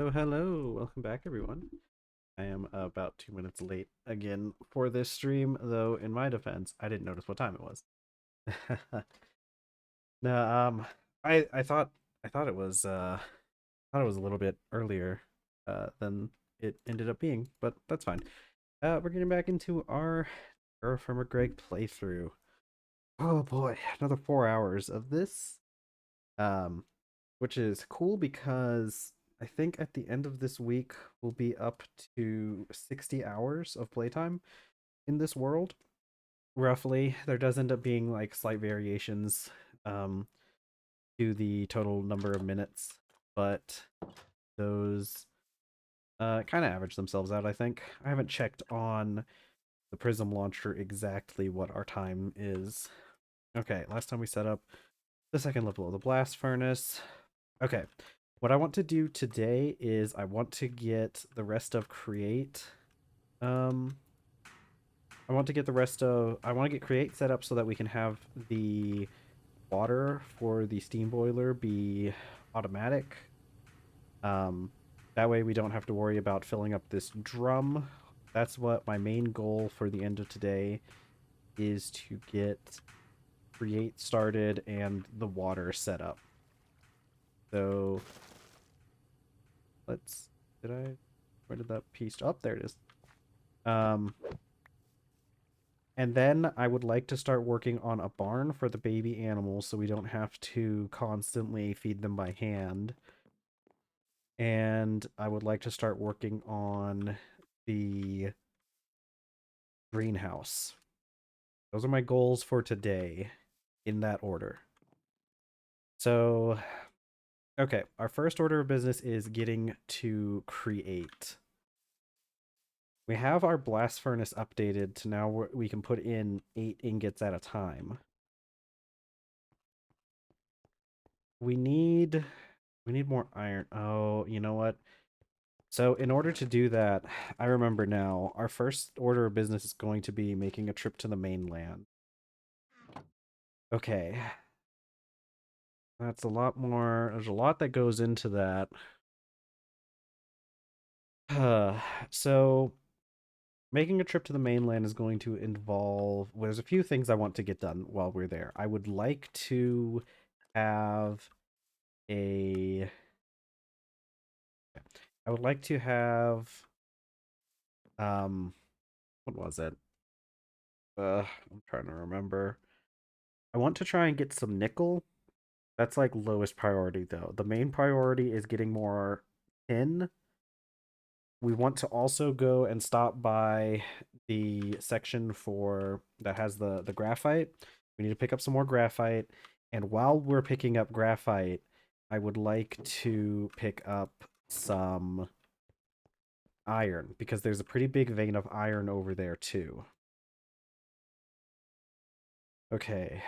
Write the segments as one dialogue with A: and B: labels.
A: So hello, welcome back everyone. I am about 2 minutes late again for this stream, though in my defense, I didn't notice what time it was. No, I thought it was a little bit earlier than it ended up being, but that's fine. We're getting back into our TerrafirmaGreg playthrough. Oh boy, another 4 hours of this. Um, which is cool because I think at the end of this week we'll be up to 60 hours of playtime in this world, roughly. There does end up being like slight variations um, to the total number of minutes, but those kind of average themselves out, I think. I haven't checked on the Prism launcher exactly what our time is. Okay, last time we set up the second level of the blast furnace. Okay, what I want to do today is I want to get the rest of create. Um, I want to get the rest of. I want to get create set up so that we can have the water for the steam boiler be automatic. Um, that way we don't have to worry about filling up this drum. That's what my main goal for the end of today is, to get create started and the water set up. So let's. Did I? Where did that piece? Oh, there it is. Um, and then I would like to start working on a barn for the baby animals so we don't have to constantly feed them by hand. And I would like to start working on the greenhouse. Those are my goals for today in that order. So, okay, our first order of business is getting to create. We have our blast furnace updated to now we can put in 8 ingots at a time. We need more iron. Oh, you know what? So in order to do that, I remember now, our first order of business is going to be making a trip to the mainland. Okay. That's a lot more. There's a lot that goes into that. So making a trip to the mainland is going to involve, well, there's a few things I want to get done while we're there. I would like to have a I would like to have what was it? I'm trying to remember. I want to try and get some nickel. That's like lowest priority though. The main priority is getting more tin. We want to also go and stop by the section for that has the graphite. We need to pick up some more graphite. And while we're picking up graphite, I would like to pick up some iron because there's a pretty big vein of iron over there too. Okay.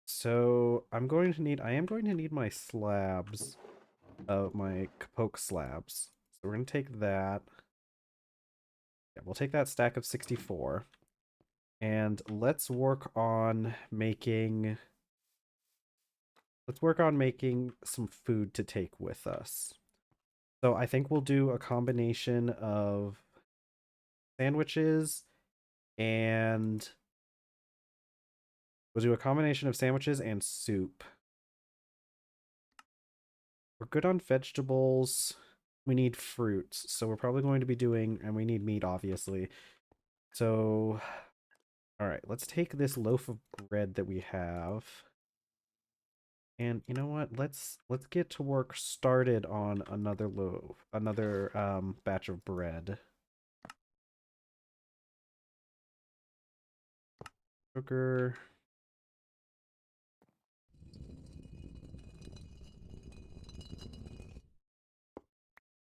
A: So I am going to need my slabs, my poke slabs. So we're going to take that. Yeah, we'll take that stack of 64. And let's work on making some food to take with us. So I think we'll do a combination of sandwiches and soup. We're good on vegetables. We need fruits. So we're probably going to be doing, and we need meat, obviously. So, all right, let's take this loaf of bread that we have. And you know what? Let's get to work started on another batch of bread. Sugar.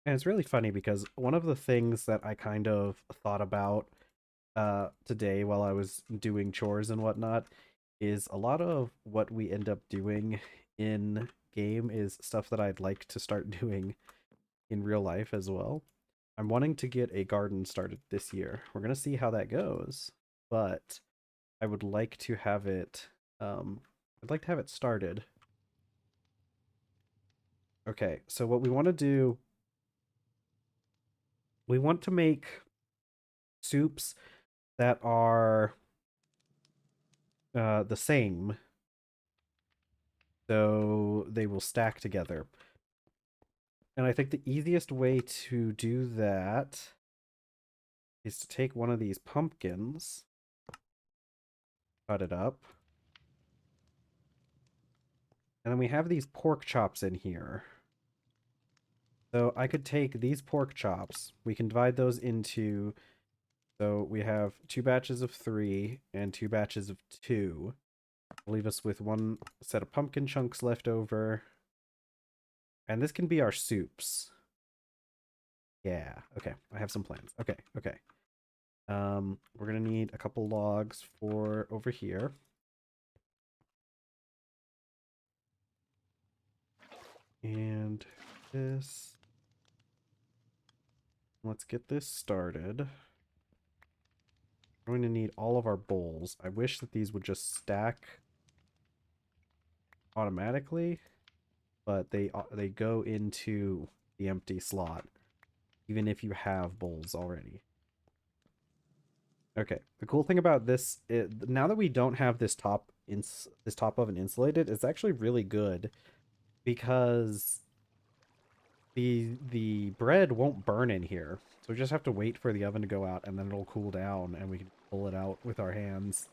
A: And it's really funny because one of the things that I kind of thought about today while I was doing chores and whatnot is a lot of what we end up doing in game is stuff that I'd like to start doing in real life as well. I'm wanting to get a garden started this year. We're gonna see how that goes, but I would like to have it I'd like to have it started. Okay, so what we want to do we want to make soups that are the same, so they will stack together. And I think the easiest way to do that is to take one of these pumpkins, cut it up, and then we have these pork chops in here. So I could take these pork chops, we can divide those into, so we have 2 batches of 3 and 2 batches of 2. Leave us with 1 set of pumpkin chunks left over. And this can be our soups. Yeah, okay. I have some plans. Okay, okay. We're gonna need a couple logs for over here. And this. Let's get this started. We're going to need all of our bowls. I wish that these would just stack automatically, but they go into the empty slot, even if you have bowls already. Okay, the cool thing about this is, now that we don't have this top oven insulated, it's actually really good because the bread won't burn in here. So we just have to wait for the oven to go out and then it'll cool down and we can pull it out with our hands.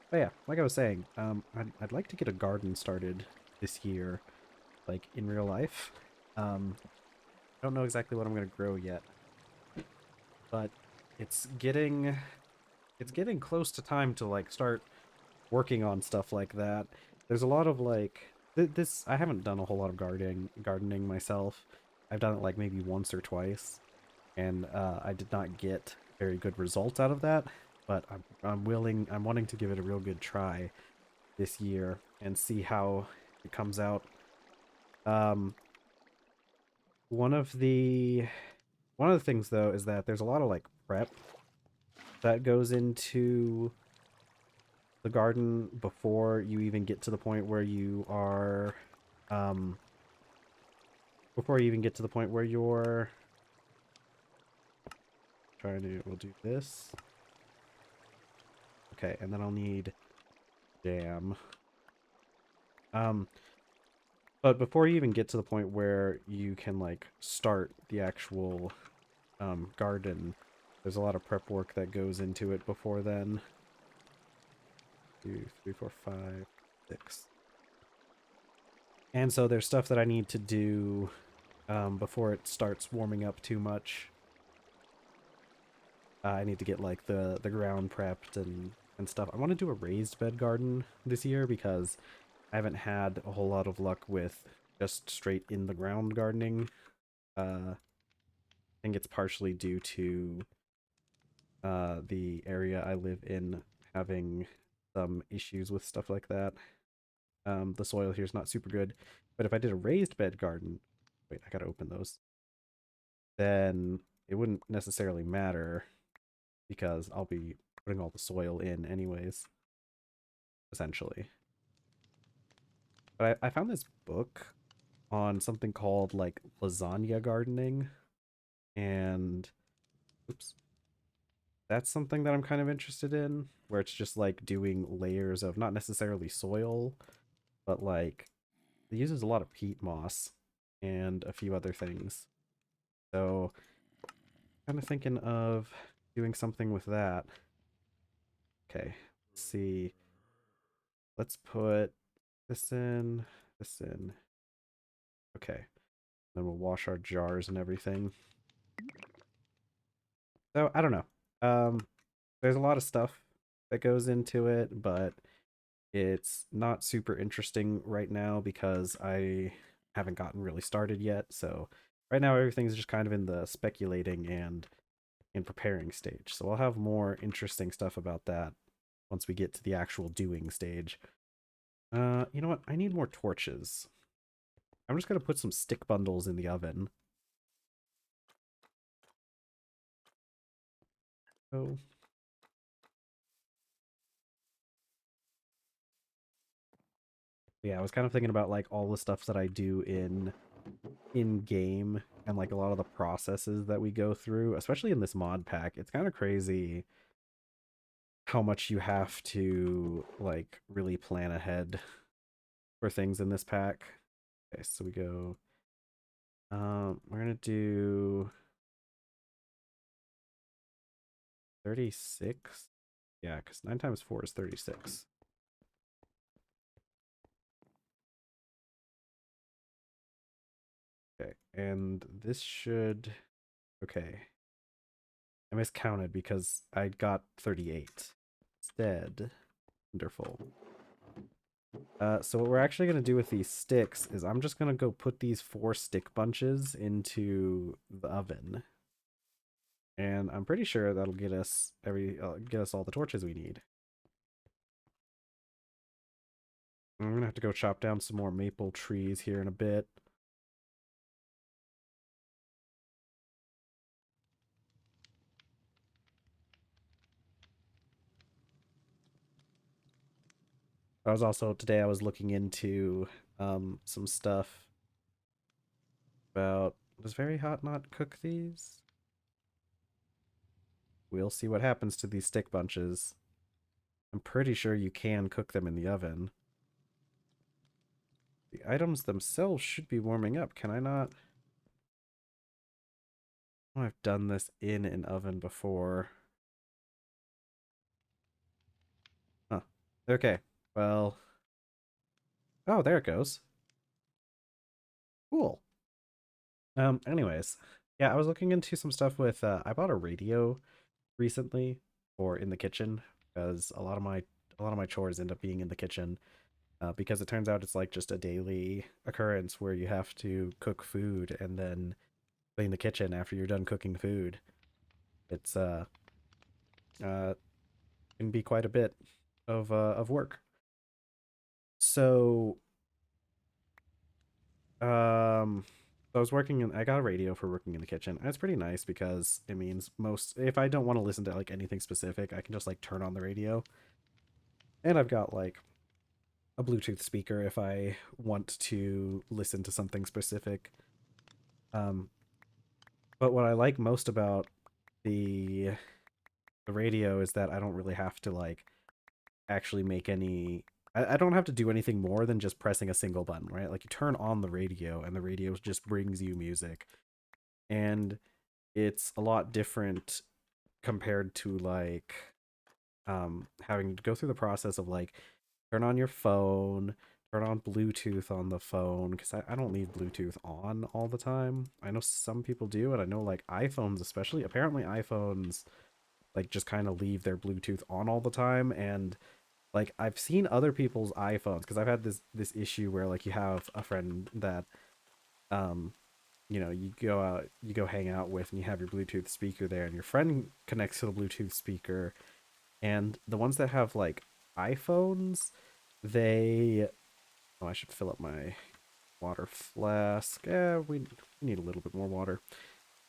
A: But yeah, like I was saying, I'd like to get a garden started this year, like in real life. I don't know exactly what I'm gonna grow yet, but it's getting close to time to like start working on stuff like that. There's a lot of like this. I haven't done a whole lot of gardening myself. I've done it like maybe once or twice, and I did not get very good results out of that. But I'm wanting to give it a real good try this year and see how it comes out. Um, one of the things though is that there's a lot of like prep that goes into the garden before you even get to the point where you are um before you even get to the point where you're trying to, we'll do this. Okay, and then I'll need jam. But before you even get to the point where you can like start the actual garden, there's a lot of prep work that goes into it before then. 2, 3, 4, 5, 6. And so there's stuff that I need to do before it starts warming up too much. I need to get like the ground prepped and stuff. I want to do a raised bed garden this year because I haven't had a whole lot of luck with just straight in the ground gardening. I think it's partially due to the area I live in having some issues with stuff like that. The soil here is not super good, but if I did a raised bed garden, wait, I gotta open those, then it wouldn't necessarily matter because I'll be putting all the soil in anyways, essentially. But I found this book on something called like lasagna gardening, and oops, that's something that I'm kind of interested in, where it's just like doing layers of not necessarily soil, but like it uses a lot of peat moss and a few other things. So kind of thinking of doing something with that. Okay, let's see. Let's put this in, this in. Okay, then we'll wash our jars and everything. So I don't know. There's a lot of stuff that goes into it, but it's not super interesting right now because I haven't gotten really started yet. So right now everything's just kind of in the speculating and in preparing stage. So I'll have more interesting stuff about that once we get to the actual doing stage. You know what? I need more torches. I'm just gonna put some stick bundles in the oven. Oh. Yeah, I was kind of thinking about like all the stuff that I do in game and like a lot of the processes that we go through, especially in this mod pack. It's kind of crazy how much you have to like really plan ahead for things in this pack. Okay, so we go we're gonna do 36. Yeah, because 9 times 4 is 36. Okay, and this should okay. I miscounted because I got 38 instead. Wonderful. So what we're actually going to do with these sticks is I'm just going to go put these 4 stick bunches into the oven. And I'm pretty sure that'll get us get us all the torches we need. I'm going to have to go chop down some more maple trees here in a bit. Today I was looking into some stuff about, does very hot not cook these? We'll see what happens to these stick bunches. I'm pretty sure you can cook them in the oven. The items themselves should be warming up. Can I not? Oh, I've done this in an oven before. Huh. Okay. Well. Oh, there it goes. Cool. Anyways. Yeah, I was looking into some stuff with I bought a radio recently for in the kitchen because a lot of my chores end up being in the kitchen. Because it turns out it's like just a daily occurrence where you have to cook food and then clean the kitchen after you're done cooking food. It's uh can be quite a bit of work. So um I was working in I got a radio for working in the kitchen. And it's pretty nice because it means most if I don't want to listen to like anything specific, I can just like turn on the radio. And I've got like a Bluetooth speaker if I want to listen to something specific. Um but what I like most about the the radio is that I don't really have to like actually make any I don't have to do anything more than just pressing a single button, right? Like you turn on the radio and the radio just brings you music. And it's a lot different compared to like having to go through the process of like turn on your phone, turn on Bluetooth on the phone, because I don't leave Bluetooth on all the time. I know some people do, and I know like iPhones especially, apparently iPhones like just kind of leave their Bluetooth on all the time. And like I've seen other people's iPhones because I've had this issue where like you have a friend that um you go out you go hang out with and you have your Bluetooth speaker there and your friend connects to the Bluetooth speaker, and the ones that have like iPhones, they oh, I should fill up my water flask. We need a little bit more water.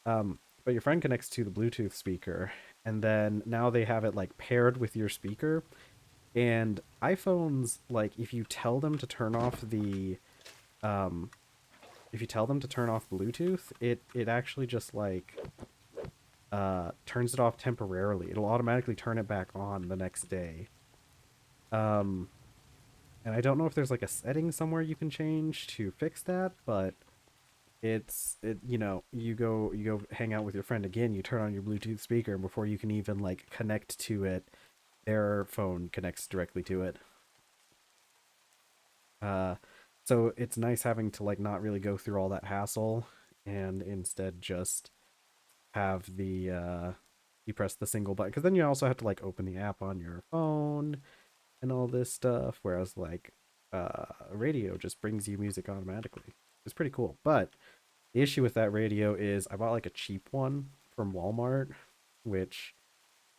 A: But your friend connects to the Bluetooth speaker, and then now they have it like paired with your speaker. And iPhones, like um if you tell them to turn off Bluetooth, it actually just like turns it off temporarily. It'll automatically turn it back on the next day. Um and I don't know if there's like a setting somewhere you can change to fix that, but you go hang out with your friend again, you turn on your Bluetooth speaker, and before you can even like connect to it, their phone connects directly to it. Uh, so it's nice having to like not really go through all that hassle and instead just have the you press the single button, because then you also have to like open the app on your phone and all this stuff, whereas like radio just brings you music automatically. It's pretty cool. But the issue with that radio is I bought like a cheap one from Walmart, which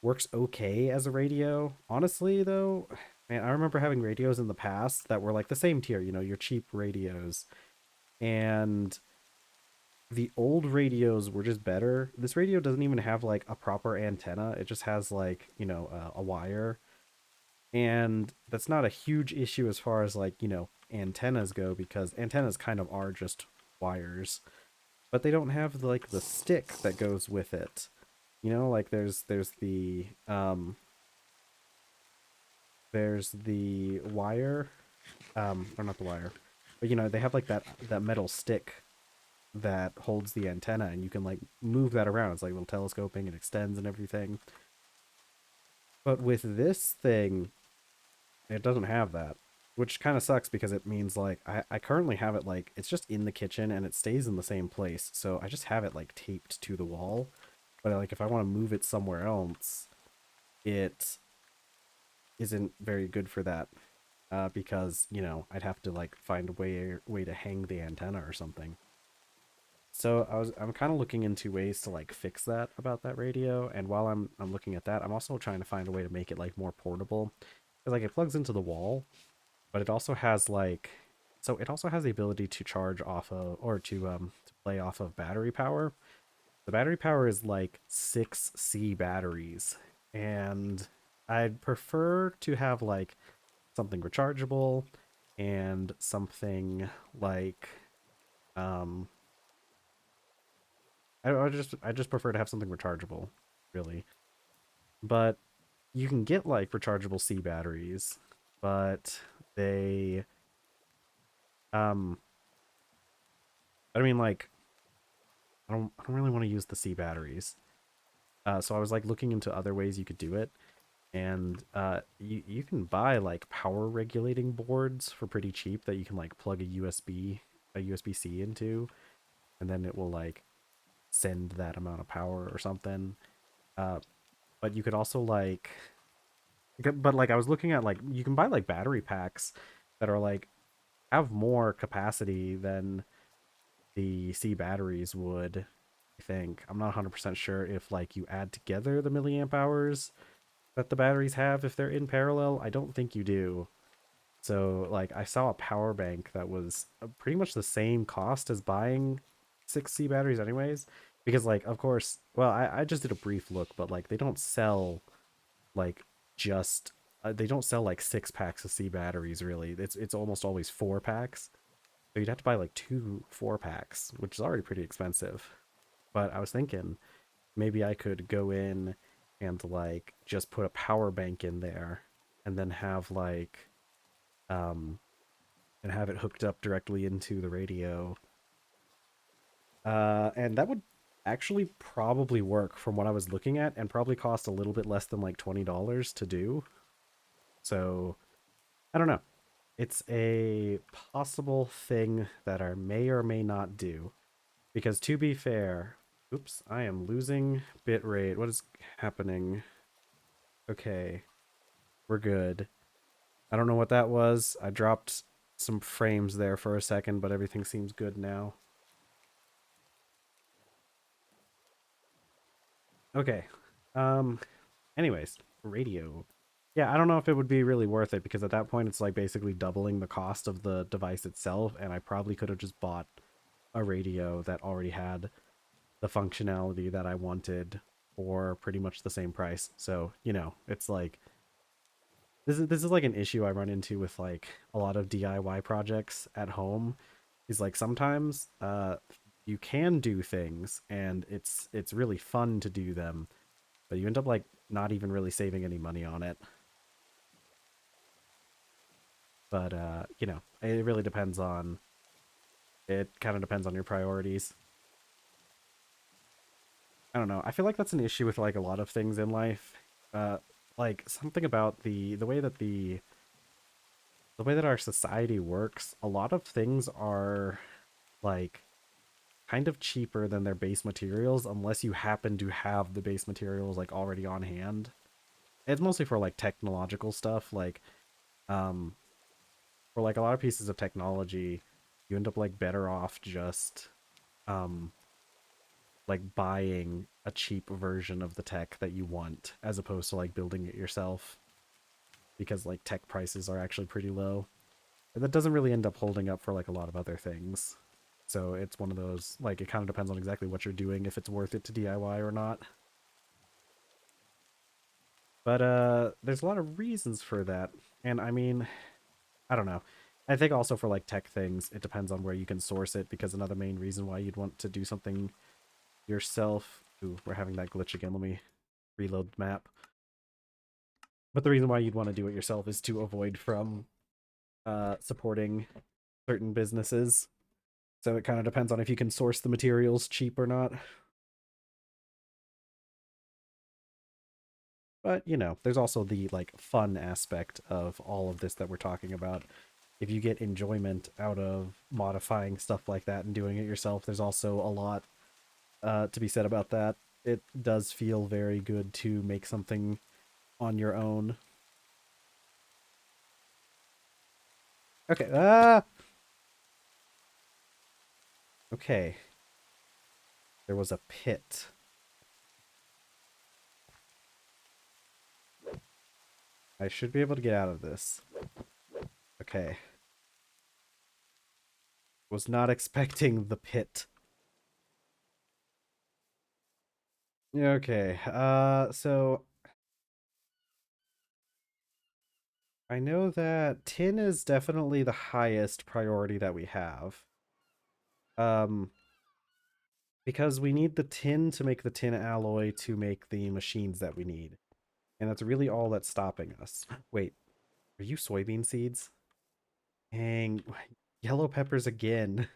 A: works okay as a radio. Honestly, though, man, I remember having radios in the past that were like the same tier, your cheap radios. And the old radios were just better. This radio doesn't even have like a proper antenna. It just has like, a wire. And that's not a huge issue as far as like, antennas go, because antennas kind of are just wires, but they don't have like the stick that goes with it. You know, like there's the wire, or not the wire, but you know, they have like that metal stick that holds the antenna, and you can like move that around. It's like little telescoping and extends and everything. But with this thing, it doesn't have that, which kind of sucks because it means like I currently have it like it's just in the kitchen and it stays in the same place. So I just have it like taped to the wall. But like if I want to move it somewhere else, it isn't very good for that. Because, you know, I'd have to like find a way to hang the antenna or something. So I'm kind of looking into ways to like fix that about that radio, and while I'm looking at that, I'm also trying to find a way to make it like more portable. 'Cause, like it plugs into the wall, but it also has like it also has the ability to charge off of, or to play off of battery power. The battery power is like 6C batteries, and I'd prefer to have like something rechargeable and something like um I just prefer to have something rechargeable, really. But you can get like rechargeable C batteries, but they um I mean like I don't really want to use the C batteries. So I was like looking into other ways you could do it, and you can buy like power regulating boards for pretty cheap that you can like plug a USB-C into, and then it will like send that amount of power or something. Uh, but you could also like but like I was looking at like you can buy like battery packs that are like have more capacity than the C batteries would. I think I'm not 100% sure if like you add together the milliamp hours that the batteries have if they're in parallel. I don't think you do. So like I saw a power bank that was pretty much the same cost as buying 6C batteries anyways, because like of course, well, I just did a brief look, but like they don't sell like just they don't sell like 6 packs of C batteries really. It's almost always 4 packs. So you'd have to buy like 2 4 packs, which is already pretty expensive. But I was thinking maybe I could go in and like just put a power bank in there and then have like um and have it hooked up directly into the radio. And that would actually probably work from what I was looking at, and probably cost a little bit less than like $20 to do. So I don't know. It's a possible thing that I may or may not do. Because to be fair, oops, I am losing bitrate. What is happening? Okay, we're good. I don't know what that was. I dropped some frames there for a second, but everything seems good now. Okay. Um, anyways, radio. Yeah, I don't know if it would be really worth it, because at that point it's like basically doubling the cost of the device itself, and I probably could have just bought a radio that already had the functionality that I wanted for pretty much the same price. So, you know, it's like this is like an issue I run into with like a lot of DIY projects at home, is like sometimes you can do things and it's really fun to do them, but you end up like not even really saving any money on it. But you know, it really depends on it kind of depends on your priorities. I don't know. I feel like that's an issue with like a lot of things in life. Uh like something about the way that our society works, a lot of things are like kind of cheaper than their base materials unless you happen to have the base materials like already on hand. It's mostly for like technological stuff, like um for like a lot of pieces of technology, you end up like better off just um like buying a cheap version of the tech that you want as opposed to like building it yourself, because like tech prices are actually pretty low. And that doesn't really end up holding up for like a lot of other things. So it's one of those, like, it kind of depends on exactly what you're doing, if it's worth it to DIY or not. But there's a lot of reasons for that. And I mean, I don't know. I think also for like tech things, it depends on where you can source it, because another main reason why you'd want to do something yourself. Ooh, we're having that glitch again. Let me reload the map. But the reason why you'd want to do it yourself is to avoid from supporting certain businesses. So it kind of depends on if you can source the materials cheap or not. But, you know, there's also the like fun aspect of all of this that we're talking about. If you get enjoyment out of modifying stuff like that and doing it yourself, there's also a lot to be said about that. It does feel very good to make something on your own. Okay. Okay. There was a pit. I should be able to get out of this. Okay. Was not expecting the pit. Okay. So I know that tin is definitely the highest priority that we have. Um, because we need the tin to make the tin alloy to make the machines that we need. And that's really all that's stopping us. Wait, are you soybean seeds? Dang, yellow peppers again.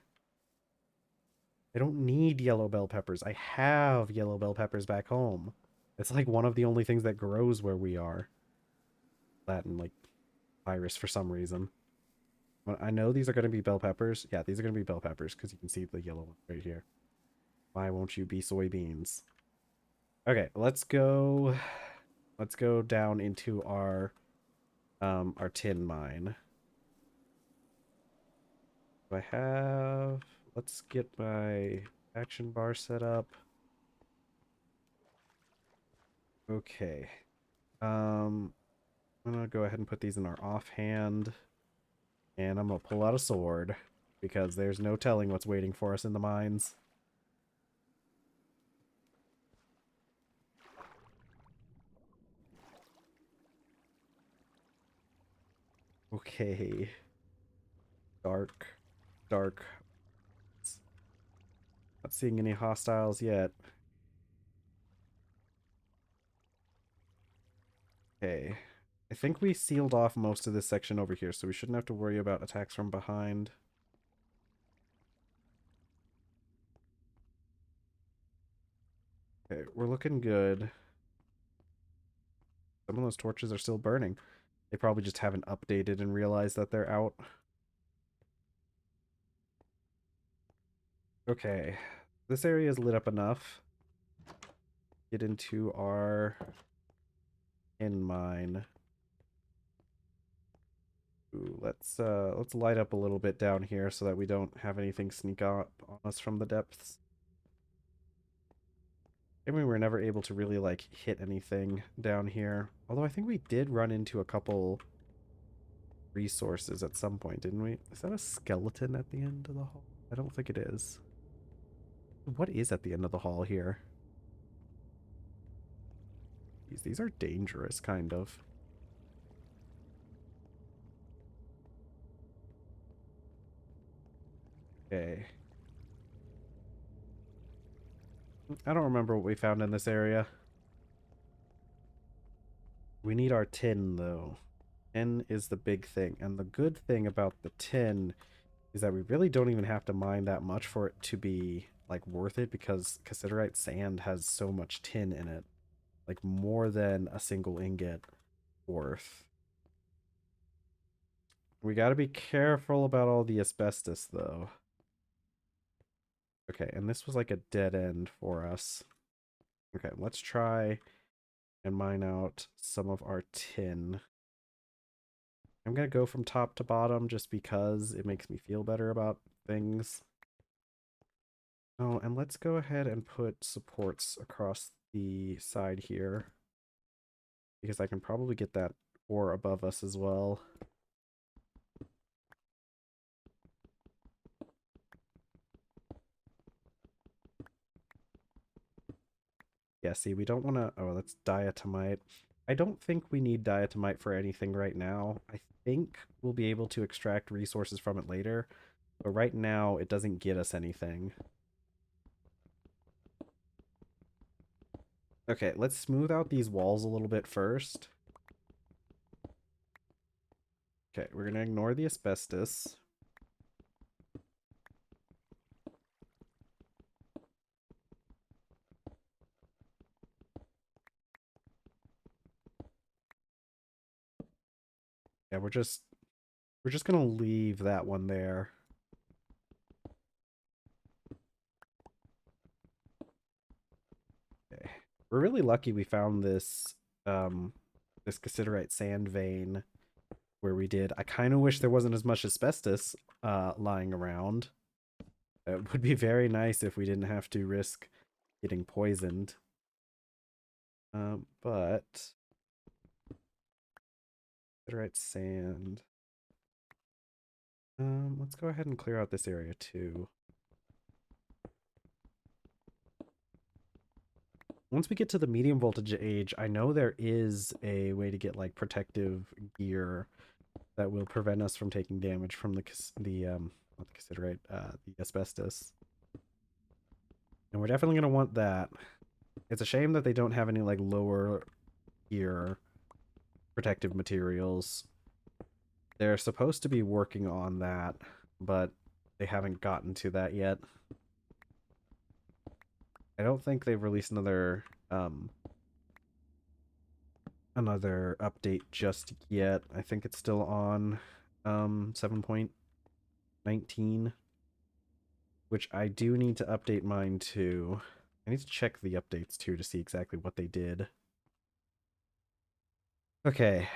A: I don't need yellow bell peppers. I have yellow bell peppers back home. It's like one of the only things that grows where we are. That and like virus for some reason. But I know these are going to be bell peppers. Yeah, these are going to be bell peppers because you can see the yellow one right here. Why won't you be soybeans? Okay, let's go. Let's go down into our tin mine. Do I have? Let's get my action bar set up. Okay. I'm gonna go ahead and put these in our offhand, and I'm gonna pull out a sword because there's no telling what's waiting for us in the mines. Okay. Dark. Dark. Not seeing any hostiles yet. Okay. I think we sealed off most of this section over here, so we shouldn't have to worry about attacks from behind. Okay, we're looking good. Some of those torches are still burning. They probably just haven't updated and realized that they're out. Okay. This area is lit up enough. Get into our in mine. Ooh, let's light up a little bit down here so that we don't have anything sneak up on us from the depths. I mean, we were never able to really like hit anything down here. Although I think we did run into a couple resources at some point, didn't we? Is that a skeleton at the end of the hall? I don't think it is. What is at the end of the hall here? These are dangerous, kind of. Okay. I don't remember what we found in this area. We need our tin, though. Tin is the big thing. And the good thing about the tin is that we really don't even have to mine that much for it to be, like, worth it, because cassiterite sand has so much tin in it. Like, more than a single ingot worth. We gotta be careful about all the asbestos, though. Okay, and this was like a dead end for us. Okay, let's try and mine out some of our tin. I'm gonna go from top to bottom just because it makes me feel better about things. Oh, and let's go ahead and put supports across the side here, because I can probably get that ore above us as well. Yeah, see, we don't want to... Oh, that's diatomite. I don't think we need diatomite for anything right now. I think we'll be able to extract resources from it later, but right now it doesn't get us anything. Okay, let's smooth out these walls a little bit first. Okay, we're gonna ignore the asbestos. Yeah, we're just gonna leave that one there. Okay. We're really lucky we found this this cassiterite sand vein where we did. I kind of wish there wasn't as much asbestos lying around. It would be very nice if we didn't have to risk getting poisoned. But cassiterite sand. Let's go ahead and clear out this area too. Once we get to the medium voltage age, I know there is a way to get like protective gear that will prevent us from taking damage from not the cassiterite, the asbestos. And we're definitely gonna want that. It's a shame that they don't have any like lower gear protective materials. They're supposed to be working on that, but they haven't gotten to that yet. I don't think they've released another update just yet. I think it's still on 7.19, which I do need to update mine too. I need to check the updates too to see exactly what they did. Okay.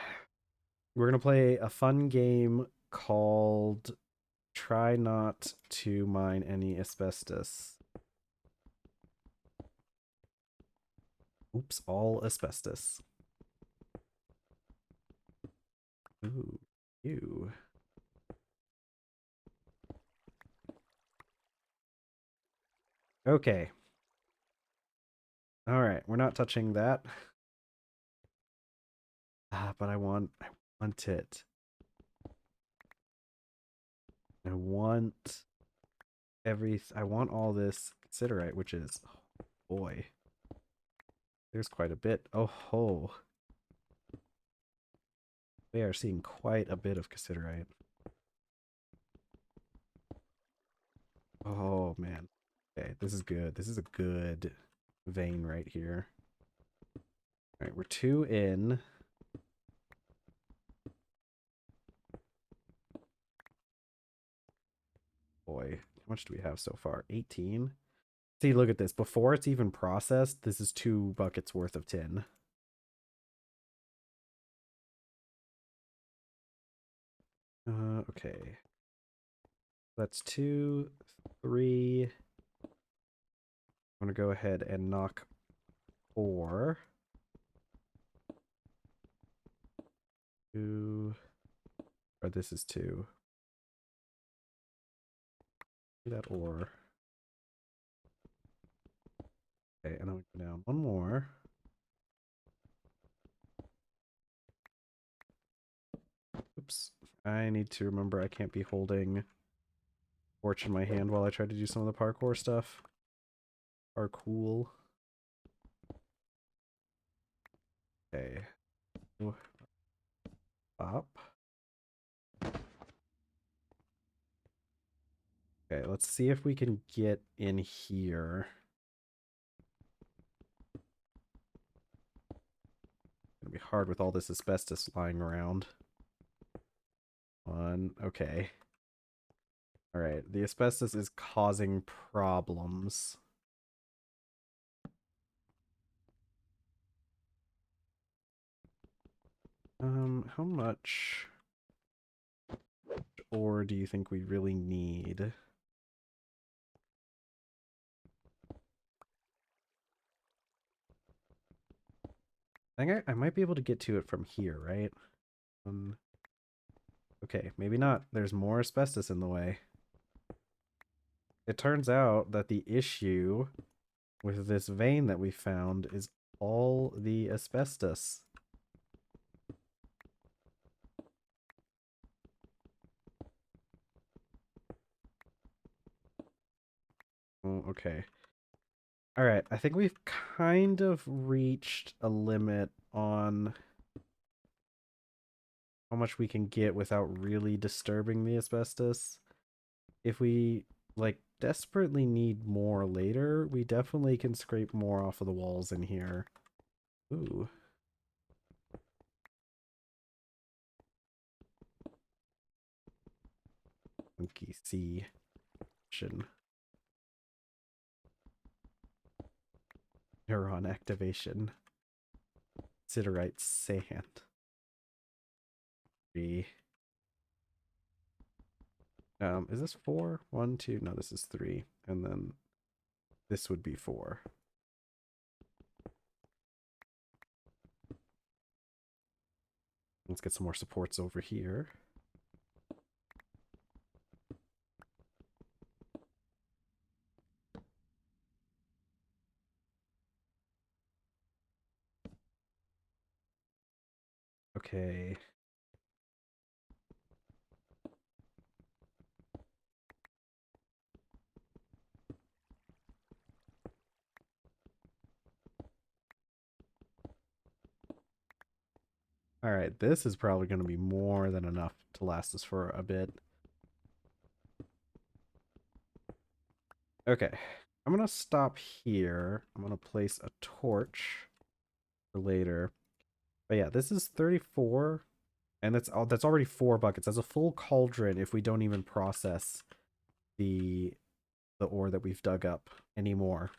A: We're going to play a fun game called Try Not to Mine Any Asbestos. Oops, all asbestos. Ooh, ew. Okay. All right, we're not touching that. But I want it. I want I want all this cassiterite, which is, oh boy, there's quite a bit. Oh ho. We are seeing quite a bit of cassiterite. Oh man. Okay, this is good. This is a good vein right here. All right, we're 2 in. Boy, how much do we have so far? 18. See, look at this. Before it's even processed, this is 2 buckets worth of tin. Okay. That's 2, 3. I'm gonna go ahead and knock 4. 2. Or this is 2. That ore. Okay, and then we go down 1 more. Oops. I need to remember I can't be holding torch in my hand while I try to do some of the parkour stuff. Parkour. Okay. Pop. Okay, let's see if we can get in here. It's gonna be hard with all this asbestos lying around. Okay. Alright, the asbestos is causing problems. How much ore do you think we really need? I think I might be able to get to it from here, right? Okay, maybe not. There's more asbestos in the way. It turns out that the issue with this vein that we found is all the asbestos. Oh, okay. All right, I think we've kind of reached a limit on how much we can get without really disturbing the asbestos. If we like desperately need more later, we definitely can scrape more off of the walls in here. Ooh. Monkey C. Neuron activation. Siderite sand. 3. Is this 4? 1, 2. No, this is 3. And then this would be 4. Let's get some more supports over here. Okay. All right, this is probably going to be more than enough to last us for a bit. Okay, I'm going to stop here. I'm going to place a torch for later. But yeah, this is 34, and that's already 4 buckets. That's a full cauldron if we don't even process the ore that we've dug up anymore.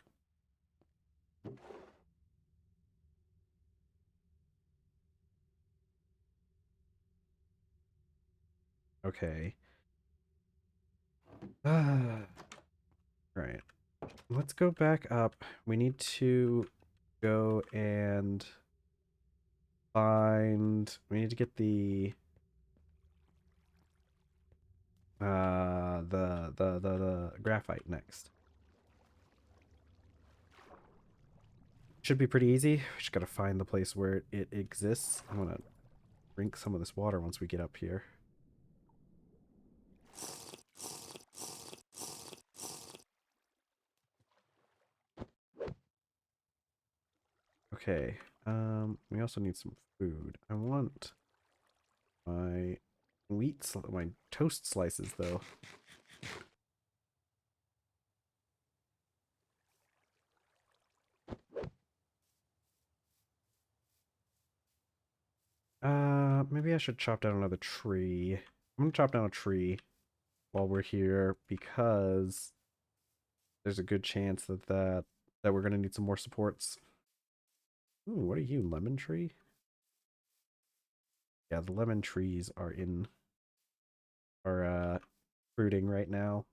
A: Okay. Right. Let's go back up. We need to go and we need to get the graphite next. Should be pretty easy. We just gotta find the place where it exists. I'm gonna drink some of this water once we get up here. Okay. We also need some food. I want my my toast slices though. Maybe I should chop down another tree. I'm gonna chop down a tree while we're here because there's a good chance that we're gonna need some more supports. Ooh, what are you, lemon tree? Yeah, the lemon trees are fruiting right now.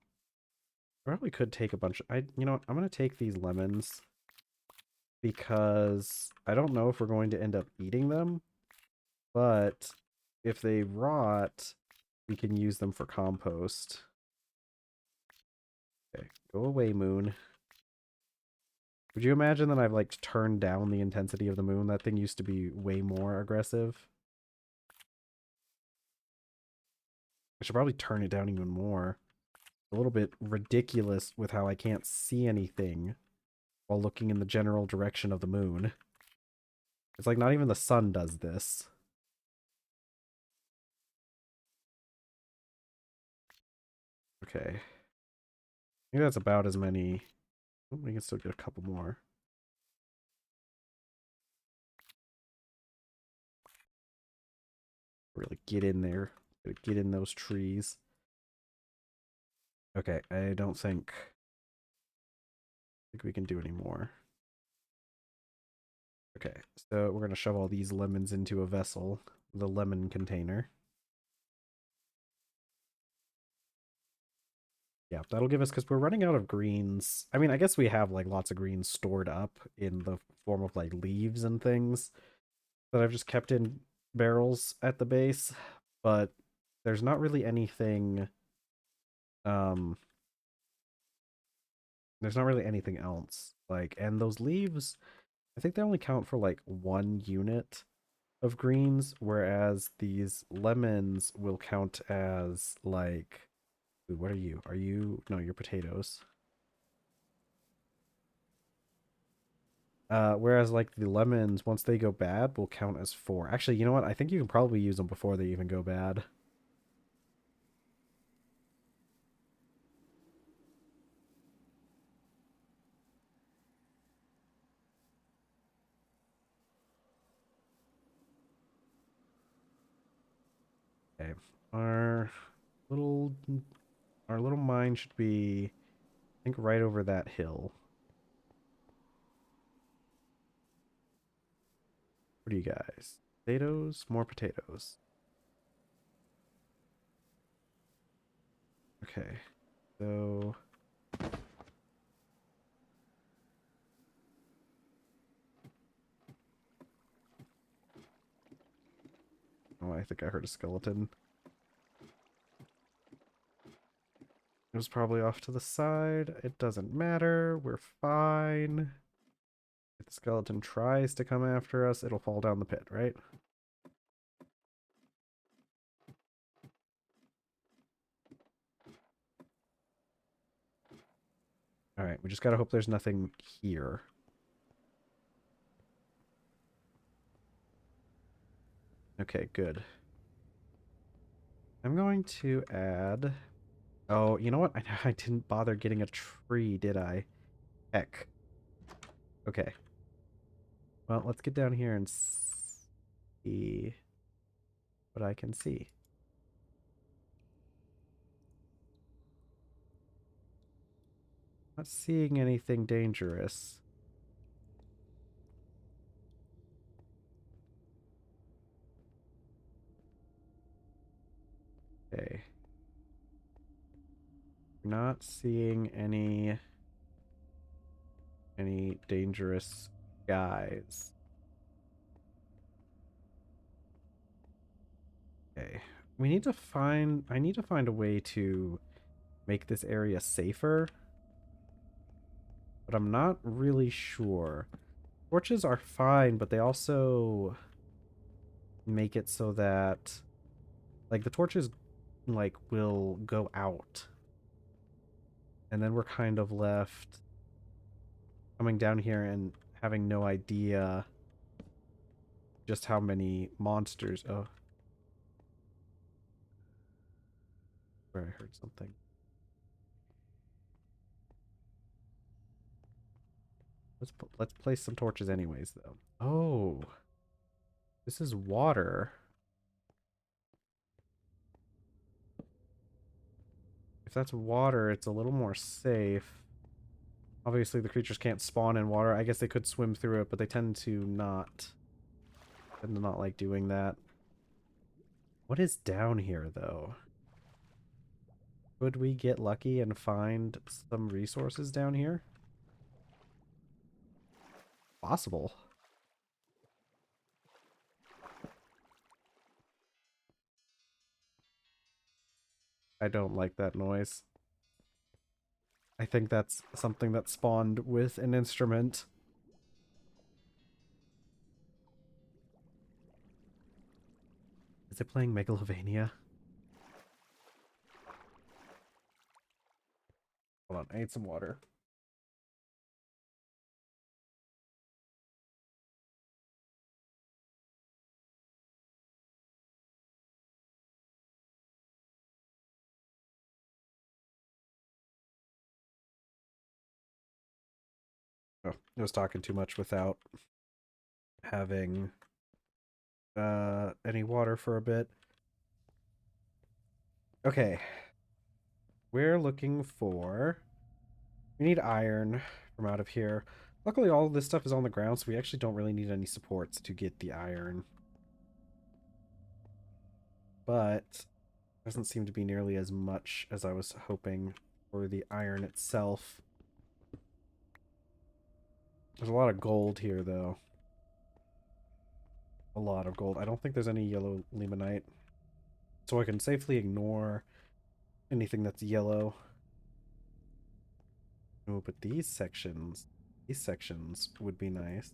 A: I probably could take a bunch. You know what? I'm gonna take these lemons because I don't know if we're going to end up eating them, but if they rot, we can use them for compost. Okay, go away, moon. Would you imagine that I've like turned down the intensity of the moon? That thing used to be way more aggressive. I should probably turn it down even more. A little bit ridiculous with how I can't see anything while looking in the general direction of the moon. It's like not even the sun does this. Okay. I think that's about as many. Oh, we can still get a couple more. Really get in there. Get in those trees. Okay, I don't think we can do any more. Okay, so we're gonna shove all these lemons into a vessel, the lemon container. Yeah, that'll give us, because we're running out of greens. I mean, I guess we have like lots of greens stored up in the form of like leaves and things that I've just kept in barrels at the base, but there's not really anything, um, there's not really anything else. Like, and those leaves, I think they only count for like 1 unit of greens, whereas these lemons will count as like, ooh, what are you? Are you, no, you're potatoes. Whereas like the lemons, once they go bad, will count as 4. Actually, you know what? I think you can probably use them before they even go bad. Okay. Our little our little mine should be, I think, right over that hill. What do you guys? Potatoes? More potatoes. Okay. So oh, I think I heard a skeleton. It was probably off to the side. It doesn't matter. We're fine. If the skeleton tries to come after us, it'll fall down the pit, right? Alright, we just gotta hope there's nothing here. Okay, good. I'm going to add... Oh, you know what? I didn't bother getting a tree, did I? Heck. Okay. Well, let's get down here and see what I can see. Not seeing anything dangerous. Okay. Not seeing any dangerous guys. Okay. I need to find a way to make this area safer, but I'm not really sure. Torches are fine, but they also make it so that like the torches like will go out. And then we're kind of left coming down here and having no idea just how many monsters. Oh, where I heard something. Let's place some torches anyways though. Oh, this is water. If that's water, it's a little more safe. Obviously, the creatures can't spawn in water. I guess they could swim through it, but they tend to not like doing that. What is down here, though? Could we get lucky and find some resources down here? Possible. I don't like that noise. I think that's something that spawned with an instrument. Is it playing Megalovania? Hold on, I need some water. Oh, I was talking too much without having any water for a bit. Okay. We're looking for... We need iron from out of here. Luckily, all of this stuff is on the ground, so we actually don't really need any supports to get the iron. But doesn't seem to be nearly as much as I was hoping for the iron itself. There's a lot of gold here, though. A lot of gold. I don't think there's any yellow limonite. So I can safely ignore anything that's yellow. Oh, but these sections would be nice.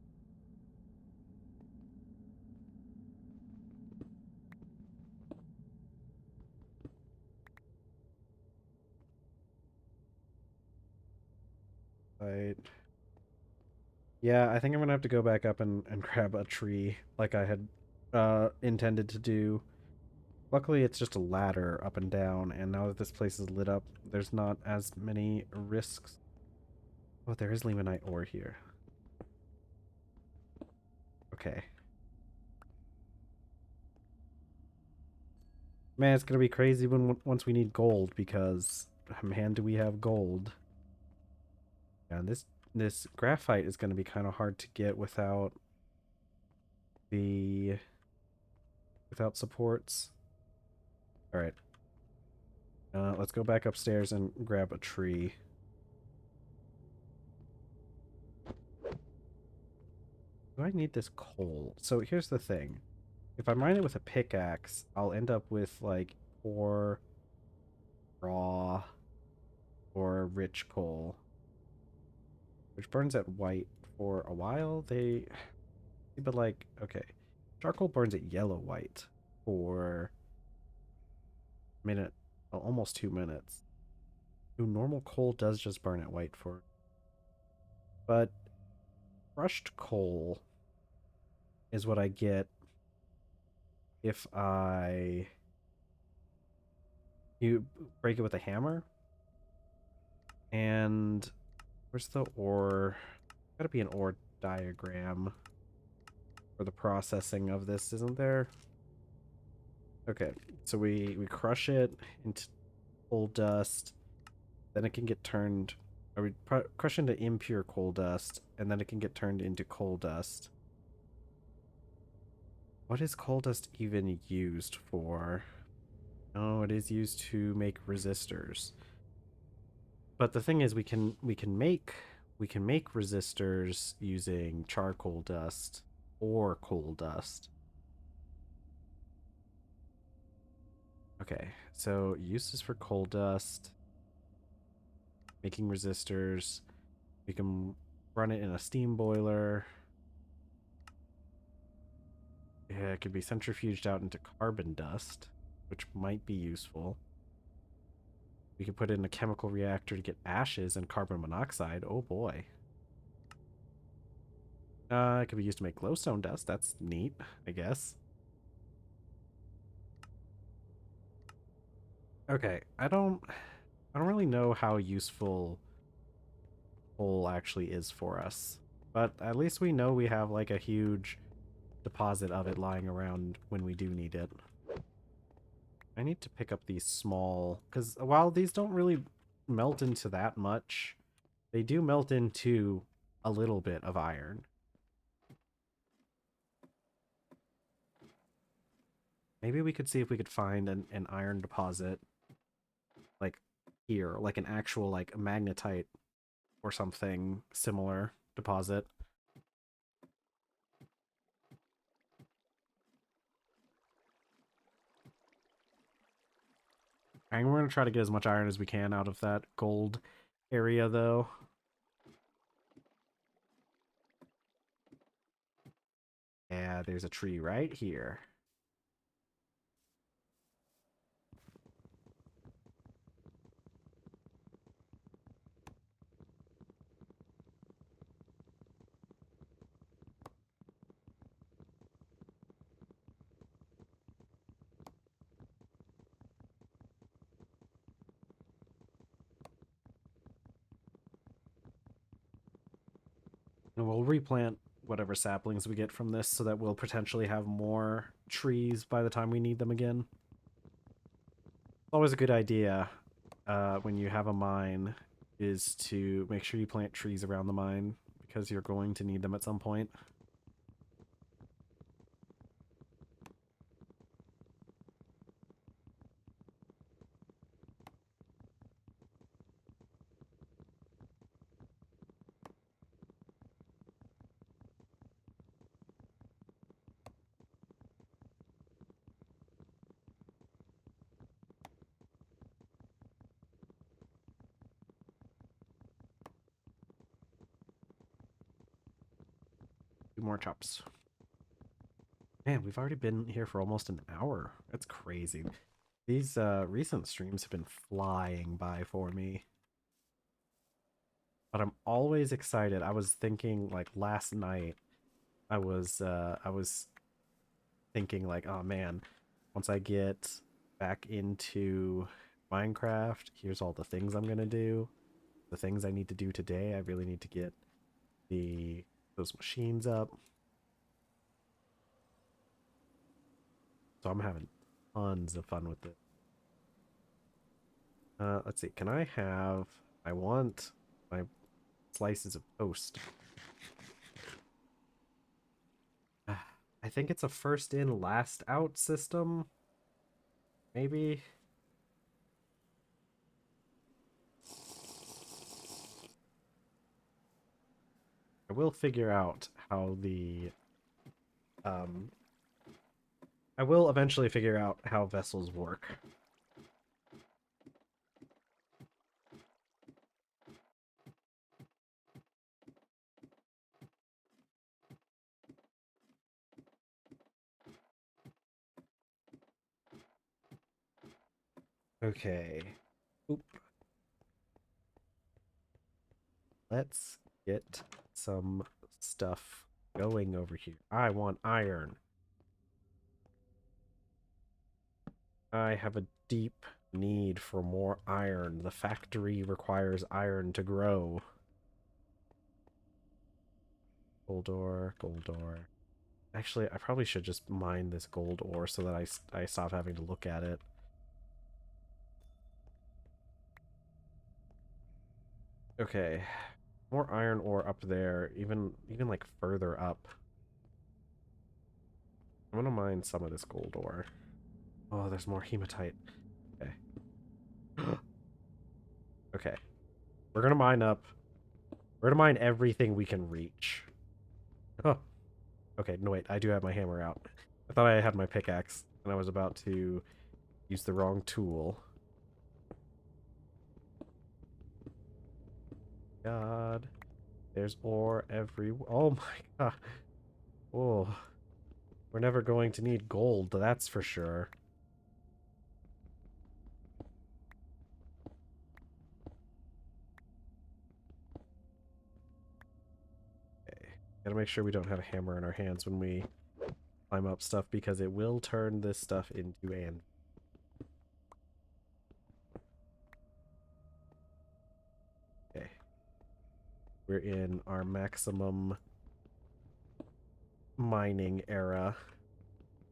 A: Right. Yeah, I think I'm gonna have to go back up and grab a tree like I had intended to do. Luckily, it's just a ladder up and down, and now that this place is lit up, there's not as many risks. Oh, there is limonite ore here. Okay. Man, it's gonna be crazy when once we need gold because, man, do we have gold. Yeah, and this graphite is gonna be kind of hard to get the without supports. All right. Let's go back upstairs and grab a tree. Do I need this coal? So here's the thing. If I mine it with a pickaxe, I'll end up with like poor, raw, or rich coal, which burns at white for a while. But like, okay, charcoal burns at yellow white for a minute, well, almost 2 minutes. Ooh, normal coal does just burn at white for, but crushed coal is what I get if you break it with a hammer. And where's the ore? Gotta be an ore diagram for the processing of this, isn't there? Okay, so we crush it into coal dust, then it can get turned, or we crush into impure coal dust, and then it can get turned into coal dust. What is coal dust even used for? Oh, it is used to make resistors. But the thing is, we can make resistors using charcoal dust or coal dust. Okay, so uses for coal dust, making resistors. We can run it in a steam boiler. Yeah, it could be centrifuged out into carbon dust, which might be useful. We could put it in a chemical reactor to get ashes and carbon monoxide. Oh boy. It could be used to make glowstone dust. That's neat, I guess. Okay, I don't really know how useful coal actually is for us. But at least we know we have like a huge deposit of it lying around when we do need it. I need to pick up these small, because while these don't really melt into that much, they do melt into a little bit of iron. Maybe we could see if we could find an iron deposit like here, like an actual like magnetite or something similar deposit. And we're gonna try to get as much iron as we can out of that gold area though. Yeah, there's a tree right here. And we'll replant whatever saplings we get from this so that we'll potentially have more trees by the time we need them again. It's always a good idea when you have a mine is to make sure you plant trees around the mine because you're going to need them at some point. Two more chops. Man, we've already been here for almost an hour. That's crazy. These recent streams have been flying by for me. but I'm always excited. I was thinking like last night, I was thinking like, oh man, once I get back into Minecraft, here's all the things I'm gonna do. The things I need to do today. I really need to get the those machines up. So I'm having tons of fun with it. Let's see. Can I have? I want my slices of toast. I think it's a first in, last out system. Maybe. I will figure out how the um I will eventually figure out how vessels work. Okay. Oop. Let's get some stuff going over here. I want iron. I have a deep need for more iron. The factory requires iron to grow. Gold ore, gold ore. Actually, I probably should just mine this gold ore so that I stop having to look at it. Okay. More iron ore up there, even like further up. I'm gonna mine some of this gold ore. Oh, there's more hematite. Okay. Okay. We're gonna mine up. We're gonna mine everything we can reach. Oh. Okay, no wait, I do have my hammer out. I thought I had my pickaxe, and I was about to use the wrong tool. God. There's ore every... Oh my god. Oh. We're never going to need gold, that's for sure. Okay. Gotta make sure we don't have a hammer in our hands when we climb up stuff, because it will turn this stuff into an... Okay. We're in our maximum mining era.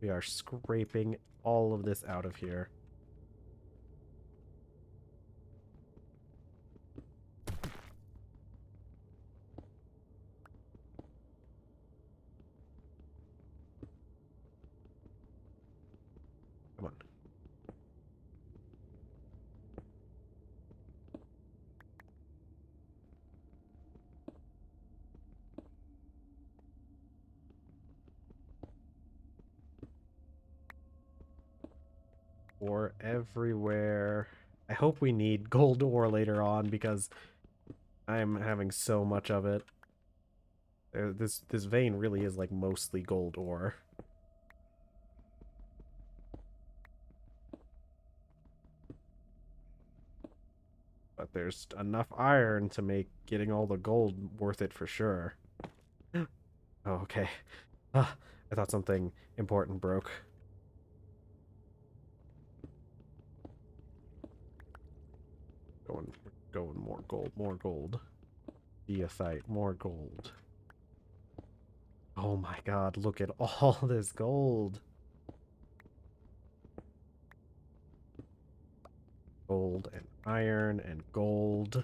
A: We are scraping all of this out of here. Come on. Ore everywhere. I hope we need gold ore later on, because I'm having so much of it. This vein really is like mostly gold ore. But there's enough iron to make getting all the gold worth it for sure. Oh, okay. Ah, I thought something important broke. Going more gold, more gold. Deothite, more gold. Oh my god, look at all this gold. Gold and iron and gold.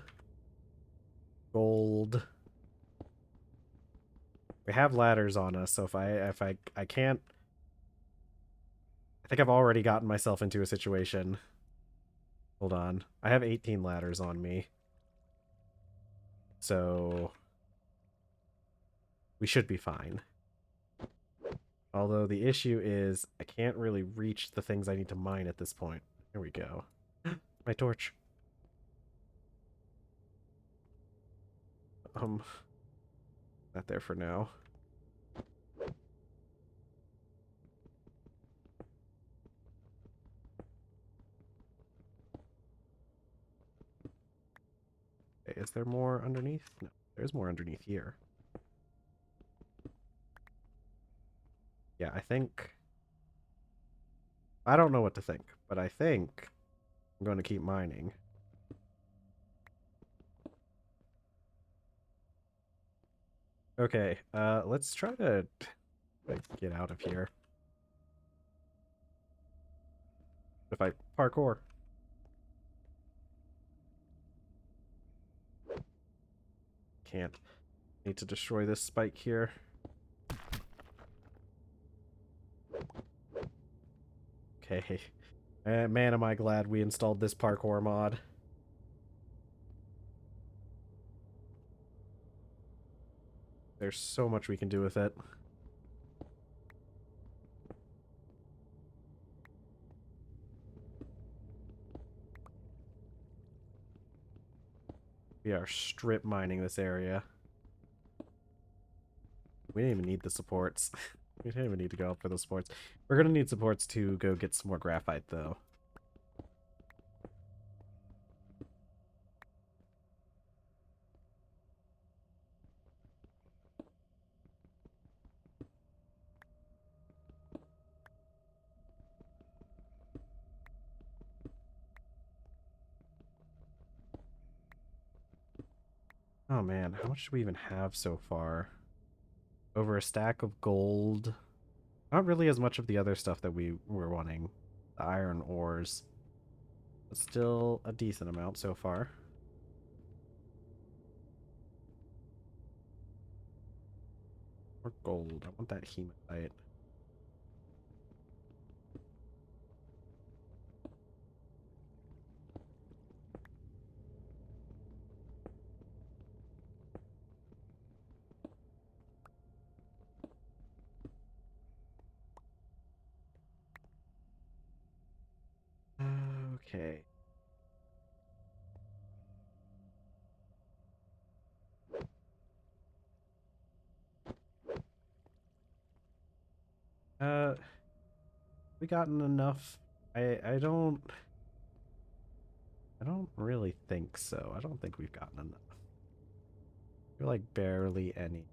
A: Gold. We have ladders on us, so if I can't... I think I've already gotten myself into a situation. Hold on. I have 18 ladders on me. So we should be fine. Although the issue is I can't really reach the things I need to mine at this point. Here we go. My torch. Not there for now. Okay, is there more underneath? No, there's more underneath here. Yeah, I think... I don't know what to think, but I think I'm going to keep mining. Okay, let's try to get out of here. If I parkour. Can't. Need to destroy this spike here. Okay. Man, am I glad we installed this parkour mod. There's so much we can do with it. We are strip mining this area. We didn't even need the supports. We didn't even need to go up for the supports. We're gonna need supports to go get some more graphite, though. Oh man, how much do we even have so far? Over a stack of gold. Not really as much of the other stuff that we were wanting. The iron ores. But still a decent amount so far. More gold. I want that hematite. Okay. We gotten enough? I don't really think so. I don't think we've gotten enough. We're like barely any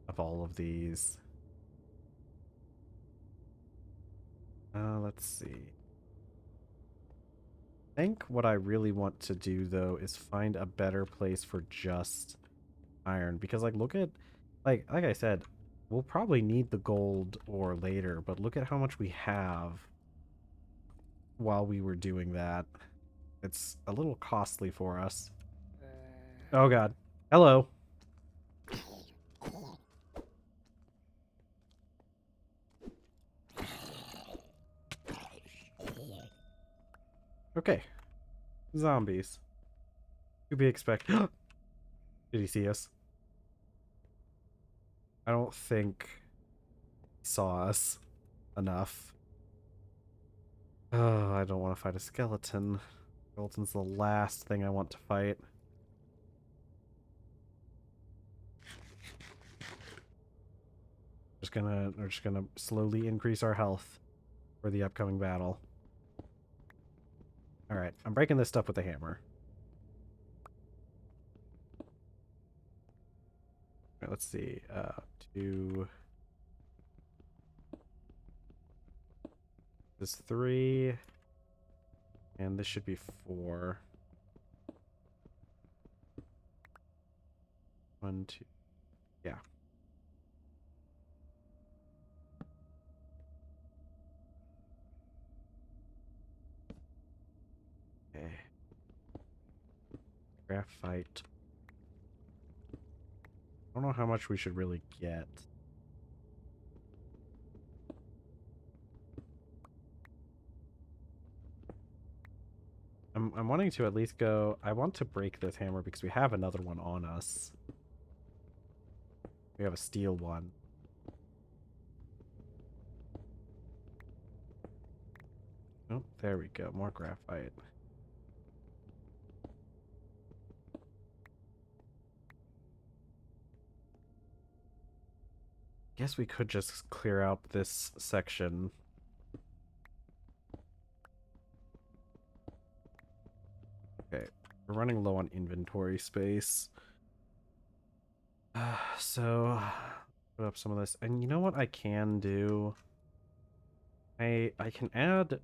A: of all of these. Let's see. I think what I really want to do though is find a better place for just iron, because like look at like I said, we'll probably need the gold ore later, but look at how much we have while we were doing that. It's a little costly for us. Oh god. Hello. Okay. Zombies. To be expected. Did he see us? I don't think he saw us enough. Oh, I don't want to fight a skeleton. Skeleton's the last thing I want to fight. We're just gonna slowly increase our health for the upcoming battle. Alright, I'm breaking this stuff with a hammer. Alright, let's see. 2. This is 3. And this should be 4. 1, 2. Yeah. Okay. Graphite. I don't know how much we should really get. I'm wanting to at least go... I want to break this hammer because we have another one on us. We have a steel one. Oh, there we go. More graphite. Guess we could just clear out this section. Okay. we're running low on inventory space. So put up some of this, and you know what I can do? I can add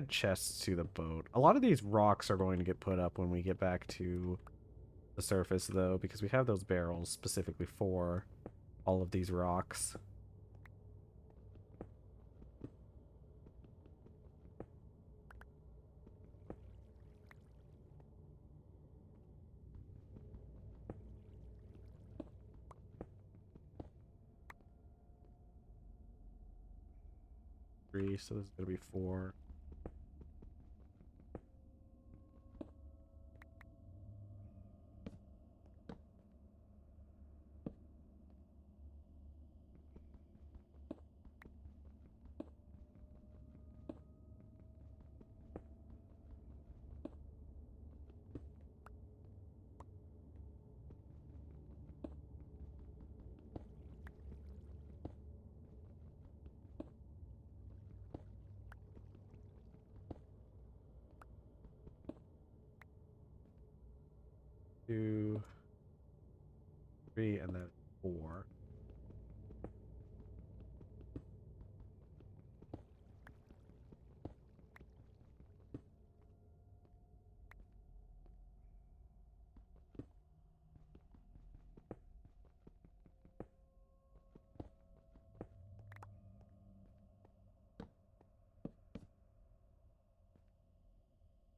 A: chests to the boat. A lot of these rocks are going to get put up when we get back to the surface, though, because we have those barrels specifically for all of these rocks. Three, so this is gonna be four. Two, three, and then four.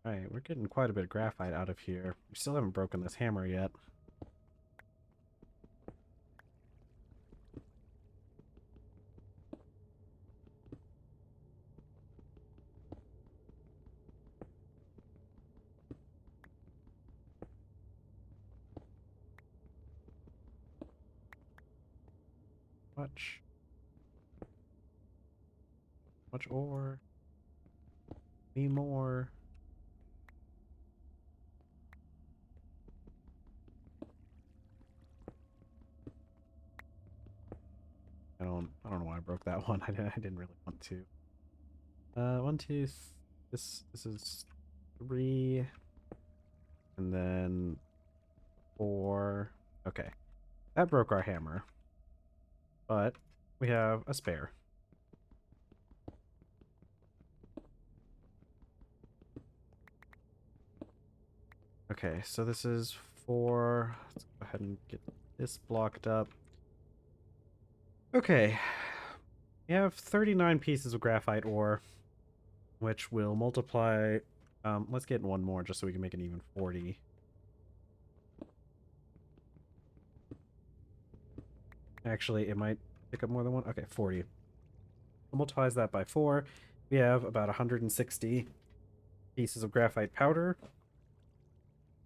A: Alright, we're getting quite a bit of graphite out of here. We still haven't broken this hammer yet. Much. Much ore. Need more. I don't know why I broke that one. I didn't really want to. One, two, this is three, and then four. Okay, that broke our hammer, but we have a spare. Okay, so this is four. Let's go ahead and get this blocked up. Okay, we have 39 pieces of graphite ore, which will multiply. Let's get one more just so we can make an even 40. Actually, it might pick up more than one. Okay, 40. Multiplies that by 4. We have about 160 pieces of graphite powder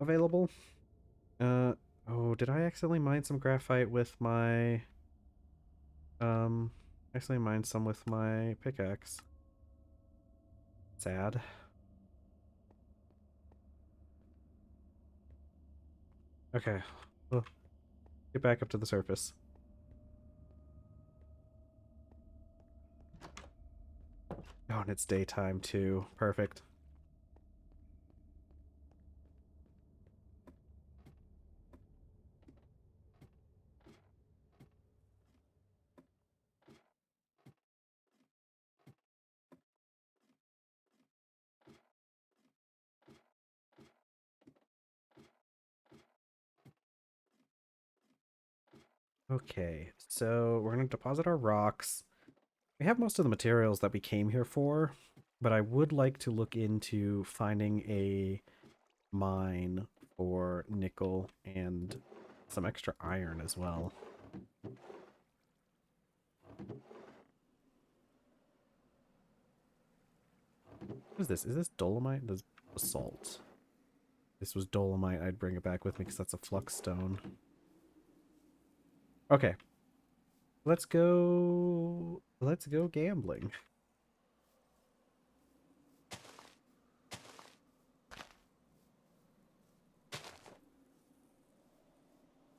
A: available. Oh, did I accidentally mine some graphite with my... Accidentally mined some with my pickaxe. Sad. Okay, well, get back up to the surface. Oh, and it's daytime too. Perfect. Okay, so we're going to deposit our rocks. We have most of the materials that we came here for, but I would like to look into finding a mine for nickel and some extra iron as well. What is this? Is this dolomite? This is basalt. This was dolomite. I'd bring it back with me because that's a flux stone. Okay. Let's go gambling.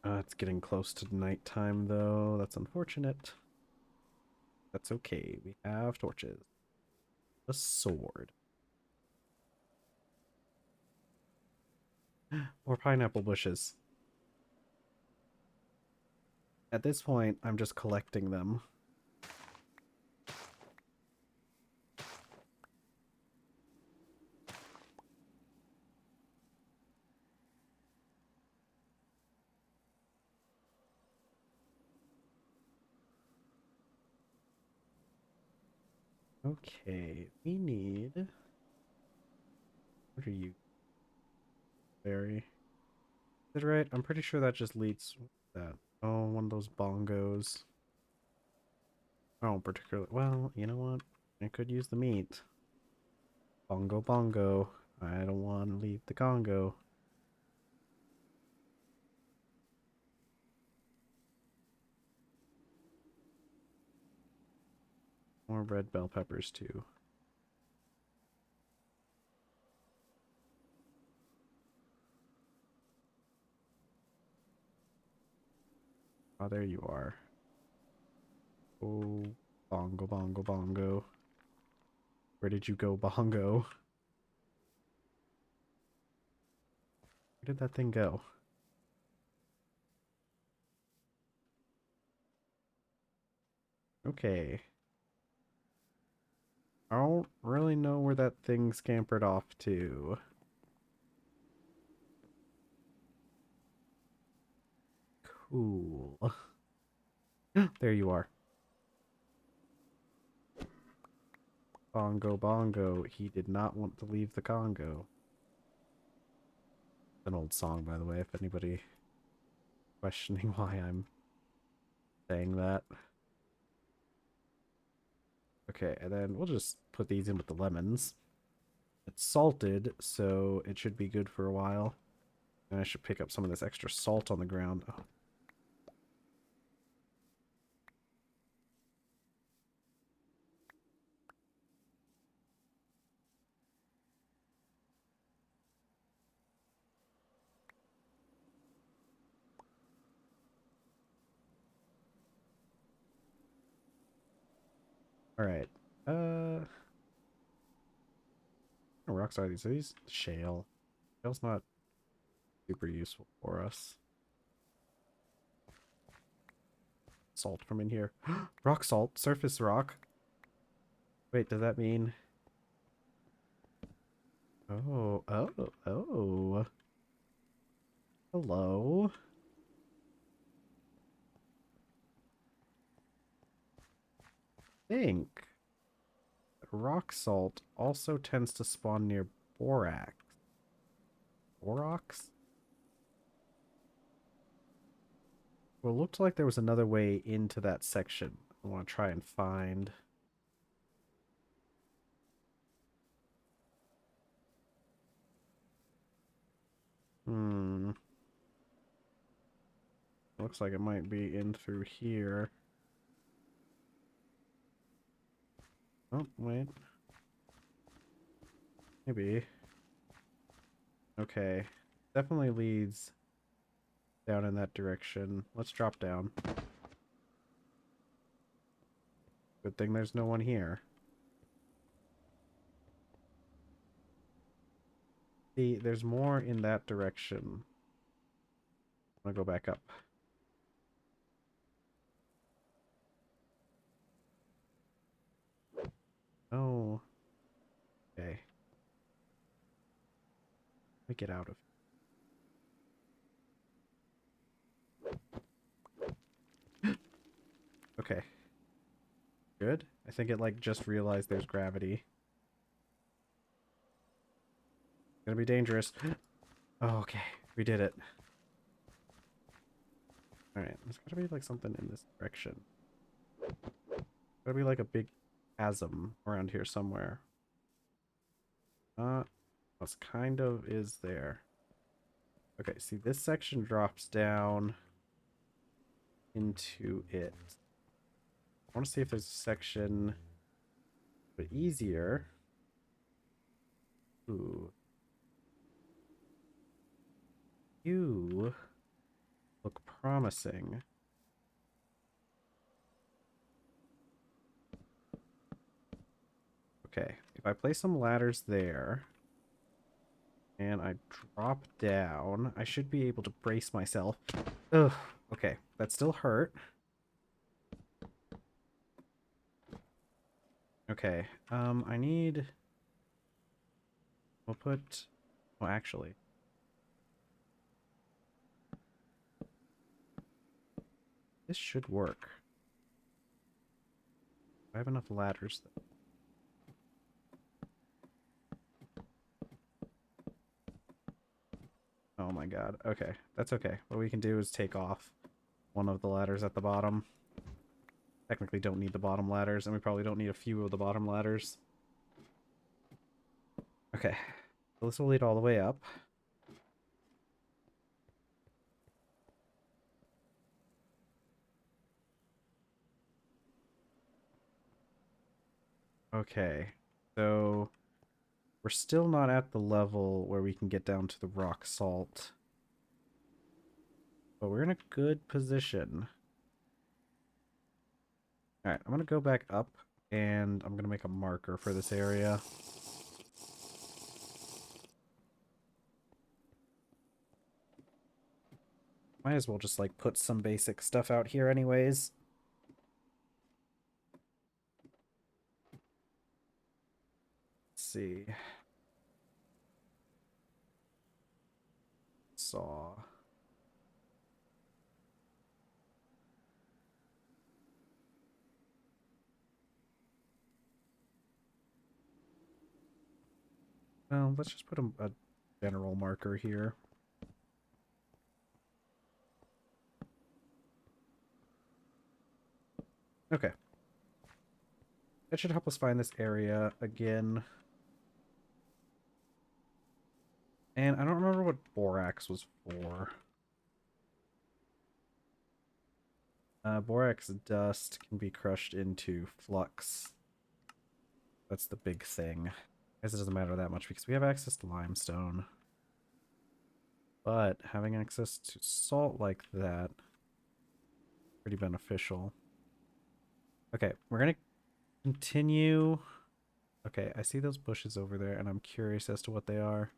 A: It's getting close to nighttime though. That's unfortunate. That's okay. We have torches. A sword. More pineapple bushes. At this point, I'm just collecting them. Okay, we need... What are you? Berry. Is it right? I'm pretty sure that just leads... that. Oh, one of those bongos. Oh, particularly... Well, you know what? I could use the meat. Bongo bongo. I don't want to leave the Congo. More red bell peppers too. Oh, there you are. Oh, bongo bongo bongo. Where did you go, bongo? Where did that thing go? Okay. I don't really know where that thing scampered off to. Cool. There you are. Bongo bongo. He did not want to leave the Congo. An old song, by the way, if anybody questioning why I'm saying that. Okay, and then we'll just put these in with the lemons. It's salted, so it should be good for a while. And I should pick up some of this extra salt on the ground. Oh. Alright. What rocks are these? Are these shale? Shale's not super useful for us. Salt from in here. Rock salt, surface rock. Wait, does that mean... Oh, oh, oh. Hello. Think. Rock salt also tends to spawn near borax. Borax? Well, it looked like there was another way into that section. I want to try and find... Hmm. Looks like it might be in through here. Oh, wait. Maybe. Okay. Definitely leads down in that direction. Let's drop down. Good thing there's no one here. See, there's more in that direction. I'm gonna go back up. Oh. Okay. Let me get out of here. Okay. Good. I think it like just realized there's gravity. Gonna be dangerous. Oh, okay. We did it. Alright. There's gotta be like something in this direction. Gotta be like a big chasm around here somewhere. What's kind of is there. Okay, see this section drops down into it. I want to see if there's a section but easier. Ooh. You look promising. Okay, if I place some ladders there, and I drop down. I should be able to brace myself. Ugh, okay, that still hurt. Okay, I need... We'll put... Oh, actually. This should work. I have enough ladders, though. Oh my god. Okay, that's okay. What we can do is take off one of the ladders at the bottom. Technically don't need the bottom ladders, and we probably don't need a few of the bottom ladders. Okay, so this will lead all the way up. Okay, so we're still not at the level where we can get down to the rock salt. But we're in a good position. Alright, I'm going to go back up, and I'm going to make a marker for this area. Might as well just, like, put some basic stuff out here anyways. Let's see. Saw. Well, let's just put a general marker here. Okay. That should help us find this area again. And I don't remember what borax was for. Borax dust can be crushed into flux. That's the big thing. I guess it doesn't matter that much because we have access to limestone. But having access to salt like that, pretty beneficial. Okay, we're gonna continue. Okay, I see those bushes over there, and I'm curious as to what they are.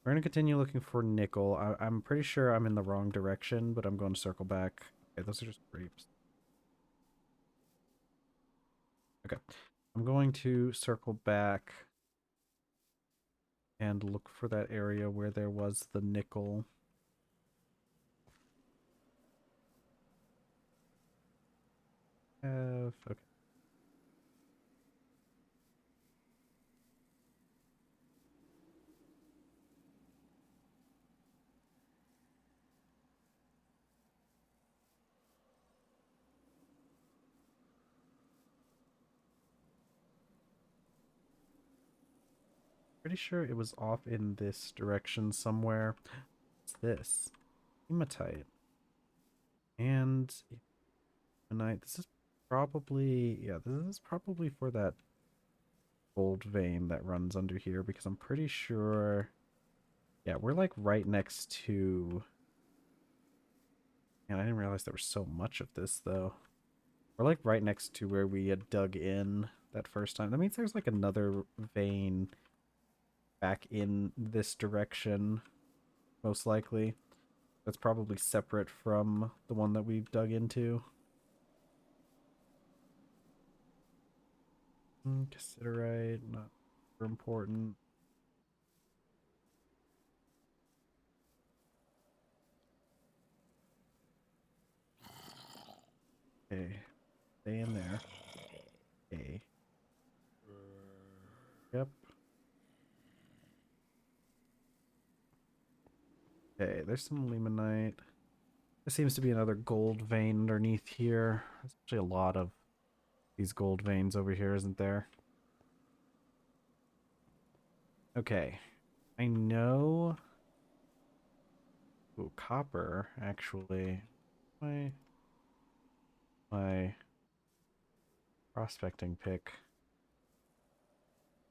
A: We're gonna continue looking for nickel. I'm pretty sure I'm in the wrong direction, but I'm going to circle back. Okay, those are just grapes. Okay, I'm going to circle back and look for that area where there was the nickel. Okay. Pretty sure it was off in this direction somewhere. What's this? Hematite. And hematite. This is probably, yeah, this is probably for that gold vein that runs under here because I'm pretty sure, yeah, we're like right next to, and I didn't realize there was so much of this though. We're like right next to where we had dug in that first time. That means there's like another vein back in this direction, most likely. That's probably separate from the one that we've dug into. Cassiterite, not super important. Okay, stay in there. Okay. Yep. Okay, there's some limonite. There seems to be another gold vein underneath here. There's actually a lot of these gold veins over here, isn't there? Okay. I know... Ooh, copper, actually. My prospecting pick.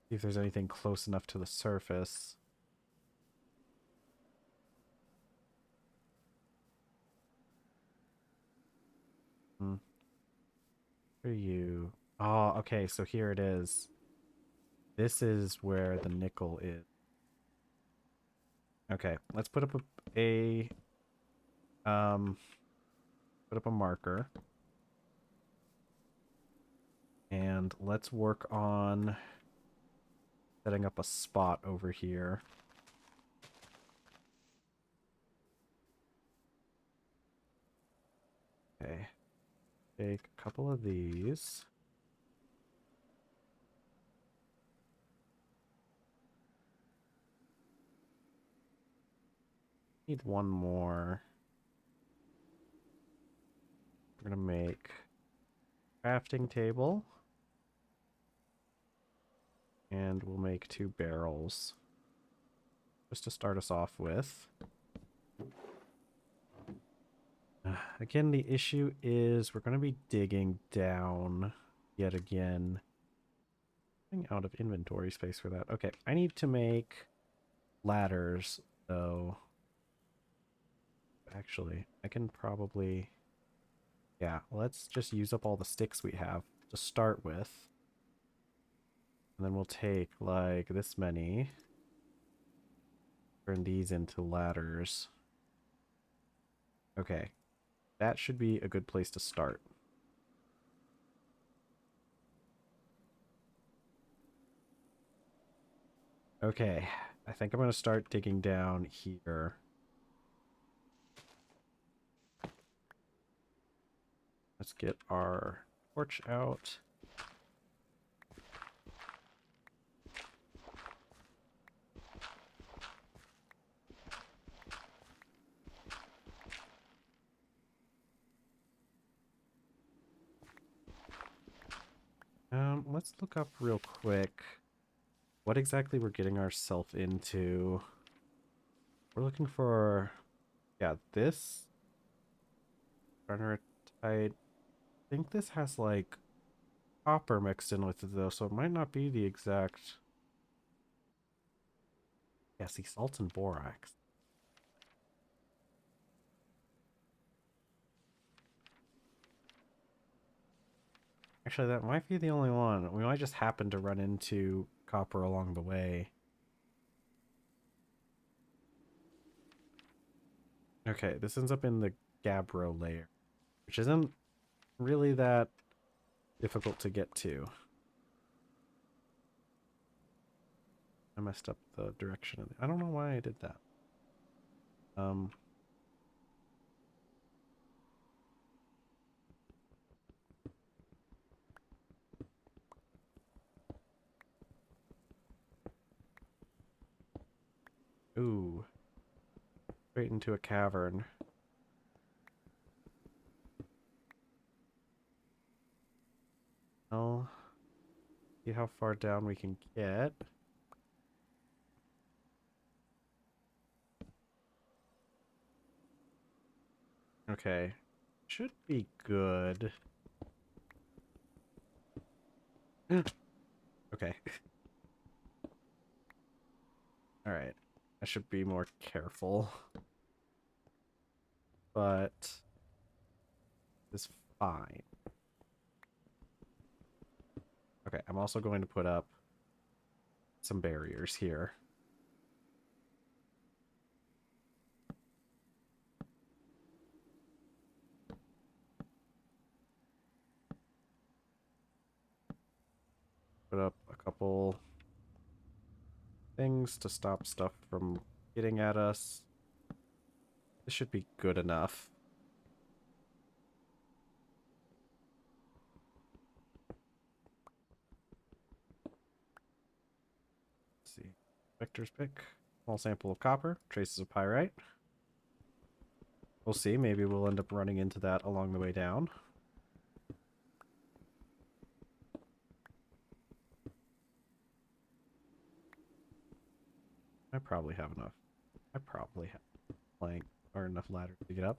A: See if there's anything close enough to the surface. Hmm. Where are you? Oh, okay, so here it is. This is where the nickel is. Okay, let's put up um put up a marker. And let's work on setting up a spot over here. Okay. Take a couple of these. Need one more. We're gonna make a crafting table. And we'll make 2 barrels. Just to start us off with. Again, the issue is we're going to be digging down yet again. Getting out of inventory space for that. Okay, I need to make ladders, though. Actually, I can probably... Yeah, let's just use up all the sticks we have to start with. And then we'll take, like, this many. Turn these into ladders. Okay, that should be a good place to start. Okay, I think I'm going to start digging down here. Let's get our torch out. Let's look up real quick what exactly we're getting ourselves into. We're looking for, yeah, this. I think this has like copper mixed in with it though, so it might not be the exact. Yeah, see, salt and borax. Actually, that might be the only one. We might just happen to run into copper along the way. Okay, this ends up in the gabbro layer, which isn't really that difficult to get to. I messed up the direction. I don't know why I did that. Um, ooh, straight into a cavern. Well, see how far down we can get. Okay, should be good. Okay. All right. I should be more careful. But it's fine. Okay, I'm also going to put up some barriers here. Put up a couple things to stop stuff from getting at us. This should be good enough. Let's see. Vector's pick. Small sample of copper. Traces of pyrite. We'll see. Maybe we'll end up running into that along the way down. I probably have enough. I probably have plank or enough ladders to get up.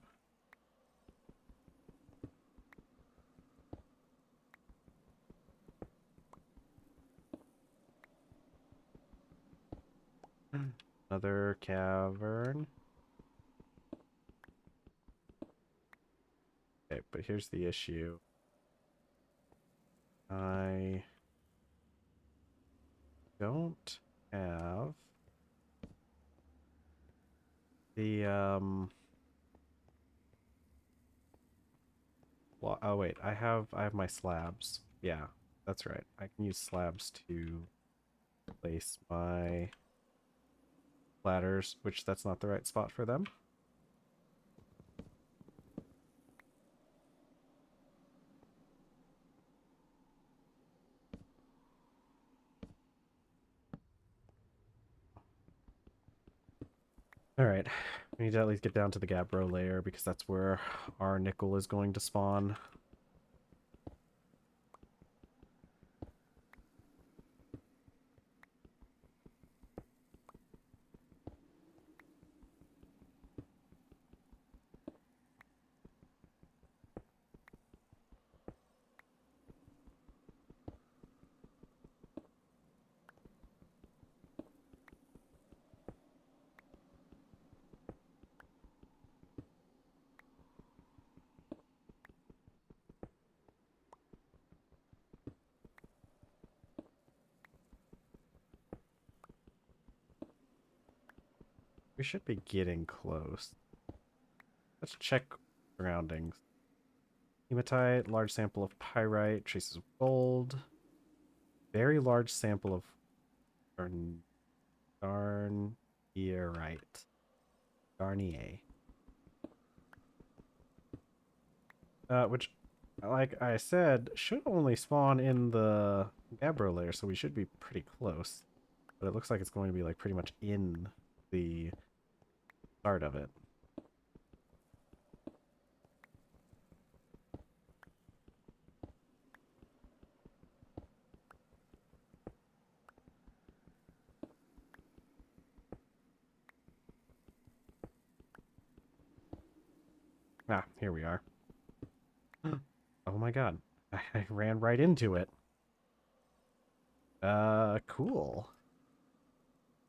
A: Another cavern. Okay, but here's the issue. I don't have The well, oh wait, I have my slabs. Yeah, that's right. I can use slabs to place my ladders, which that's not the right spot for them. All right, we need to at least get down to the gabbro layer because that's where our nickel is going to spawn. We should be getting close. Let's check surroundings. Hematite, large sample of pyrite, traces of gold, very large sample of garnierite. Garnier. Which, like I said, should only spawn in the gabbro layer, so we should be pretty close. But it looks like it's going to be like pretty much in the start of it. Ah, here we are. Oh my god. I ran right into it. Cool.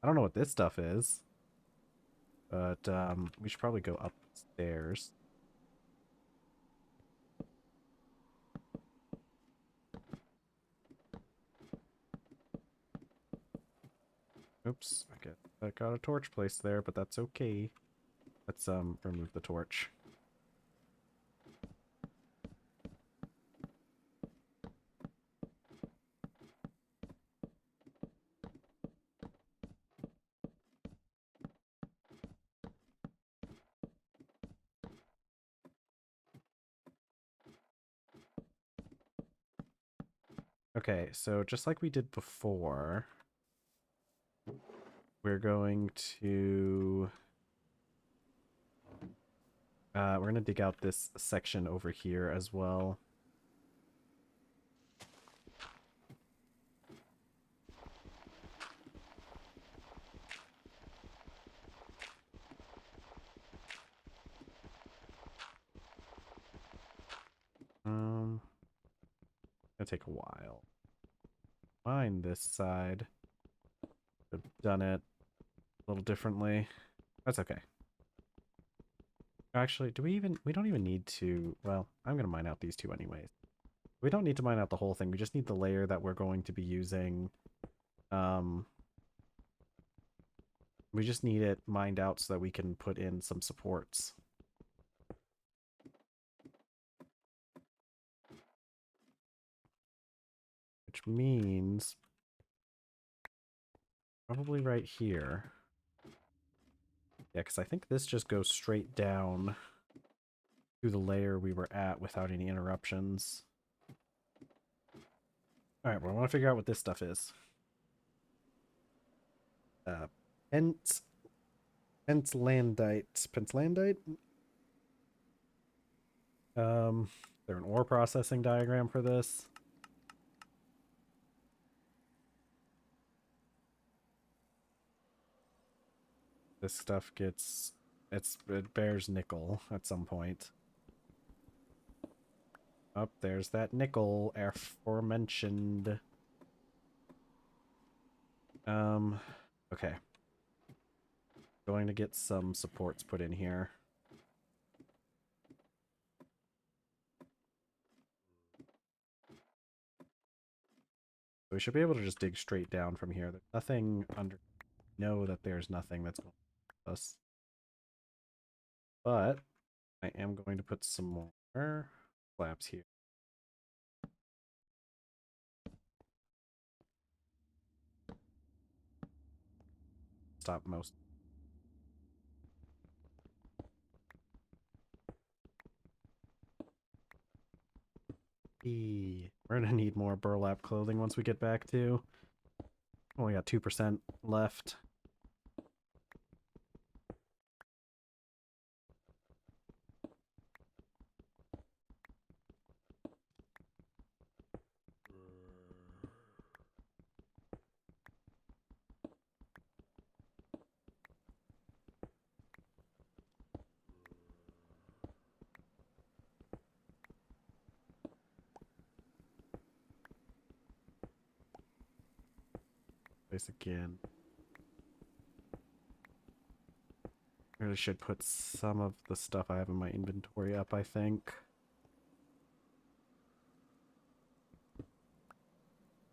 A: I don't know what this stuff is, but we should probably go upstairs. Oops, I got a torch placed there, but that's okay. Let's remove the torch. Okay, so just like we did before, we're going to we're gonna dig out this section over here as well. Gonna take a while. Mine this side. I've done it a little differently. That's okay. Actually, we don't even need to, well, I'm gonna mine out these two anyways. We don't need to mine out the whole thing. We just need the layer that we're going to be using. Um, we just need it mined out so that we can put in some supports. Which means probably right here. Yeah, because I think this just goes straight down to the layer we were at without any interruptions. Alright, well, I want to figure out what this stuff is. Pent... Pentslandite. Pentslandite? Is there an ore processing diagram for this? This stuff gets... it bears nickel at some point. Oh, there's that nickel aforementioned. Okay. Going to get some supports put in here. We should be able to just dig straight down from here. There's nothing under... Know that there's nothing that's going to us. But I am going to put some more slabs here. Stop most. We're gonna need more burlap clothing once we get back to. Only got 2% left. Place again. I really should put some of the stuff I have in my inventory up, I think.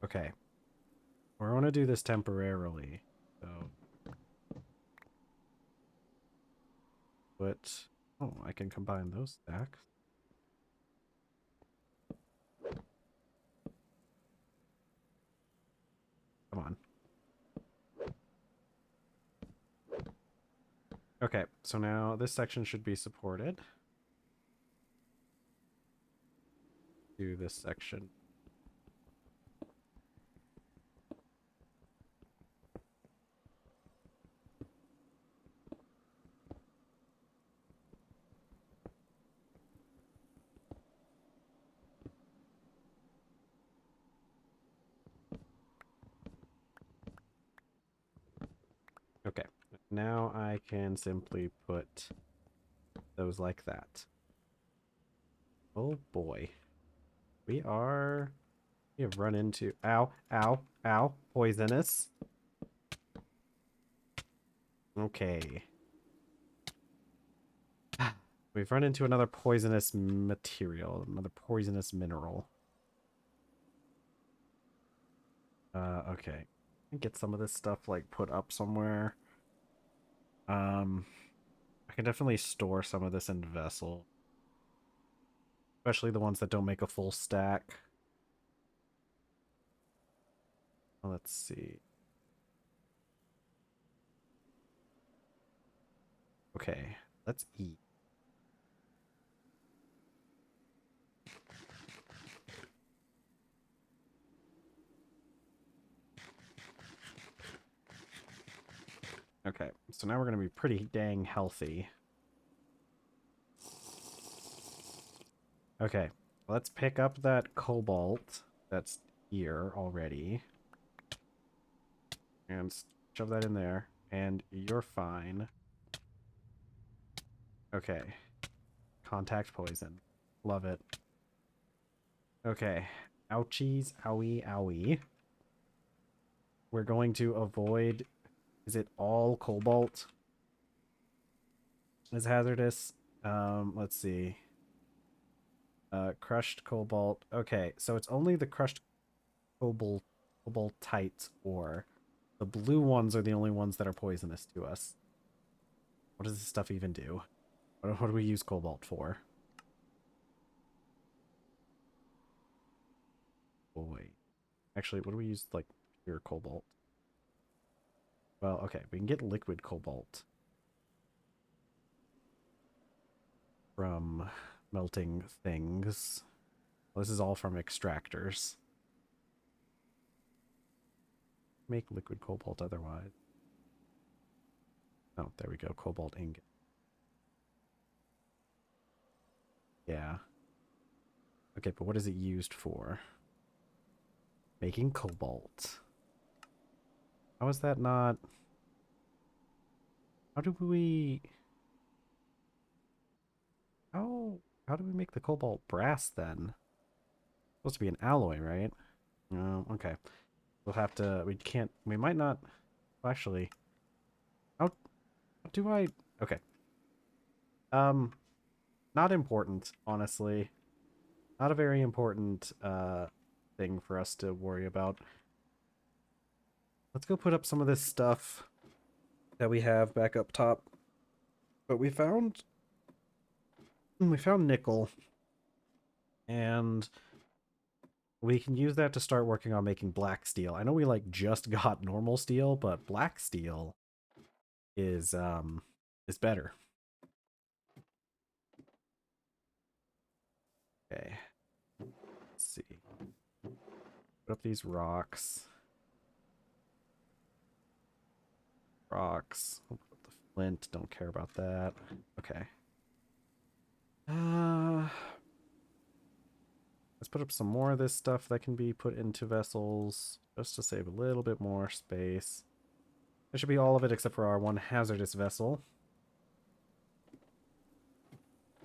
A: Okay. We're going to do this temporarily. So. But. Oh, I can combine those stacks. Come on. Okay, so now this section should be supported. Do this section. Okay, now I can simply put those like that. Oh boy. We have run into, ow, ow, ow, poisonous. Okay. We've run into another poisonous material, another poisonous mineral. Okay. Get some of this stuff like put up somewhere. I can definitely store some of this in vessel. Especially the ones that don't make a full stack. Let's see. Okay, let's eat. Okay, so now we're going to be pretty dang healthy. Okay, let's pick up that cobalt that's here already. And shove that in there. And you're fine. Okay. Contact poison. Love it. Okay. Ouchies, owie, owie. We're going to avoid... Is it all cobalt? Is hazardous? Let's see. Crushed cobalt. Okay, so it's only the crushed cobaltite ore. The blue ones are the only ones that are poisonous to us. What does this stuff even do? What do we use cobalt for? Oh, wait. Actually, what do we use, like, pure cobalt? Well, okay, we can get liquid cobalt from melting things. Well, this is all from extractors. Make liquid cobalt otherwise. Oh, there we go. Cobalt ingot. Yeah. Okay, but what is it used for? Making cobalt. How is that not... How do we... How do we make the cobalt brass then? It's supposed to be an alloy, right? Oh, okay. We'll have to... We might not... Well, actually... How do I... Okay. Not important, honestly. Not a very important, thing for us to worry about. Let's go put up some of this stuff that we have back up top. But we found we found nickel, and we can use that to start working on making black steel. I know we like just got normal steel, but black steel is better. Okay. Let's see. Put up these rocks. Rocks. I'll put up the flint. Don't care about that. Okay. Uh let's put up some more of this stuff that can be put into vessels just to save a little bit more space. That should be all of it except for our one hazardous vessel.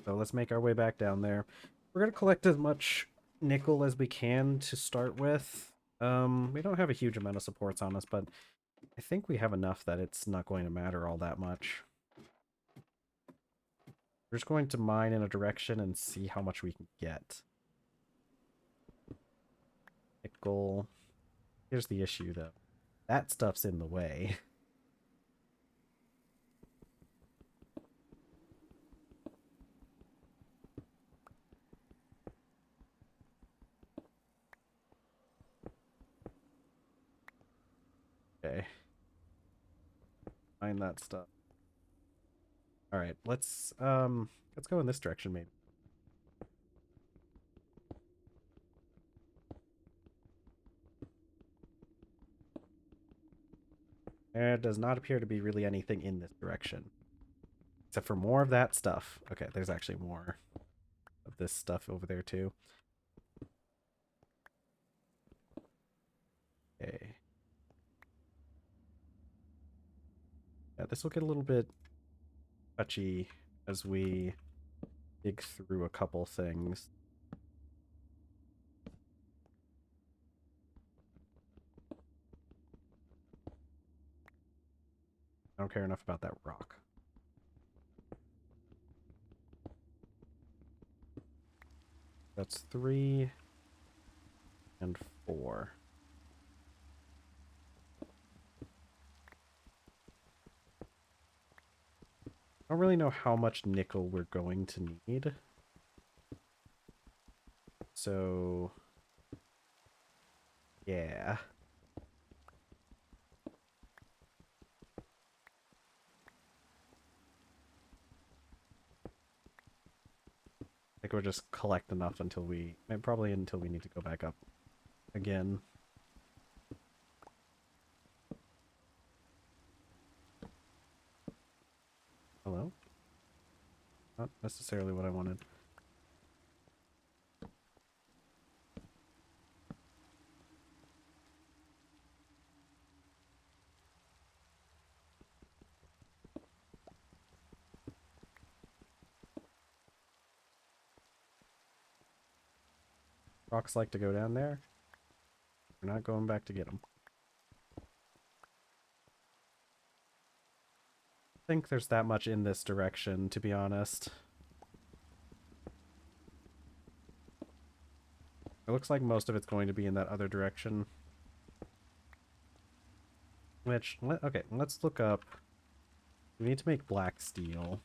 A: So let's make our way back down there. We're going to collect as much nickel as we can to start with. We don't have a huge amount of supports on us, but I think we have enough that it's not going to matter all that much. We're just going to mine in a direction and see how much we can get. Nickel. Here's the issue, though. That stuff's in the way. Okay. Mine that stuff. Alright, let's go in this direction maybe. There does not appear to be really anything in this direction. Except for more of that stuff. Okay, there's actually more of this stuff over there too. Okay. Yeah, this will get a little bit touchy as we dig through a couple things. I don't care enough about that rock. That's 3 and 4. I don't really know how much nickel we're going to need. So, yeah. I think we'll just collect enough until probably until we need to go back up again. Hello? Not necessarily what I wanted. Rocks like to go down there. We're not going back to get them. I think there's that much in this direction, to be honest. It looks like most of it's going to be in that other direction. Which, okay, let's look up. We need to make black steel.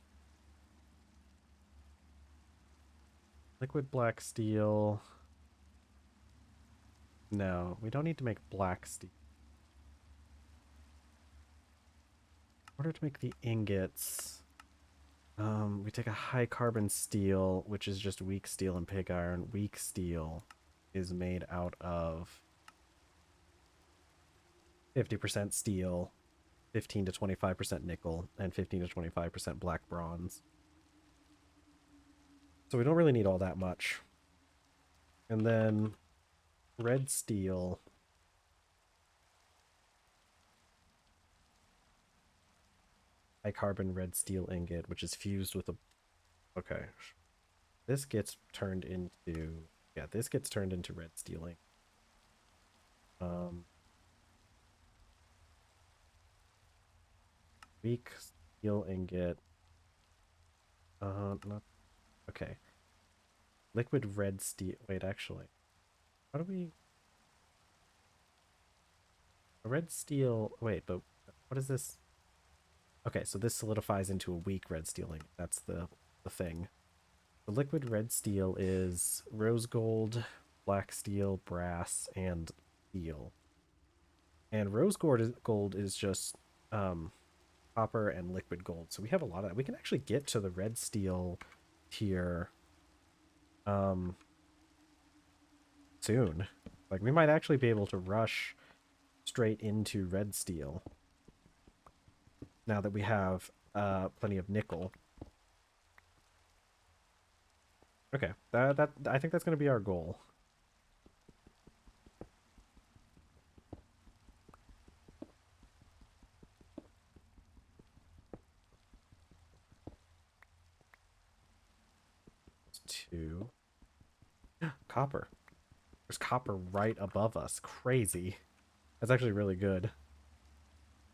A: Liquid black steel. No, we don't need to make black steel. In order to make the ingots, we take a high carbon steel, which is just weak steel and pig iron. Weak steel is made out of 50% steel, 15 to 25% nickel, and 15 to 25% black bronze. So we don't really need all that much. And then red steel. High carbon red steel ingot, which is fused with a... Okay. This gets turned into... Yeah, this gets turned into red steel ink. Weak steel ingot. Not... Okay. Liquid red steel... Wait, actually. How do we... A red steel... Wait, but what is this? Okay, so this solidifies into a weak red steel ingot. That's the thing. The liquid red steel is rose gold, black steel, brass, and steel. And gold is just copper and liquid gold. So we have a lot of that. We can actually get to the red steel tier um soon. Like we might actually be able to rush straight into red steel now that we have plenty of nickel. Okay, that I think that's going to be our goal. Two copper. There's copper right above us. Crazy. That's actually really good.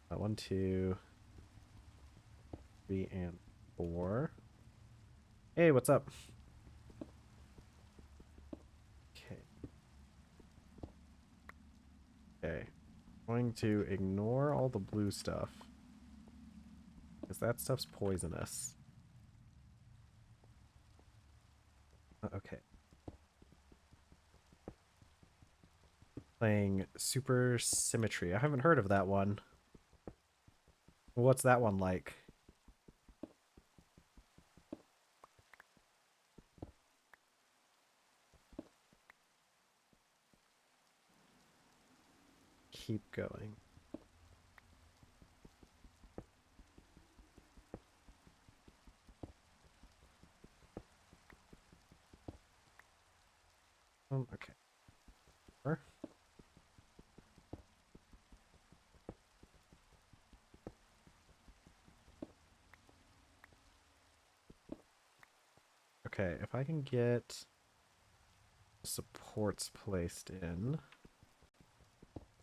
A: One, two, three, and four. Hey, what's up? Okay. Okay. Going to ignore all the blue stuff because that stuff's poisonous. Okay. Playing Super Symmetry. I haven't heard of that one. What's that one like? Keep going. Okay. Sure. Okay, if I can get supports placed in,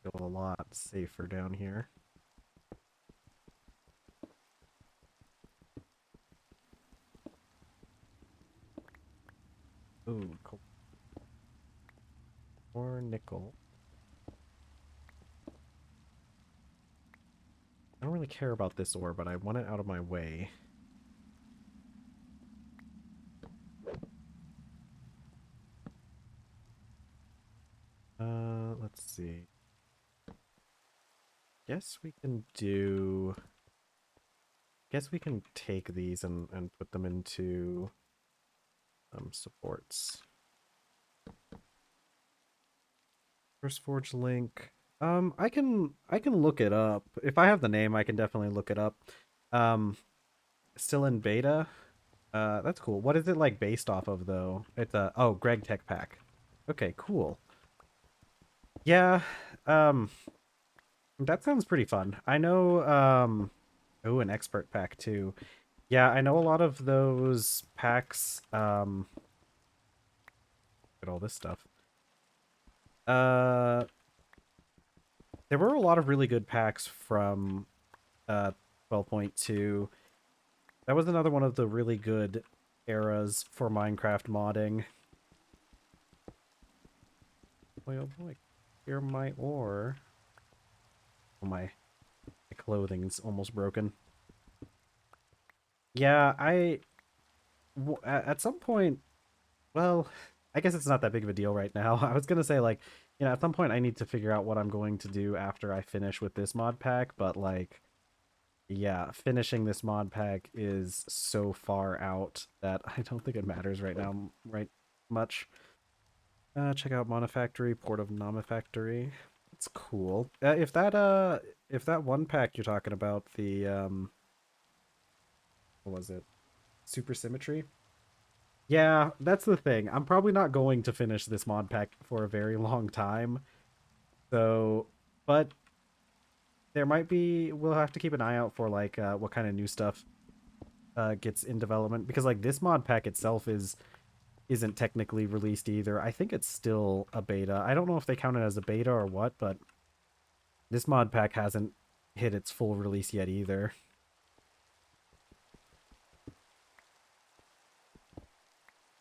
A: feel a lot safer down here. Ooh, cool. More nickel. I don't really care about this ore, but I want it out of my way. Let's see. Guess we can do... Guess we can take these and put them into supports. First Forge link. I can look it up. If I have the name, I can definitely look it up. Still in beta. That's cool. What is it like based off of though? It's a Greg Tech Pack. Okay, cool. Yeah. That sounds pretty fun. I know oh, an expert pack too. Yeah, I know a lot of those packs at all this stuff. Uh there were a lot of really good packs from 12.2. That was another one of the really good eras for Minecraft modding. Boy, oh boy. Hear my ore. Oh, my clothing's almost broken. Yeah, at some point, well, I guess it's not that big of a deal right now. I was gonna say, like, at some point I need to figure out what I'm going to do after I finish with this mod pack, but, like, yeah, finishing this mod pack is so far out that I don't think it matters right now, right much. Check out Monofactory, Port of Nomifactory. It's cool. If that one pack you're talking about, the what was it? Super Symmetry? Yeah, that's the thing. I'm probably not going to finish this mod pack for a very long time. So, but there might be, we'll have to keep an eye out for like what kind of new stuff gets in development, because like this mod pack itself isn't technically released either. I think it's still a beta. I don't know if they count it as a beta or what, but this mod pack hasn't hit its full release yet either.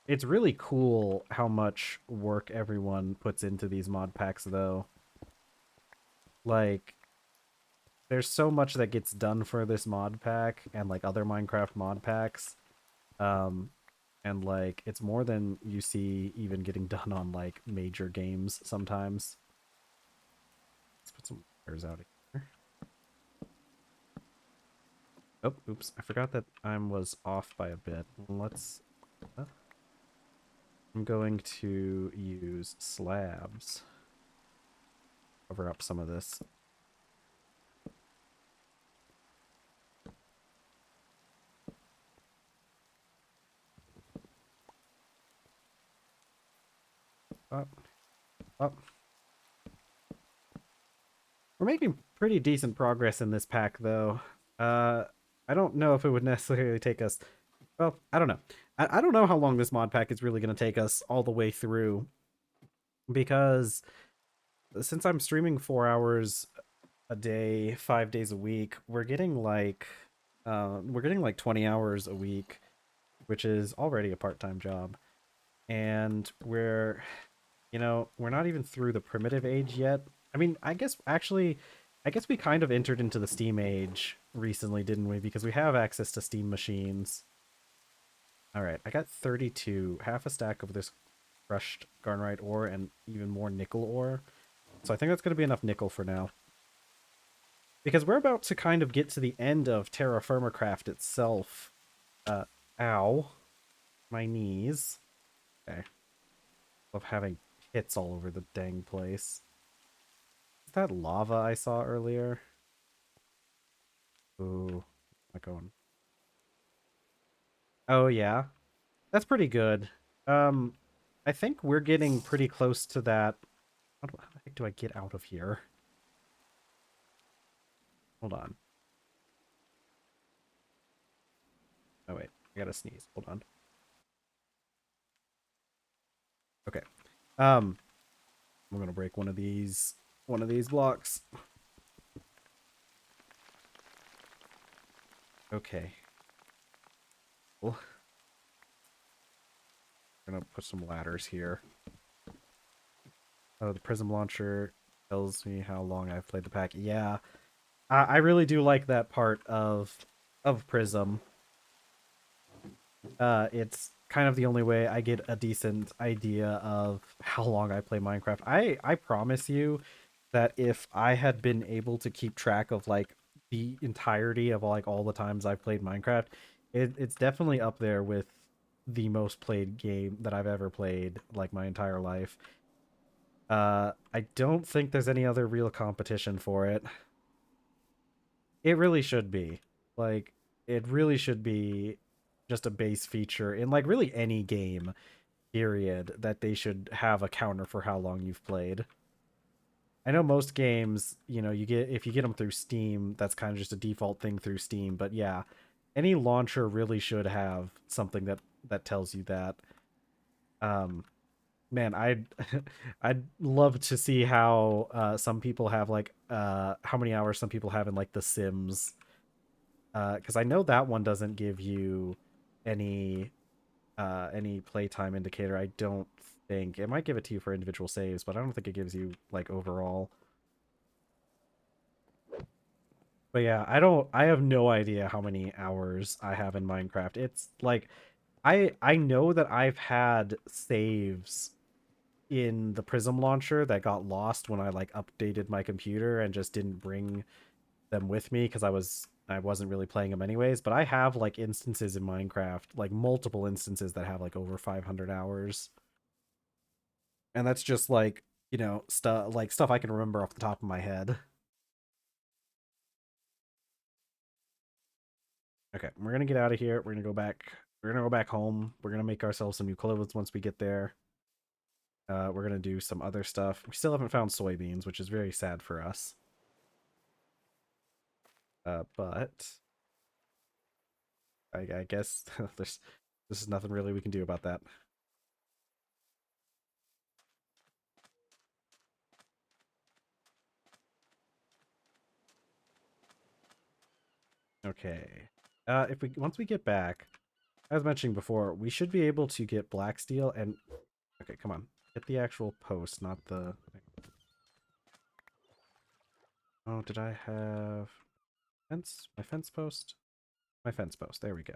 A: It's really cool how much work everyone puts into these mod packs though. Like, there's so much that gets done for this mod pack and like other Minecraft mod packs. And And like it's more than you see even getting done on like major games sometimes. Let's put some wires out here. Oh, oops. I forgot that I was off by a bit. Let's I'm going to use slabs. Cover up some of this. Up, up. We're making pretty decent progress in this pack, though. I don't know if it would necessarily take us. Well, I don't know. I don't know how long this mod pack is really going to take us all the way through, because since I'm streaming 4 hours a day, 5 days a week, we're getting like 20 hours a week, which is already a part-time job, and we're not even through the primitive age yet. I mean, I guess we kind of entered into the Steam age recently, didn't we? Because we have access to Steam machines. All right, I got 32, half a stack of this crushed garnite ore and even more nickel ore. So I think that's going to be enough nickel for now. Because we're about to kind of get to the end of TerrafirmaCraft itself. Ow. My knees. Okay. Love having hits all over the dang place. Is that lava I saw earlier? Ooh, not going. Oh yeah, that's pretty good. Um, I think we're getting pretty close to that. How the heck do I get out of here? Hold on. Oh wait, I gotta sneeze. Hold on. Okay. Um, I'm gonna break one of these blocks. Okay. Well, we're gonna put some ladders here. Oh, the prism launcher tells me how long I've played the pack. Yeah, I really do like that part of prism. It's kind of the only way I get a decent idea of how long I play Minecraft. I promise you that if I had been able to keep track of like the entirety of like all the times I've played Minecraft, it's definitely up there with the most played game that I've ever played like my entire life. I don't think there's any other real competition for it. It really should be. Like, it really should be just a base feature in like really any game, period, that they should have a counter for how long you've played. I know most games, you get if you get them through Steam, that's kind of just a default thing through Steam, but yeah, any launcher really should have something that tells you that. Um Man, I'd I'd love to see how some people have like how many hours some people have in like The Sims, because I know that one doesn't give you any any playtime indicator. I don't think it might give it to you for individual saves, but I don't think it gives you like overall. But yeah, I have no idea how many hours I have in Minecraft. It's like I know that I've had saves in the Prism launcher that got lost when I like updated my computer and just didn't bring them with me because I wasn't really playing them anyways. But I have like instances in Minecraft, like multiple instances that have like over 500 hours, and that's just like stuff I can remember off the top of my head. Okay, we're gonna get out of here. We're gonna go back. We're gonna go back home. We're gonna make ourselves some new clothes once we get there. We're gonna do some other stuff. We still haven't found soybeans, which is very sad for us. But I guess there's nothing really we can do about that. Okay. If we once we get back, as mentioning before, we should be able to get black steel and okay, come on. Get the actual post, not the Oh, did I have fence? My fence post? My fence post. There we go.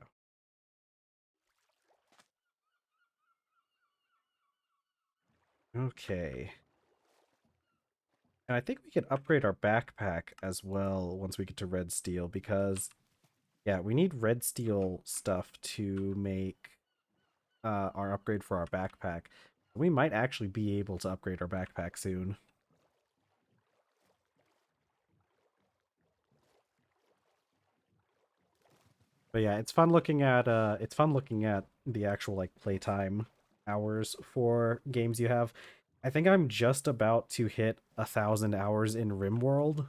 A: Okay. And I think we could upgrade our backpack as well once we get to red steel because, yeah, we need red steel stuff to make our upgrade for our backpack. We might actually be able to upgrade our backpack soon. But yeah, it's fun looking at the actual like playtime hours for games you have. I think I'm just about to hit 1,000 hours in RimWorld,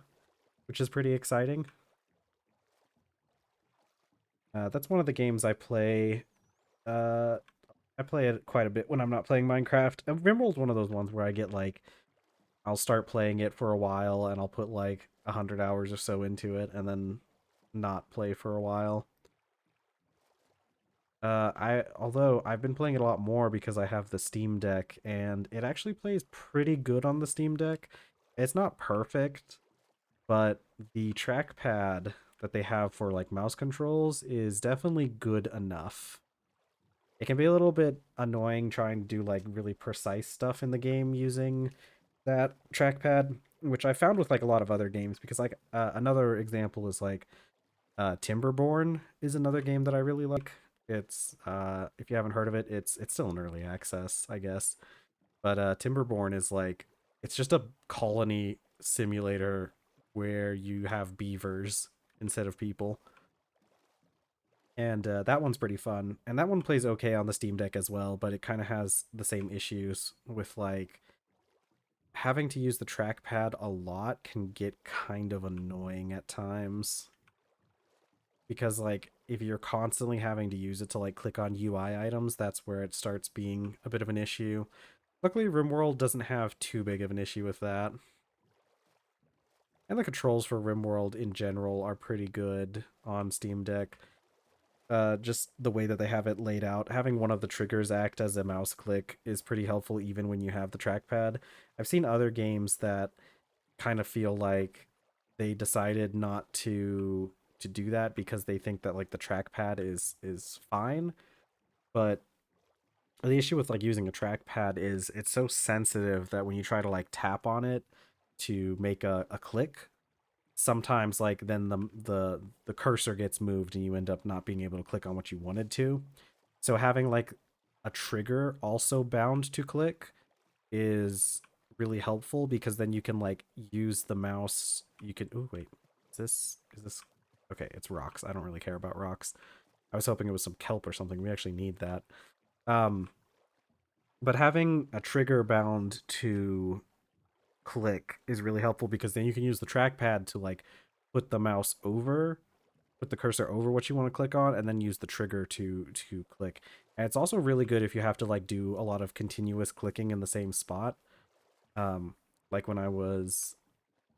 A: which is pretty exciting. That's one of the games I play. Uh, I play it quite a bit when I'm not playing Minecraft. And RimWorld's one of those ones where I get like I'll start playing it for a while and I'll put like 100 hours or so into it and then not play for a while. I although I've been playing it a lot more because I have the Steam Deck and it actually plays pretty good on the Steam Deck. It's not perfect, but the trackpad that they have for like mouse controls is definitely good enough. It can be a little bit annoying trying to do like really precise stuff in the game using that trackpad, which I found with like a lot of other games because like another example is like Timberborn is another game that I really like. It's if you haven't heard of it, it's still in early access, I guess. But Timberborn is like it's just a colony simulator where you have beavers instead of people. And that one's pretty fun. And that one plays okay on the Steam Deck as well, but it kind of has the same issues with like having to use the trackpad a lot can get kind of annoying at times because like if you're constantly having to use it to like click on UI items, that's where it starts being a bit of an issue. Luckily, RimWorld doesn't have too big of an issue with that. And the controls for RimWorld in general are pretty good on Steam Deck. Just the way that they have it laid out, having one of the triggers act as a mouse click is pretty helpful even when you have the trackpad. I've seen other games that kind of feel like they decided not to do that because they think that like the trackpad is fine, but the issue with like using a trackpad is it's so sensitive that when you try to like tap on it to make a click, sometimes like then the cursor gets moved and you end up not being able to click on what you wanted to. So having like a trigger also bound to click is really helpful because then you can like use the mouse. You can oh wait, is this okay, it's rocks. I don't really care about rocks. I was hoping it was some kelp or something. We actually need that. Um but having a trigger bound to click is really helpful because then you can use the trackpad to like put the mouse over, put the cursor over what you want to click on, and then use the trigger to click. And it's also really good if you have to like do a lot of continuous clicking in the same spot. Um, like when I was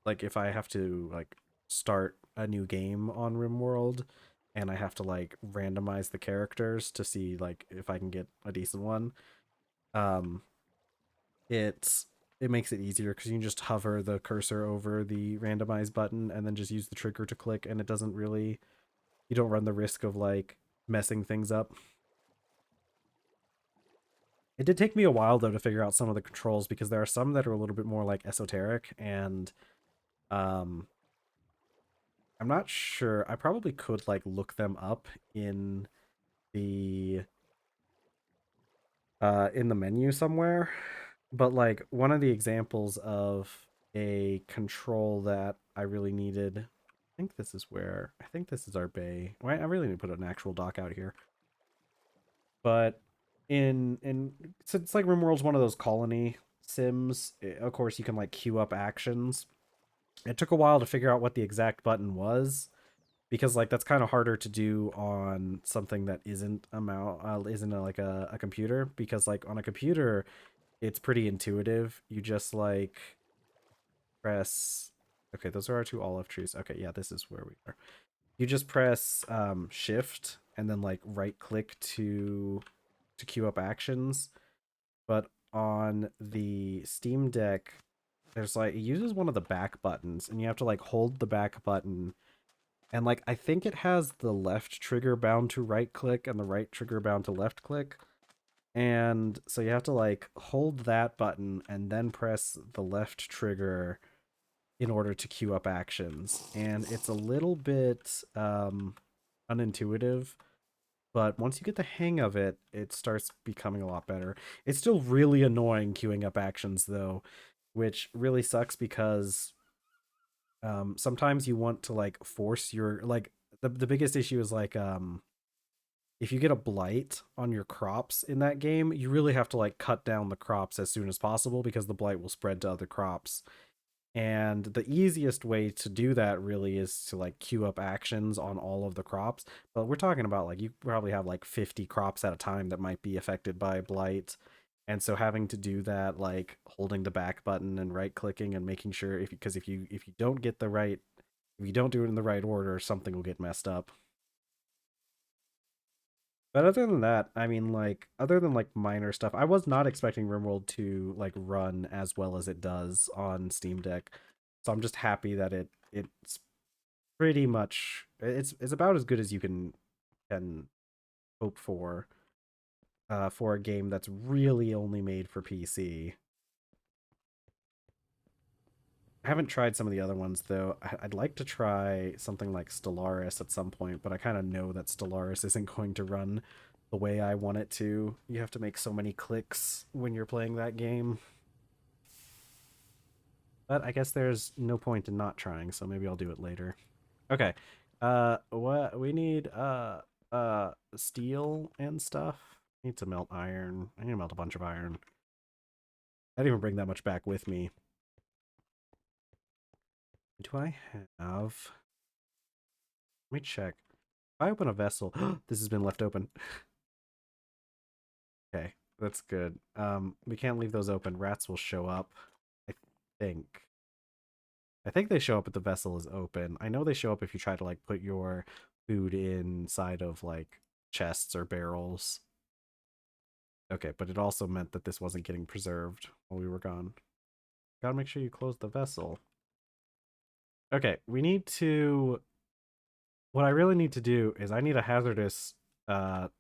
A: like if I have to like start a new game on RimWorld and I have to like randomize the characters to see like if I can get a decent one. Um, it's it makes it easier because you can just hover the cursor over the randomize button and then just use the trigger to click and it doesn't really you don't run the risk of like messing things up. It did take me a while though to figure out some of the controls because there are some that are a little bit more like esoteric and um I'm not sure. I probably could like look them up the in the menu somewhere. But like one of the examples of a control that I really needed, I think this is our bay. Well, I really need to put an actual dock out here. But in so it's like RimWorld's one of those colony sims. Of course, you can like queue up actions. It took a while to figure out what the exact button was because like that's kind of harder to do on something that isn't a mouse, like a computer because like on a computer it's pretty intuitive. You just like press. Okay, those are our two olive trees. Okay, yeah, this is where we are. You just press shift and then like right click to queue up actions. But on the Steam Deck, there's like it uses one of the back buttons, and you have to like hold the back button. And like I think it has the left trigger bound to right click and the right trigger bound to left click. And so you have to like hold that button and then press the left trigger in order to queue up actions. And it's a little bit unintuitive, but once you get the hang of it, it starts becoming a lot better. It's still really annoying queuing up actions though, which really sucks because sometimes you want to like force your like the biggest issue is like if you get a blight on your crops in that game, you really have to like cut down the crops as soon as possible because the blight will spread to other crops. And the easiest way to do that really is to like queue up actions on all of the crops. But we're talking about like you probably have like 50 crops at a time that might be affected by blight. And so having to do that, like holding the back button and right clicking and making sure because if you don't get the right if you don't do it in the right order, something will get messed up. But other than that, I mean, like, other than like minor stuff, I was not expecting RimWorld to like run as well as it does on Steam Deck. So I'm just happy that it's pretty much it's about as good as you can hope for a game that's really only made for PC. I haven't tried some of the other ones though. I'd like to try something like Stellaris at some point, but I kind of know that Stellaris isn't going to run the way I want it to. You have to make so many clicks when you're playing that game. But I guess there's no point in not trying, so maybe I'll do it later. Okay. What we need steel and stuff. I need to melt iron. I need to melt a bunch of iron. I didn't even bring that much back with me. Do I have Let me check. If I open a vessel, this has been left open. Okay, that's good. We can't leave those open. Rats will show up. I think. I think they show up if the vessel is open. I know they show up if you try to like put your food inside of like chests or barrels. Okay, but it also meant that this wasn't getting preserved while we were gone. Gotta make sure you close the vessel. Okay, we need to what I really need to do is I need a hazardous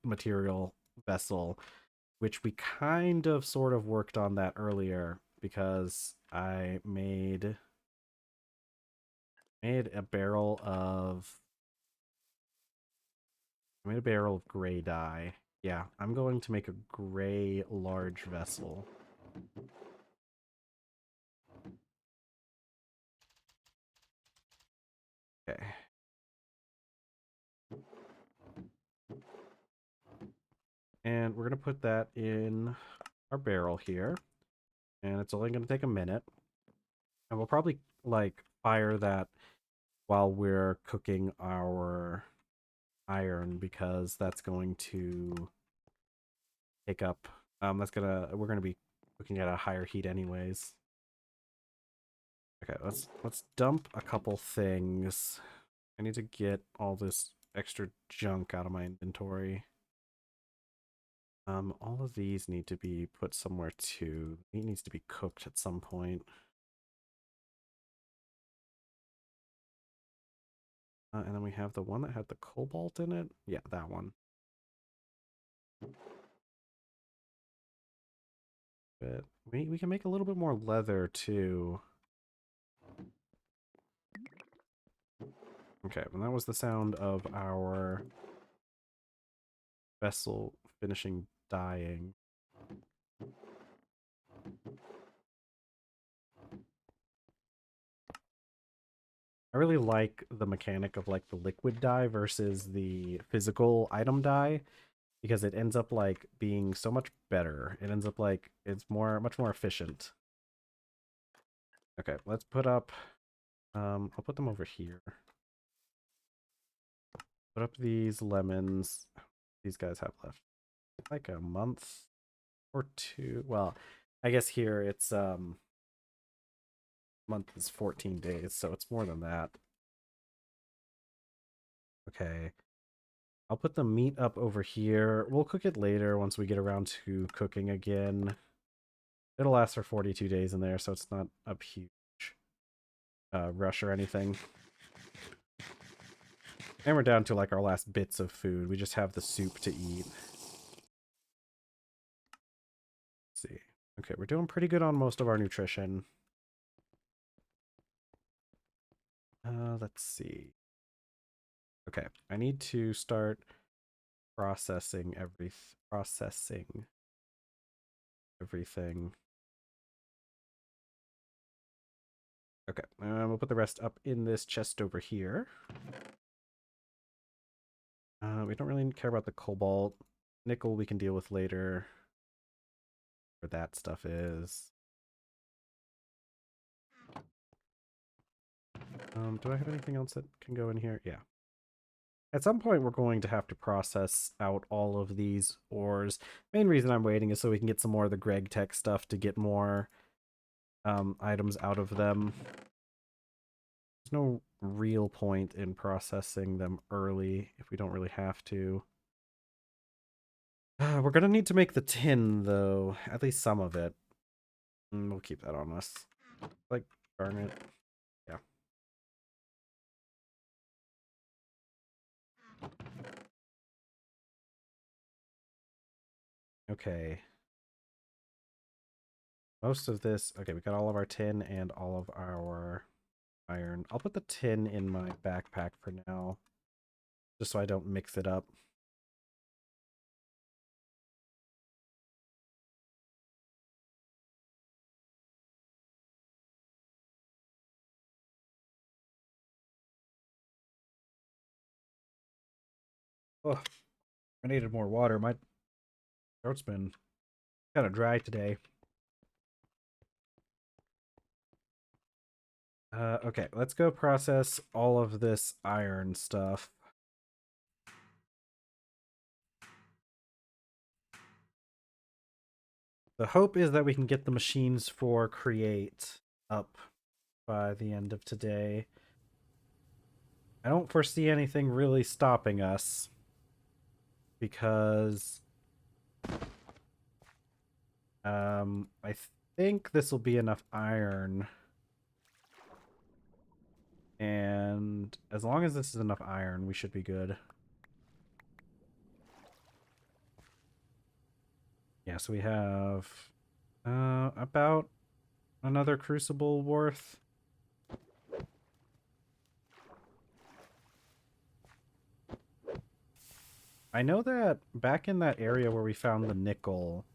A: material vessel, which we kind of sort of worked on that earlier because made a barrel of I made a barrel of gray dye. Yeah, I'm going to make a gray large vessel. Okay. And we're going to put that in our barrel here. And it's only going to take a minute. And we'll probably like fire that while we're cooking our iron because that's going to take up we're gonna be cooking at a higher heat anyways. Okay, let's dump a couple things. I need to get all this extra junk out of my inventory. All of these need to be put somewhere too. Meat needs to be cooked at some point. And then we have the one that had the cobalt in it. Yeah, that one. But we can make a little bit more leather too. Okay, and that was the sound of our vessel finishing dying. I really like the mechanic of like the liquid dye versus the physical item dye because it ends up like being so much better. It ends up like it's much more efficient. Okay, let's put up I'll put them over here. Put up these lemons. These guys have left like a month or two. Well, I guess here it's month is 14 days, so it's more than that. Okay. I'll put the meat up over here. We'll cook it later once we get around to cooking again. It'll last for 42 days in there, so it's not a huge rush or anything. And we're down to like our last bits of food. We just have the soup to eat. Okay, we're doing pretty good on most of our nutrition. Let's see. Okay, I need to start processing everything. Okay, we'll put the rest up in this chest over here. We don't really care about the cobalt. Nickel we can deal with later. Where that stuff is. Do I have anything else that can go in here? Yeah. At some point, we're going to have to process out all of these ores. Main reason I'm waiting is so we can get some more of the Greg Tech stuff to get more items out of them. There's no real point in processing them early if we don't really have to. We're going to need to make the tin, though. At least some of it. We'll keep that on us. Like, darn it. Yeah. Okay. Most of this... Okay, we got all of our tin and all of our iron. I'll put the tin in my backpack for now. Just so I don't mix it up. Oh, I needed more water. My throat's been kind of dry today. Okay, let's go process all of this iron stuff. The hope is that we can get the machines for create up by the end of today. I don't foresee anything really stopping us because I think this will be enough iron. And as long as this is enough iron, we should be good. Yeah, so we have about another crucible worth. I know that back in that area where we found the nickel,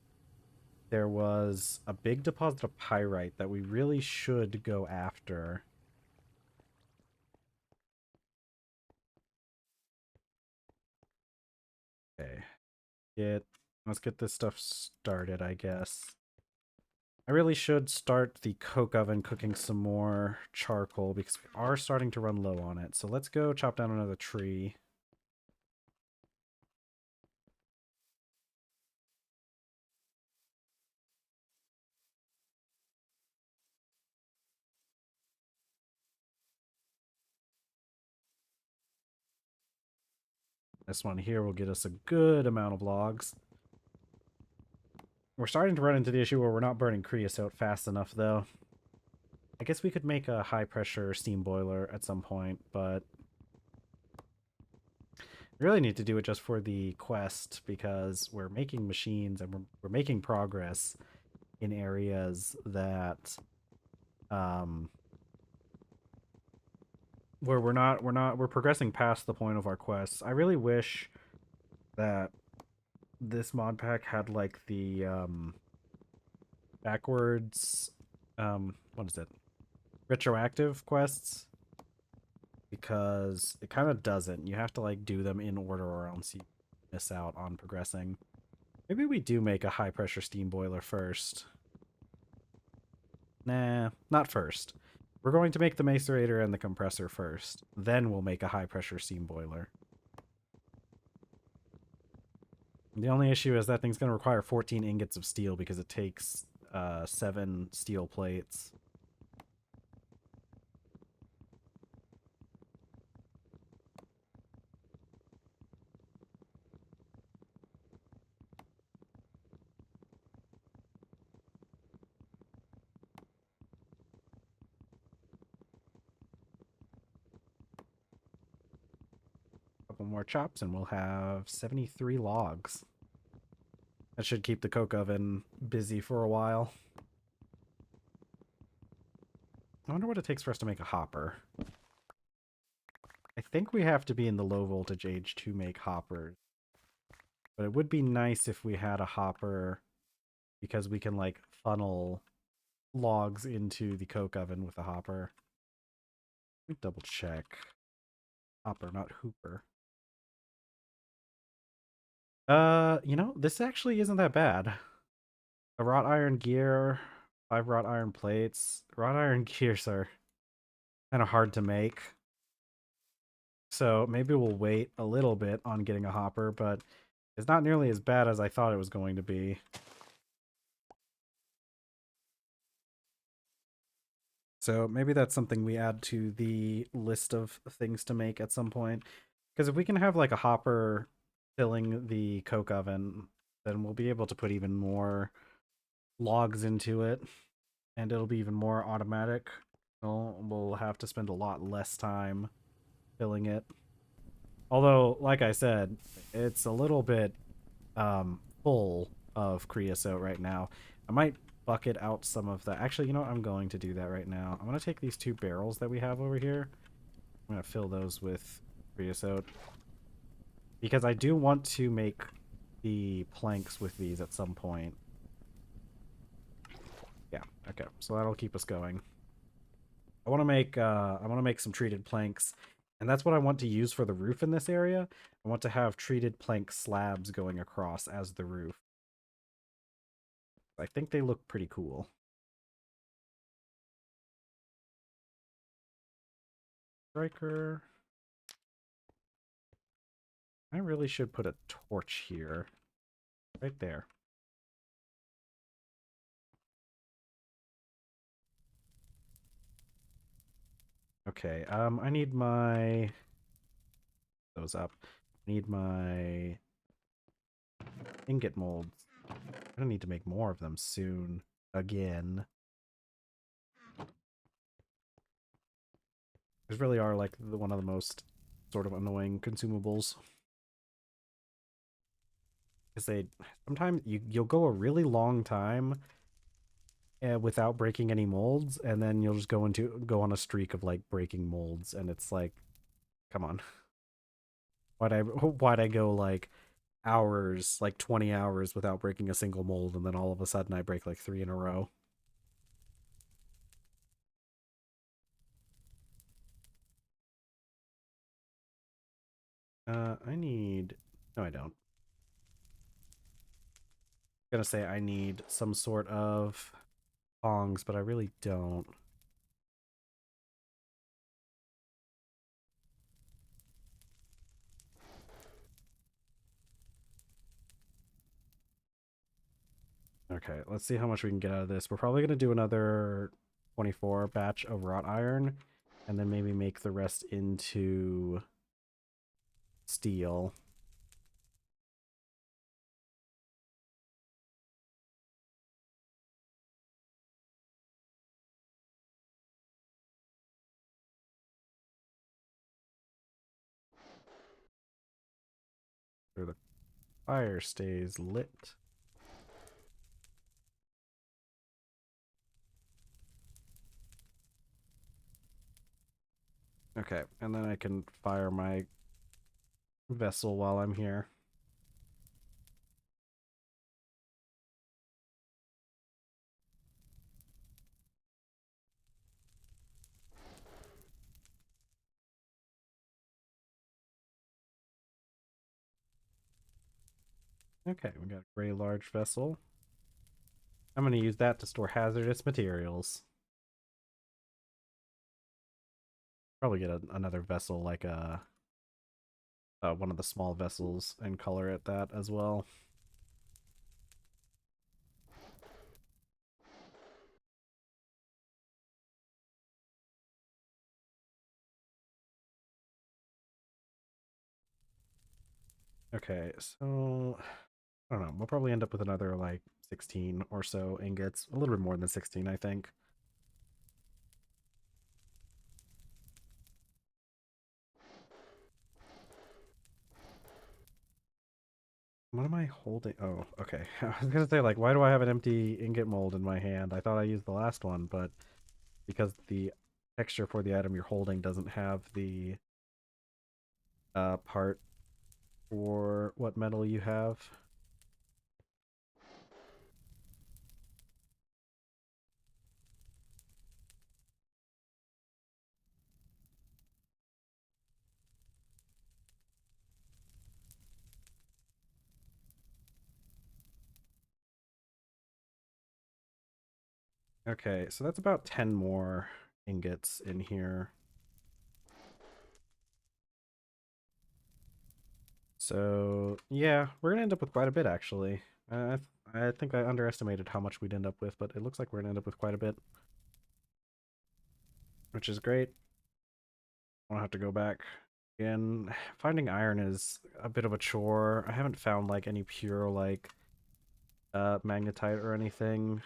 A: there was a big deposit of pyrite that we really should go after. Okay. Let's get this stuff started, I guess. I really should start the coke oven cooking some more charcoal because we are starting to run low on it. So let's go chop down another tree. This one here will get us a good amount of logs. We're starting to run into the issue where we're not burning creosote fast enough, though. I guess we could make a high-pressure steam boiler at some point, but we really need to do it just for the quest because we're making machines and we're making progress in areas that where we're progressing past the point of our quests. I really wish that this mod pack had like the backwards what is it? Retroactive quests, because it kind of doesn't. You have to like do them in order or else you miss out on progressing. Maybe we do make a high pressure steam boiler first. Nah, not first. We're going to make the macerator and the compressor first. Then we'll make a high pressure steam boiler. The only issue is that thing's going to require 14 ingots of steel because it takes 7 steel plates. Couple more chops and we'll have 73 logs. That should keep the coke oven busy for a while. I wonder what it takes for us to make a hopper. I think we have to be in the low voltage age to make hoppers. But it would be nice if we had a hopper because we can like funnel logs into the coke oven with a hopper. Let me double check. Hopper, not hooper. This actually isn't that bad. A wrought iron gear, 5 wrought iron plates. Wrought iron gears are kind of hard to make. So maybe we'll wait a little bit on getting a hopper, but it's not nearly as bad as I thought it was going to be. So maybe that's something we add to the list of things to make at some point. Because if we can have like a hopper filling the coke oven, then we'll be able to put even more logs into it, and it'll be even more automatic. We'll have to spend a lot less time filling it. Although, like I said, it's a little bit full of creosote right now. I might bucket out some of that. Actually, you know what? I'm going to do that right now. I'm going to take these 2 barrels that we have over here. I'm going to fill those with creosote. Because I do want to make the planks with these at some point. Yeah, okay. So that'll keep us going. I want to make some treated planks, and that's what I want to use for the roof in this area. I want to have treated plank slabs going across as the roof. I think they look pretty cool. Striker. I really should put a torch here. Right there. Okay, I need my... those up. I need my ingot molds. I'm gonna need to make more of them soon. Again. These really are like one of the most sort of annoying consumables. Because they sometimes you'll go a really long time without breaking any molds, and then you'll just go on a streak of like breaking molds, and it's like, come on, why'd I go like hours, like 20 hours without breaking a single mold, and then all of a sudden I break like 3 in a row. I need... no, I don't. I'm gonna say I need some sort of tongs, but I really don't. Okay, let's see how much we can get out of this. We're probably gonna do another 24 batch of wrought iron, and then maybe make the rest into steel. So the fire stays lit. Okay, and then I can fire my vessel while I'm here. Okay, we got a gray large vessel. I'm going to use that to store hazardous materials. Probably get another vessel like one of the small vessels and color it that as well. Okay, so I don't know. We'll probably end up with another like 16 or so ingots. A little bit more than 16, I think. What am I holding? Oh, okay. I was gonna say, like, why do I have an empty ingot mold in my hand? I thought I used the last one, but because the texture for the item you're holding doesn't have the part for what metal you have. Okay, so that's about 10 more ingots in here. So, yeah, we're gonna end up with quite a bit, actually. I think I underestimated how much we'd end up with, but it looks like we're gonna end up with quite a bit, which is great. I don't have to go back. And finding iron is a bit of a chore. I haven't found, like, any pure, like, magnetite or anything.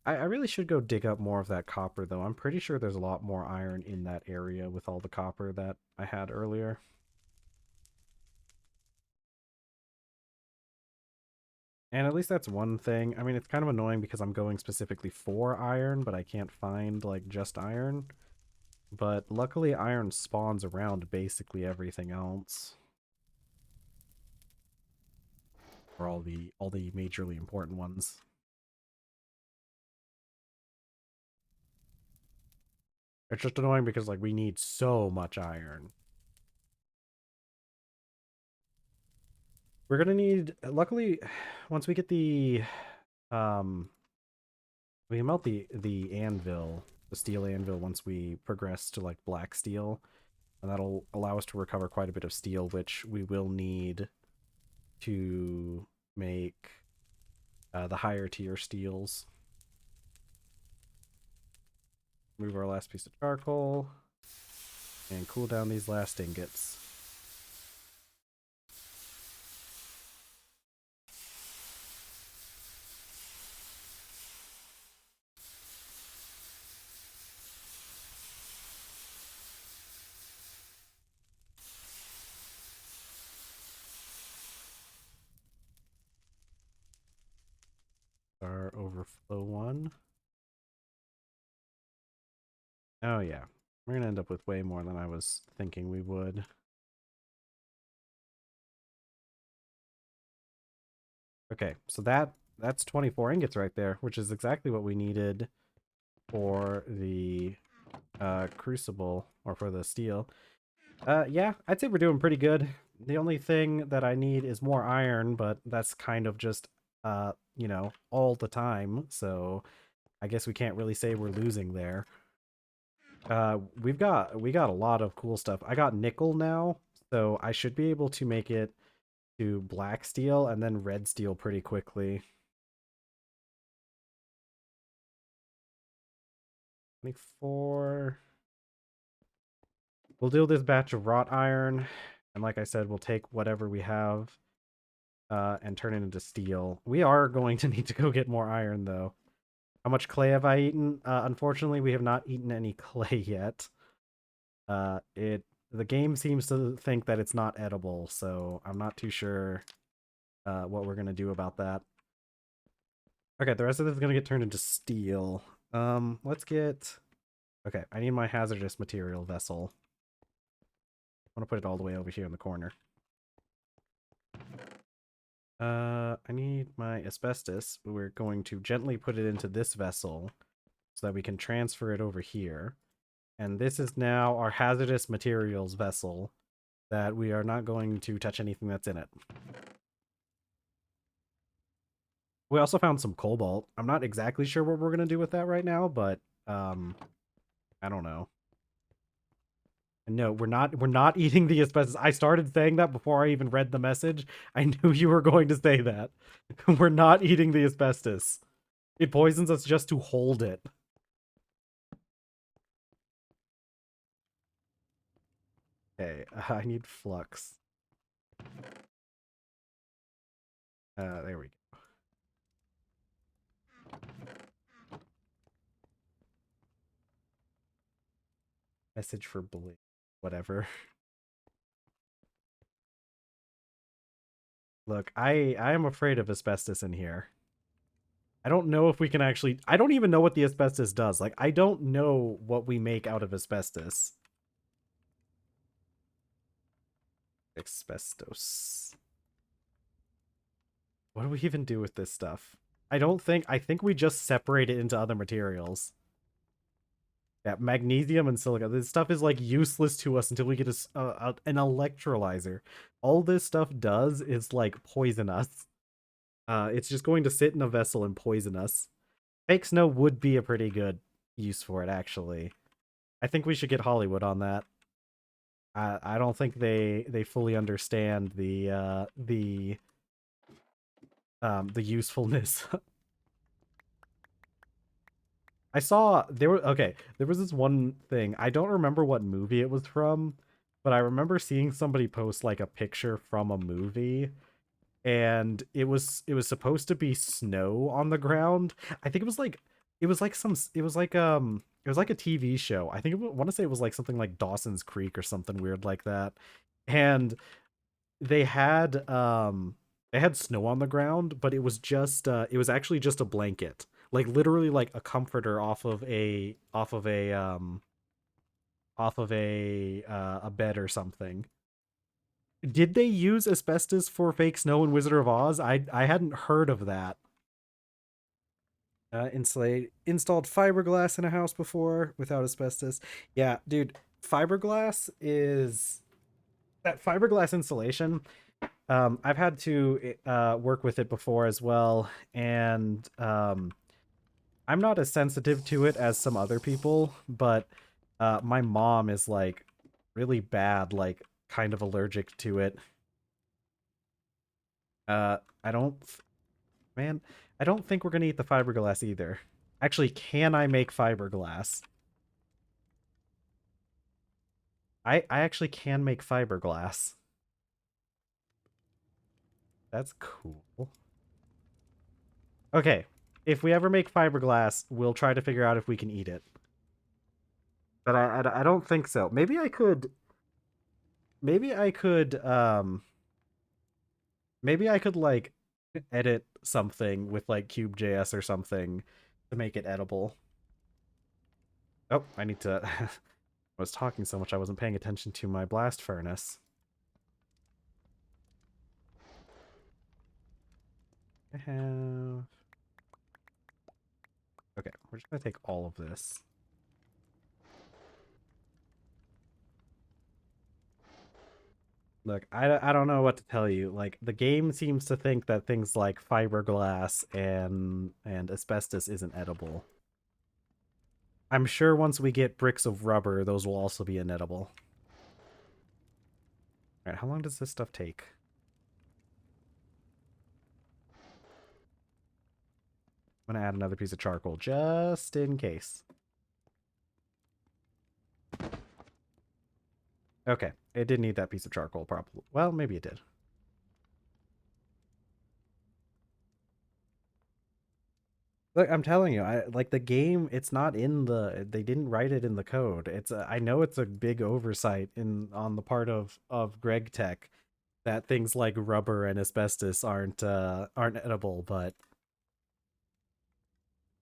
A: I really should go dig up more of that copper, though. I'm pretty sure there's a lot more iron in that area with all the copper that I had earlier. And at least that's one thing. I mean, it's kind of annoying because I'm going specifically for iron, but I can't find, like, just iron. But luckily, iron spawns around basically everything else. Or all the majorly important ones. It's just annoying because, like, we need so much iron. We're gonna need, luckily, once we get the, um, we can melt the anvil, the steel anvil, once we progress to, like, black steel, and that'll allow us to recover quite a bit of steel, which we will need to make the higher tier steels. Move our last piece of charcoal, and cool down these last ingots. Our overflow one. Oh yeah, we're gonna end up with way more than I was thinking we would. Okay, so that's 24 ingots right there, which is exactly what we needed for the crucible, or for the steel. Yeah, I'd say we're doing pretty good. The only thing that I need is more iron, but that's kind of just all the time, so I guess we can't really say we're losing there. We got a lot of cool stuff. I got nickel now, so I should be able to make it to black steel and then red steel pretty quickly. 24. We'll do this batch of wrought iron, and like I said, we'll take whatever we have and turn it into steel. We are going to need to go get more iron, though. How much clay have I eaten? Unfortunately, we have not eaten any clay yet. The game seems to think that it's not edible, so I'm not too sure what we're gonna do about that. Okay, the rest of this is gonna get turned into steel. Let's get. Okay, I need my hazardous material vessel. I want to put it all the way over here in the corner. I need my asbestos. We're going to gently put it into this vessel so that we can transfer it over here. And this is now our hazardous materials vessel that we are not going to touch anything that's in it. We also found some cobalt. I'm not exactly sure what we're going to do with that right now, but I don't know. No, we're not eating the asbestos. I started saying that before I even read the message. I knew you were going to say that. We're not eating the asbestos. It poisons us just to hold it. Okay, I need flux. There we go. Message for Blake. Whatever. Look, I am afraid of asbestos in here. I don't know if we can actually... I don't even know what the asbestos does. Like, I don't know what we make out of asbestos. Asbestos. What do we even do with this stuff? I think we just separate it into other materials. Yeah, magnesium and silica. This stuff is like useless to us until we get an electrolyzer. All this stuff does is like poison us. It's just going to sit in a vessel and poison us. Fake snow would be a pretty good use for it, actually. I think we should get Hollywood on that. I don't think they fully understand the usefulness. I saw there were okay, there was this one thing. I don't remember what movie it was from, but I remember seeing somebody post like a picture from a movie, and it was supposed to be snow on the ground. I think it was like a TV show. I think I want to say it was like something like Dawson's Creek or something weird like that. And they had they had snow on the ground, but it was actually just a blanket. Like literally like a comforter off of a bed or something. Did they use asbestos for fake snow in Wizard of Oz? I hadn't heard of that. Installed fiberglass in a house before without asbestos. Yeah, dude, fiberglass is that fiberglass insulation. I've had to work with it before as well, and I'm not as sensitive to it as some other people, but my mom is like really bad, like kind of allergic to it. I don't, man, I don't think we're gonna eat the fiberglass either. Actually, can I make fiberglass? I actually can make fiberglass. That's cool. Okay, if we ever make fiberglass, we'll try to figure out if we can eat it. But I don't think so. Maybe I could maybe I could like edit something with like Cube.js or something to make it edible. Oh, I need to I was talking so much I wasn't paying attention to my blast furnace. I have Okay, we're just gonna take all of this. Look, I don't know what to tell you. Like the game seems to think that things like fiberglass and asbestos isn't edible. I'm sure once we get bricks of rubber, those will also be inedible. All right, how long does this stuff take? I'm gonna add another piece of charcoal just in case. Okay, it didn't need that piece of charcoal, probably. Well, maybe it did. Look, I'm telling you, I like the game. It's not in the. They didn't write it in the code. I know it's a big oversight in on the part of Greg Tech that things like rubber and asbestos aren't edible, but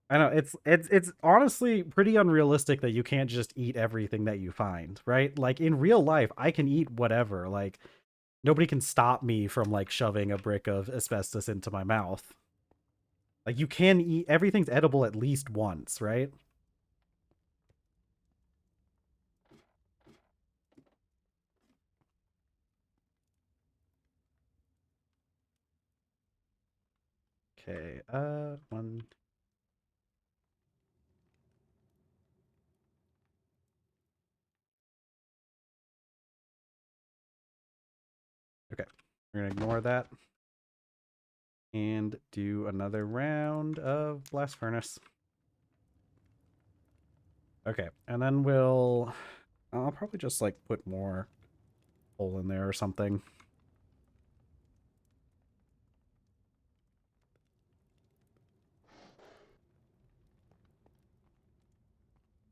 A: I know it's honestly pretty unrealistic that you can't just eat everything that you find, right? Like in real life, I can eat whatever. Like nobody can stop me from like shoving a brick of asbestos into my mouth. Like you can eat everything's edible at least once, right? Okay, one. Okay, we're gonna ignore that and do another round of blast furnace. Okay, and then I'll probably just like put more coal in there or something.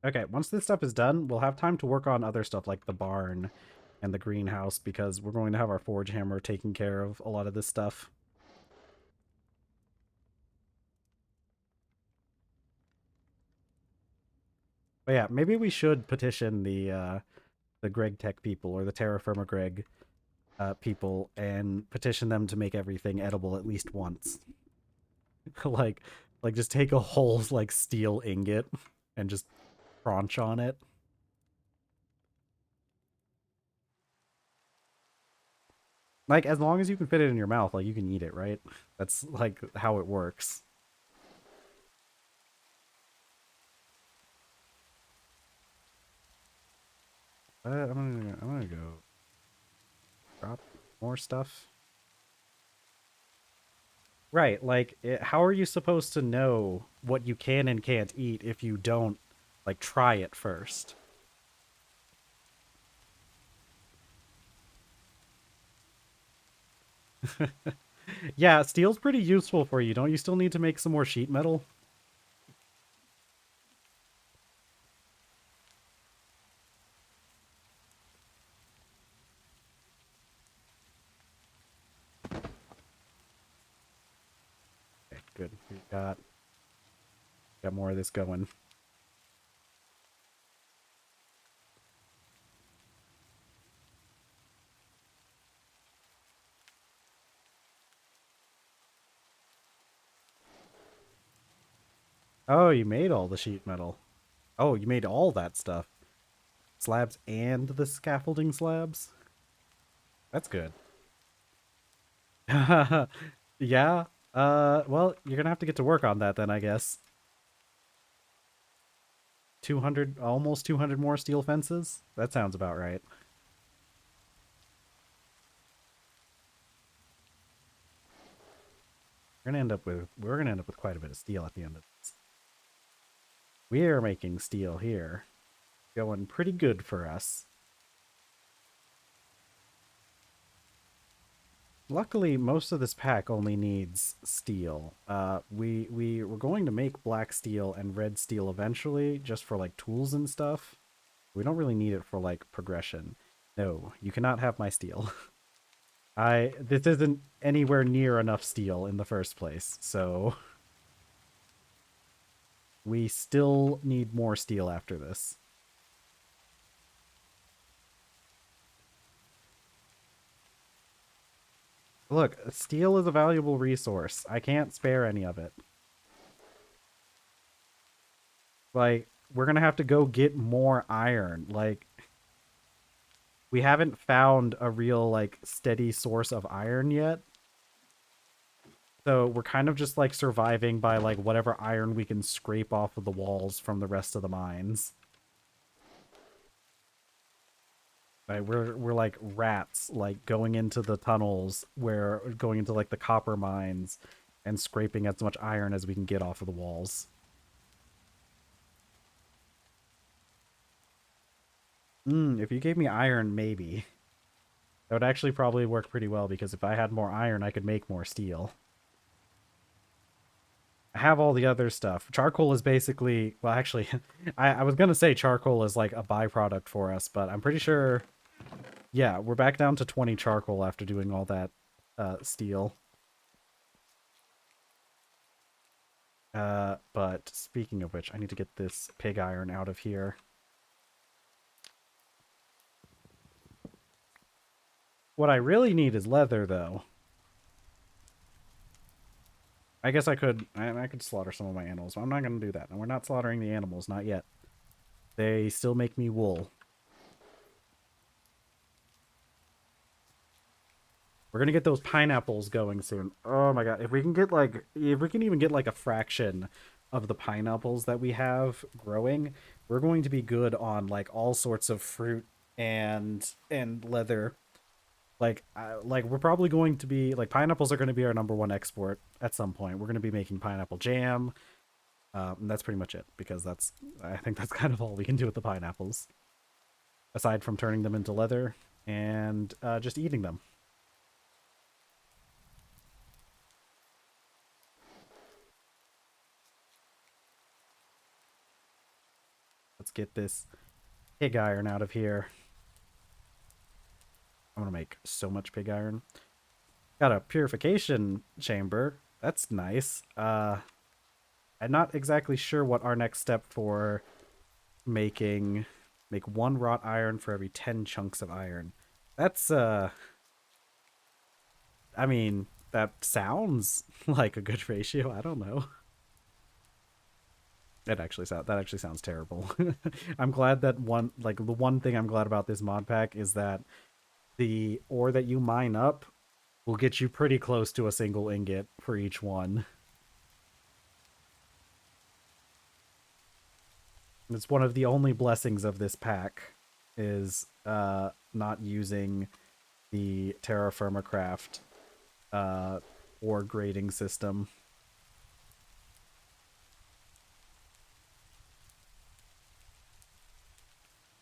A: Okay, once this stuff is done, we'll have time to work on other stuff like the barn and the greenhouse because we're going to have our forge hammer taking care of a lot of this stuff. But yeah, maybe we should petition the Greg Tech people or the TerrafirmaGreg people and petition them to make everything edible at least once. like like just take a whole like steel ingot and just crunch on it. Like as long as you can fit it in your mouth, like you can eat it, right? That's like how it works. I'm gonna go drop more stuff. Right, like how are you supposed to know what you can and can't eat if you don't like try it first? Yeah, steel's pretty useful for you. Don't you still need to make some more sheet metal? Okay, good. We got more of this going. Oh, you made all the sheet metal. Oh, you made all that stuff. Slabs and the scaffolding slabs? That's good. Yeah. Well, you're gonna have to get to work on that then, I guess. 200, almost 200 more steel fences? That sounds about right. We're gonna end up with quite a bit of steel at the end of this. We're making steel here. Going pretty good for us. Luckily, most of this pack only needs steel. We were going to make black steel and red steel eventually, just for like tools and stuff. We don't really need it for like progression. No, you cannot have my steel. This isn't anywhere near enough steel in the first place, so we still need more steel after this. Look, steel is a valuable resource. I can't spare any of it. Like, we're gonna have to go get more iron. Like, we haven't found a real, like, steady source of iron yet. So we're kind of just, like, surviving by, like, whatever iron we can scrape off of the walls from the rest of the mines. Right, we're like rats, like going into the tunnels where going into like the copper mines and scraping as much iron as we can get off of the walls. If you gave me iron, maybe. That would actually probably work pretty well because if I had more iron, I could make more steel. I have all the other stuff. Charcoal is basically, well, actually, I was gonna say charcoal is like a byproduct for us, but I'm pretty sure, yeah, we're back down to 20 charcoal after doing all that steel. But speaking of which, I need to get this pig iron out of here. What I really need is leather, though. I guess I could slaughter some of my animals, but I'm not going to do that. And we're not slaughtering the animals, not yet. They still make me wool. We're going to get those pineapples going soon. Oh my god, if we can even get like a fraction of the pineapples that we have growing, we're going to be good on like all sorts of fruit and leather. Like we're probably going to be like pineapples are going to be our number one export at some point. We're going to be making pineapple jam. And that's pretty much it because I think that's kind of all we can do with the pineapples, aside from turning them into leather and just eating them. Let's get this pig iron out of here. I'm gonna make so much pig iron. Got a purification chamber. That's nice. I'm not exactly sure what our next step for making make one wrought iron for every 10 chunks of iron. That's I mean, that sounds like a good ratio. I don't know. That actually sounds terrible. I'm glad that the one thing I'm glad about this mod pack is that the ore that you mine up will get you pretty close to a single ingot for each one. It's one of the only blessings of this pack is not using the TerrafirmaCraft ore grading system.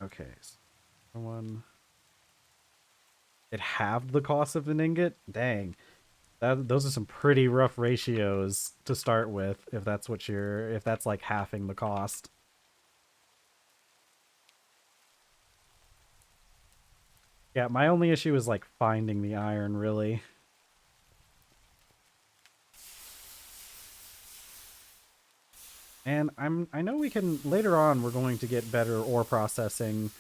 A: Okay, so one. It halved the cost of an ingot? Dang. Those are some pretty rough ratios to start with if that's if that's like halving the cost. Yeah, my only issue is like finding the iron really. And I know we can later on we're going to get better ore processing.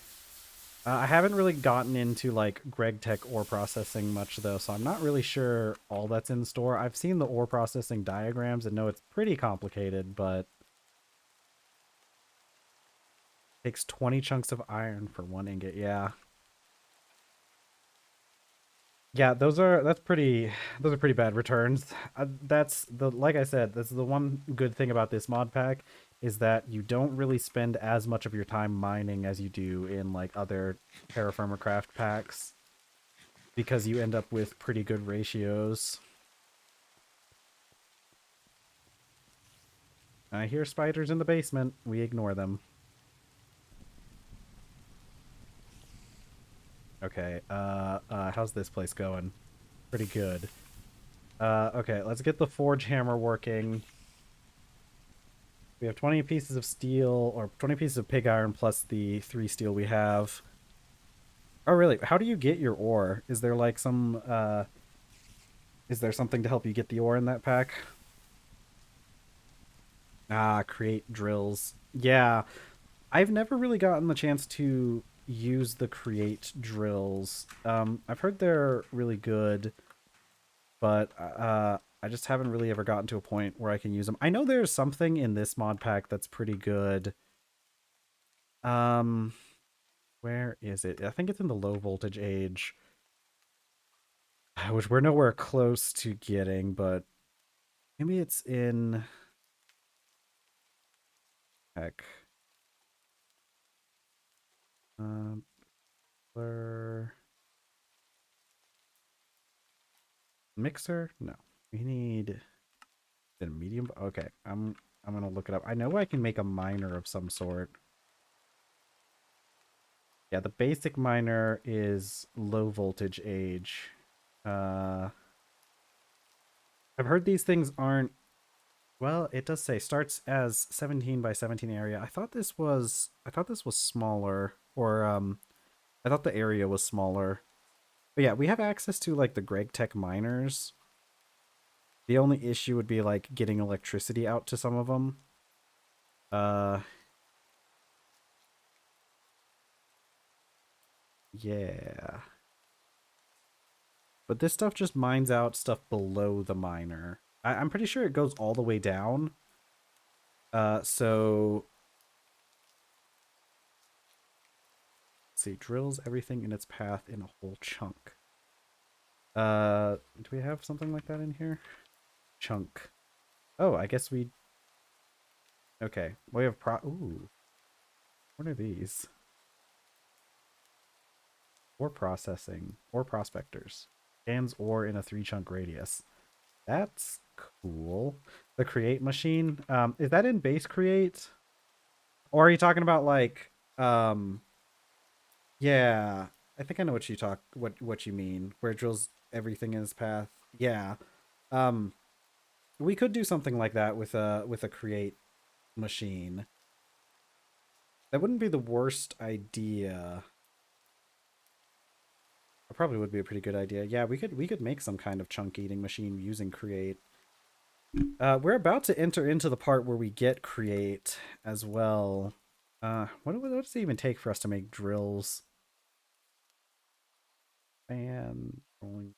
A: I haven't really gotten into like Greg Tech ore processing much though, so I'm not really sure all that's in store. I've seen the ore processing diagrams and know it's pretty complicated, but takes 20 chunks of iron for one ingot. Yeah. Yeah, those are pretty bad returns. That's the like I said, that's the one good thing about this mod pack is that you don't really spend as much of your time mining as you do in like other Terra Firma Craft packs because you end up with pretty good ratios. I hear spiders in the basement. We ignore them. Okay. How's this place going? Pretty good. Okay, let's get the forge hammer working. We have 20 pieces of steel, or 20 pieces of pig iron plus the 3 steel we have. Oh, really? How do you get your ore? Is there like is there something to help you get the ore in that pack? Ah, create drills. Yeah, I've never really gotten the chance to use the create drills. I've heard they're really good, but I just haven't really ever gotten to a point where I can use them. I know there's something in this mod pack that's pretty good. Um, where is it? I think it's in the low voltage age, which we're nowhere close to getting, but maybe it's in heck. Um, blur mixer? No, we need the medium. Okay, I'm gonna look it up. I know I can make a miner of some sort. Yeah, the basic miner is low voltage age. Uh, I've heard these things aren't. Well, it does say starts as 17 by 17 area. I thought this was smaller, or I thought the area was smaller. But yeah, we have access to like the Greg Tech miners. The only issue would be like getting electricity out to some of them. Uh, yeah. But this stuff just mines out stuff below the miner. I'm pretty sure it goes all the way down. So let's see, drills everything in its path in a whole chunk. Do we have something like that in here? Chunk. Oh, I guess we. Okay, we have Ooh, what are these? Ore processing, ore prospectors, scans ore in a 3 chunk radius. That's cool. The create machine. Is that in base create? Or are you talking about like yeah, I think I know what you mean. Where it drills everything in its path. Yeah. Um we could do something like that with a create machine. That wouldn't be the worst idea. That probably would be a pretty good idea. Yeah, we could make some kind of chunk eating machine using create. We're about to enter into the part where we get create as well. What does it even take for us to make drills? And rolling.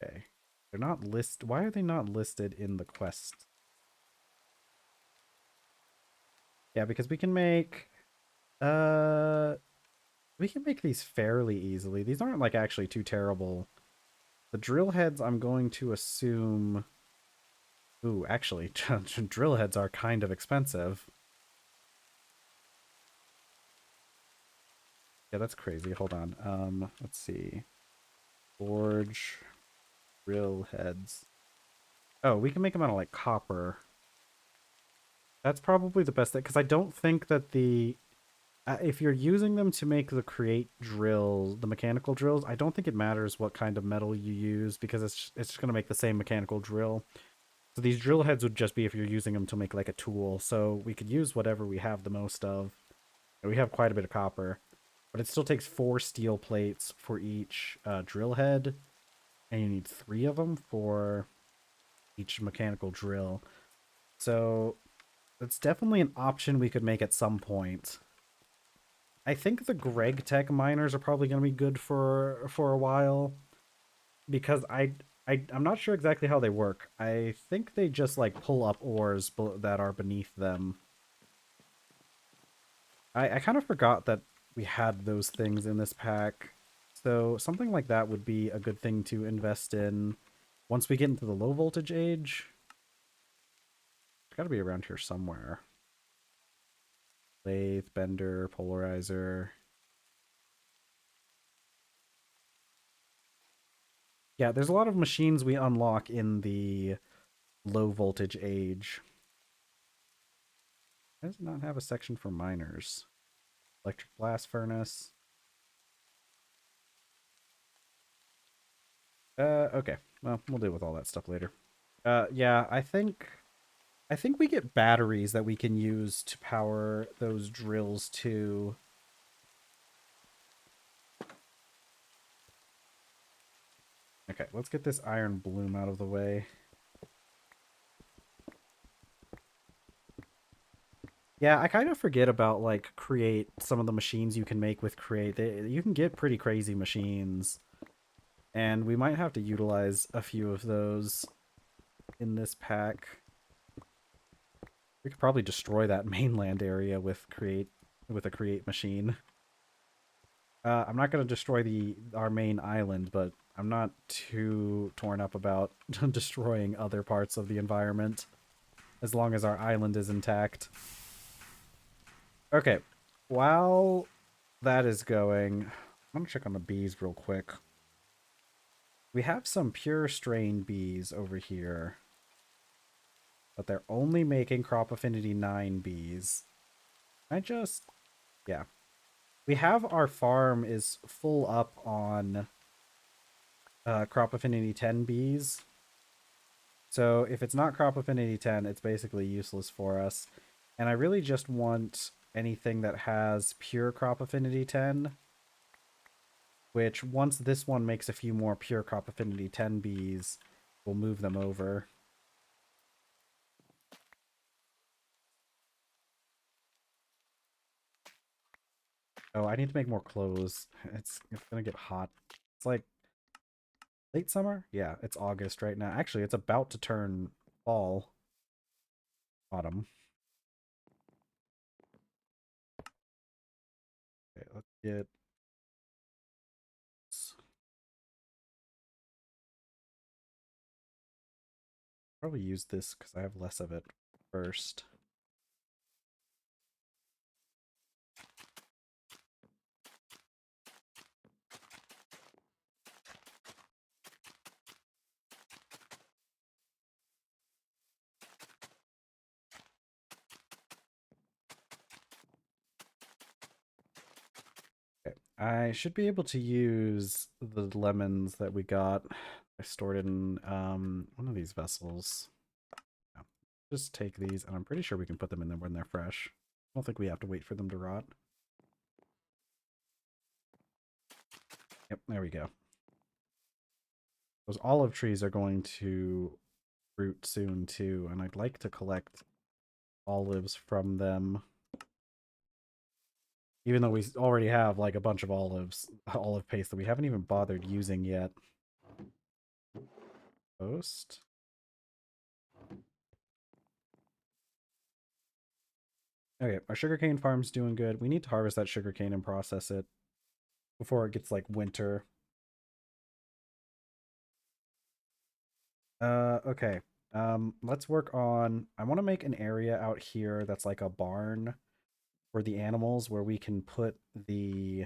A: Okay, they're not list. Why are they not listed in the quest? Yeah, because uh we can make these fairly easily. These aren't like actually too terrible. The drill heads, I'm going to assume. Ooh, actually, drill heads are kind of expensive. Yeah, that's crazy. Hold on. Let's see. Forge drill heads. Oh, we can make them out of like copper. That's probably the best thing because I don't think that the if you're using them to make the create drills, the mechanical drills, I don't think it matters what kind of metal you use because it's just going to make the same mechanical drill. So these drill heads would just be if you're using them to make like a tool. So we could use whatever we have the most of. We have quite a bit of copper, but it still takes 4 steel plates for each drill head, and you need 3 of them for each mechanical drill. So that's definitely an option we could make at some point. I think the Greg Tech miners are probably going to be good for a while because I'm not sure exactly how they work. I think they just like pull up ores that are beneath them. I kind of forgot that we had those things in this pack. So something like that would be a good thing to invest in once we get into the low voltage age. It's got to be around here somewhere. Lathe, bender, polarizer. Yeah, there's a lot of machines we unlock in the low voltage age. Why does it not have a section for miners? Electric blast furnace. Okay. Well, we'll deal with all that stuff later. Yeah, I think we get batteries that we can use to power those drills too. Okay, let's get this iron bloom out of the way. Yeah, I kind of forget about like create some of the machines you can make with create. You can get pretty crazy machines, and we might have to utilize a few of those in this pack. We could probably destroy that mainland area with a create machine. I'm not going to destroy our main island, but I'm not too torn up about destroying other parts of the environment as long as our island is intact. Okay, while that is going, I'm going to check on the bees real quick. We have some pure strain bees over here, but they're only making crop affinity 9 bees. Yeah. We have our farm is full up on crop affinity 10 bees. So if it's not crop affinity 10, it's basically useless for us. And I really just want anything that has pure crop affinity 10, which once this one makes a few more pure crop affinity 10 bees, we'll move them over. Oh, I need to make more clothes. It's gonna get hot. It's like late summer? Yeah, it's August right now. Actually, it's about to turn fall. Autumn. Okay, let's get probably use this because I have less of it first. Okay. I should be able to use the lemons that we got. I stored it in one of these vessels. Yeah. Just take these, and I'm pretty sure we can put them in there when they're fresh. I don't think we have to wait for them to rot. Yep, there we go. Those olive trees are going to fruit soon too, and I'd like to collect olives from them. Even though we already have like a bunch of olive paste that we haven't even bothered using yet. Post. Okay, our sugarcane farm's doing good. We need to harvest that sugarcane and process it before it gets like winter. Okay. Let's work on, I want to make an area out here that's like a barn for the animals where we can put like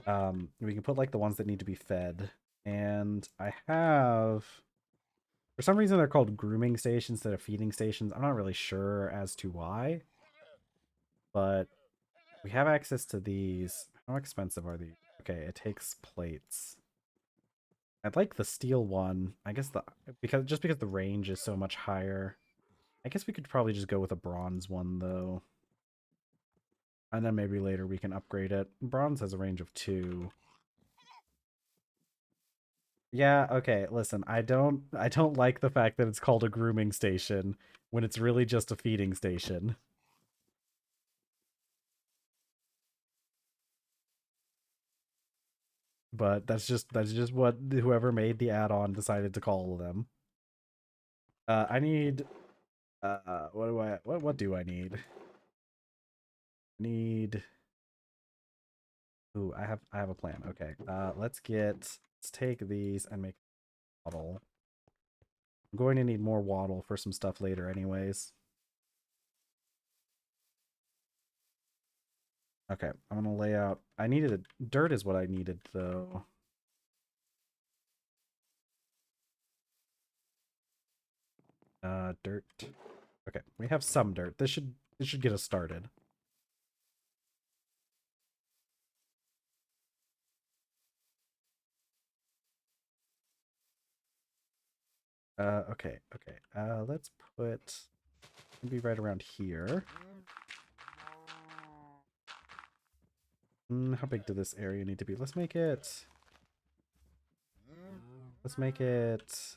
A: the ones that need to be fed. And I have, for some reason they're called grooming stations instead of feeding stations. I'm not really sure as to why, but we have access to these. How expensive are these? Okay, it takes plates. I'd like the steel one. I guess because the range is so much higher. I guess we could probably just go with a bronze one though. And then maybe later we can upgrade it. Bronze has a range of 2. Yeah, okay, listen, I don't like the fact that it's called a grooming station when it's really just a feeding station. But that's just what whoever made the add-on decided to call them. I need what do I need? I need Ooh, I have a plan. Okay. Let's take these and make waddle. I'm going to need more waddle for some stuff later anyways. Okay, I'm gonna lay out. Dirt is what I needed though. Dirt. Okay, we have some dirt. This should get us started. Okay. Let's put maybe right around here. How big does this area need to be? Let's make it. Let's make it.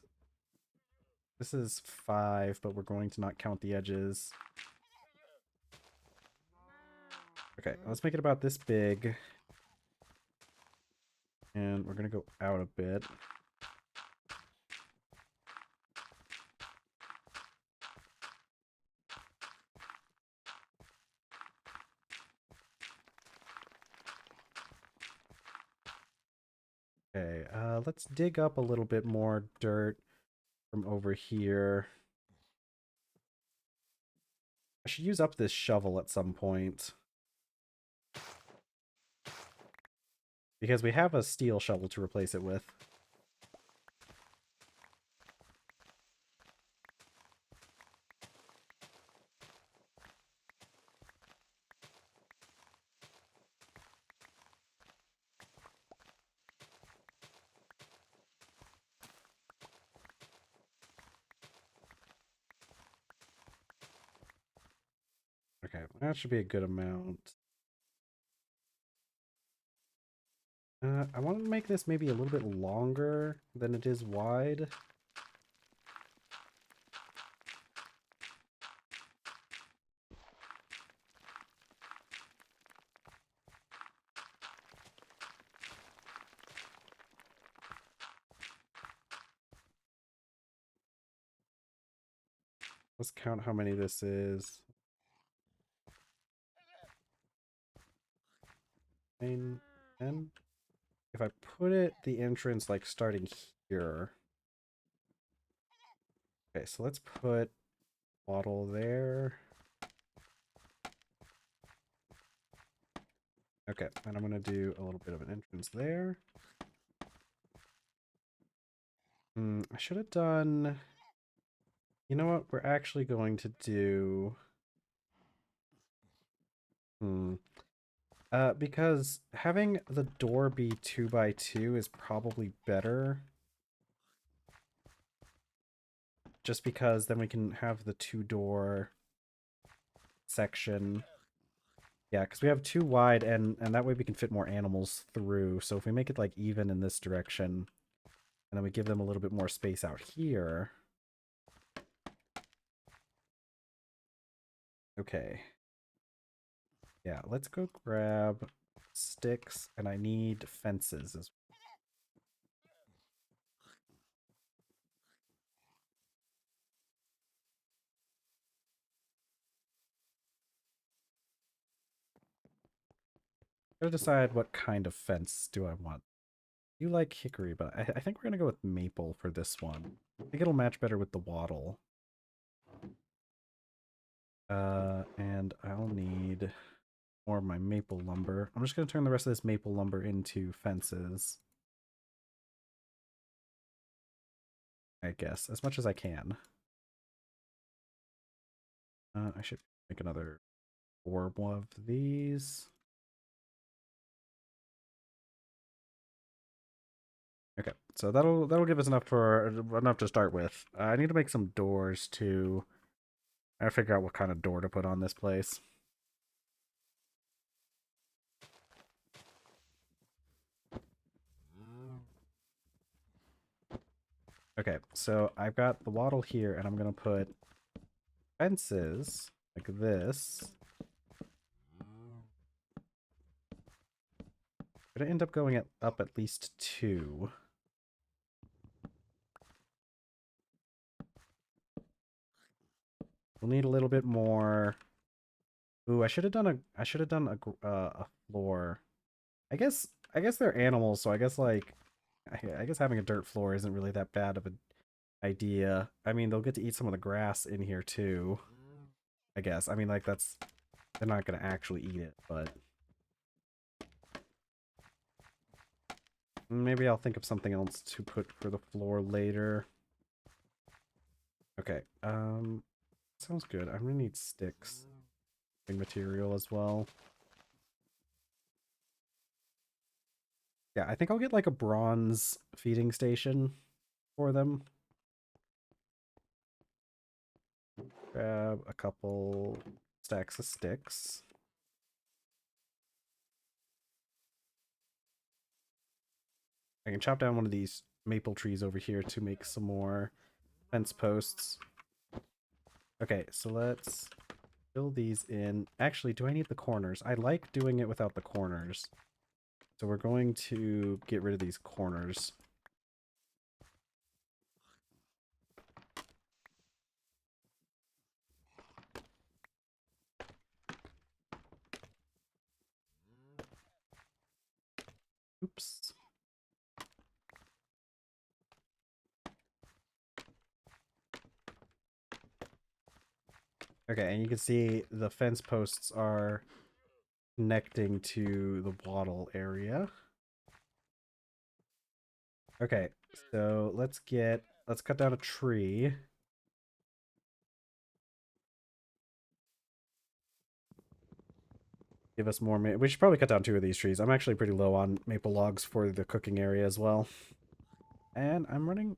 A: This is 5, but we're going to not count the edges. Okay, let's make it about this big. And we're going to go out a bit. Okay, let's dig up a little bit more dirt from over here. I should use up this shovel at some point. Because we have a steel shovel to replace it with. Okay, that should be a good amount. I want to make this maybe a little bit longer than it is wide. Let's count how many this is. 9, 10. If I put the entrance like starting here. Okay, so let's put bottle there. Okay, and I'm going to do a little bit of an entrance there. I should have done... You know what? We're actually going to do... because having the door be 2x2 is probably better. Just because then we can have the 2-door section. Yeah, because we have 2 wide, and that way we can fit more animals through. So if we make it like even in this direction, And then we give them a little bit more space out here. Okay. Yeah, let's go grab sticks, and I need fences as well. Gotta decide what kind of fence do I want. You like hickory, but I think we're gonna go with maple for this one. I think it'll match better with the wattle. And I'll need more of my maple lumber. I'm just gonna turn the rest of this maple lumber into fences. I guess, as much as I can. I should make another 4 of these. Okay, so that'll give us enough to start with. I need to make some doors too. I figure out what kind of door to put on this place. Okay, so I've got the wattle here, and I'm gonna put fences like this. I'm gonna end up going up at least 2. We'll need a little bit more. Ooh, I should have done a floor. I guess they're animals, so I guess like I guess having a dirt floor isn't really that bad of an idea. I mean, they'll get to eat some of the grass in here too. I guess. I mean, like they're not gonna actually eat it, but maybe I'll think of something else to put for the floor later. Okay. Sounds good. I'm gonna need sticks and material as well. Yeah, I think I'll get like a bronze feeding station for them. Grab a couple stacks of sticks. I can chop down one of these maple trees over here to make some more fence posts. Okay, so let's fill these in. Actually, do I need the corners? I like doing it without the corners. So we're going to get rid of these corners. Oops. Okay, and you can see the fence posts are connecting to the wattle area. Okay, so let's cut down a tree. Give us more we should probably cut down 2 of these trees. I'm actually pretty low on maple logs for the cooking area as well. And I'm running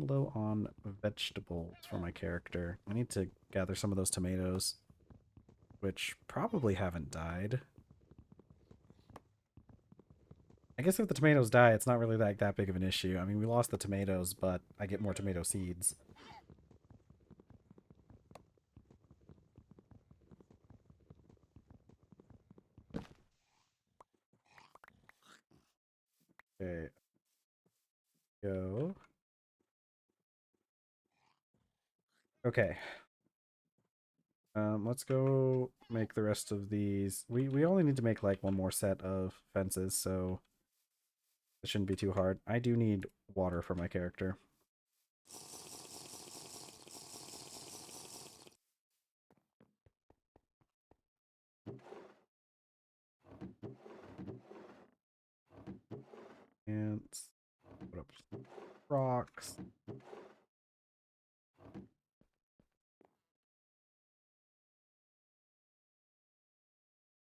A: low on vegetables for my character. I need to gather some of those tomatoes, which probably haven't died. I guess if the tomatoes die, it's not really that big of an issue. I mean, we lost the tomatoes, but I get more tomato seeds. Okay. Go. Okay. Let's go make the rest of these. We only need to make like 1 more set of fences, so it shouldn't be too hard. I do need water for my character. And put up some rocks.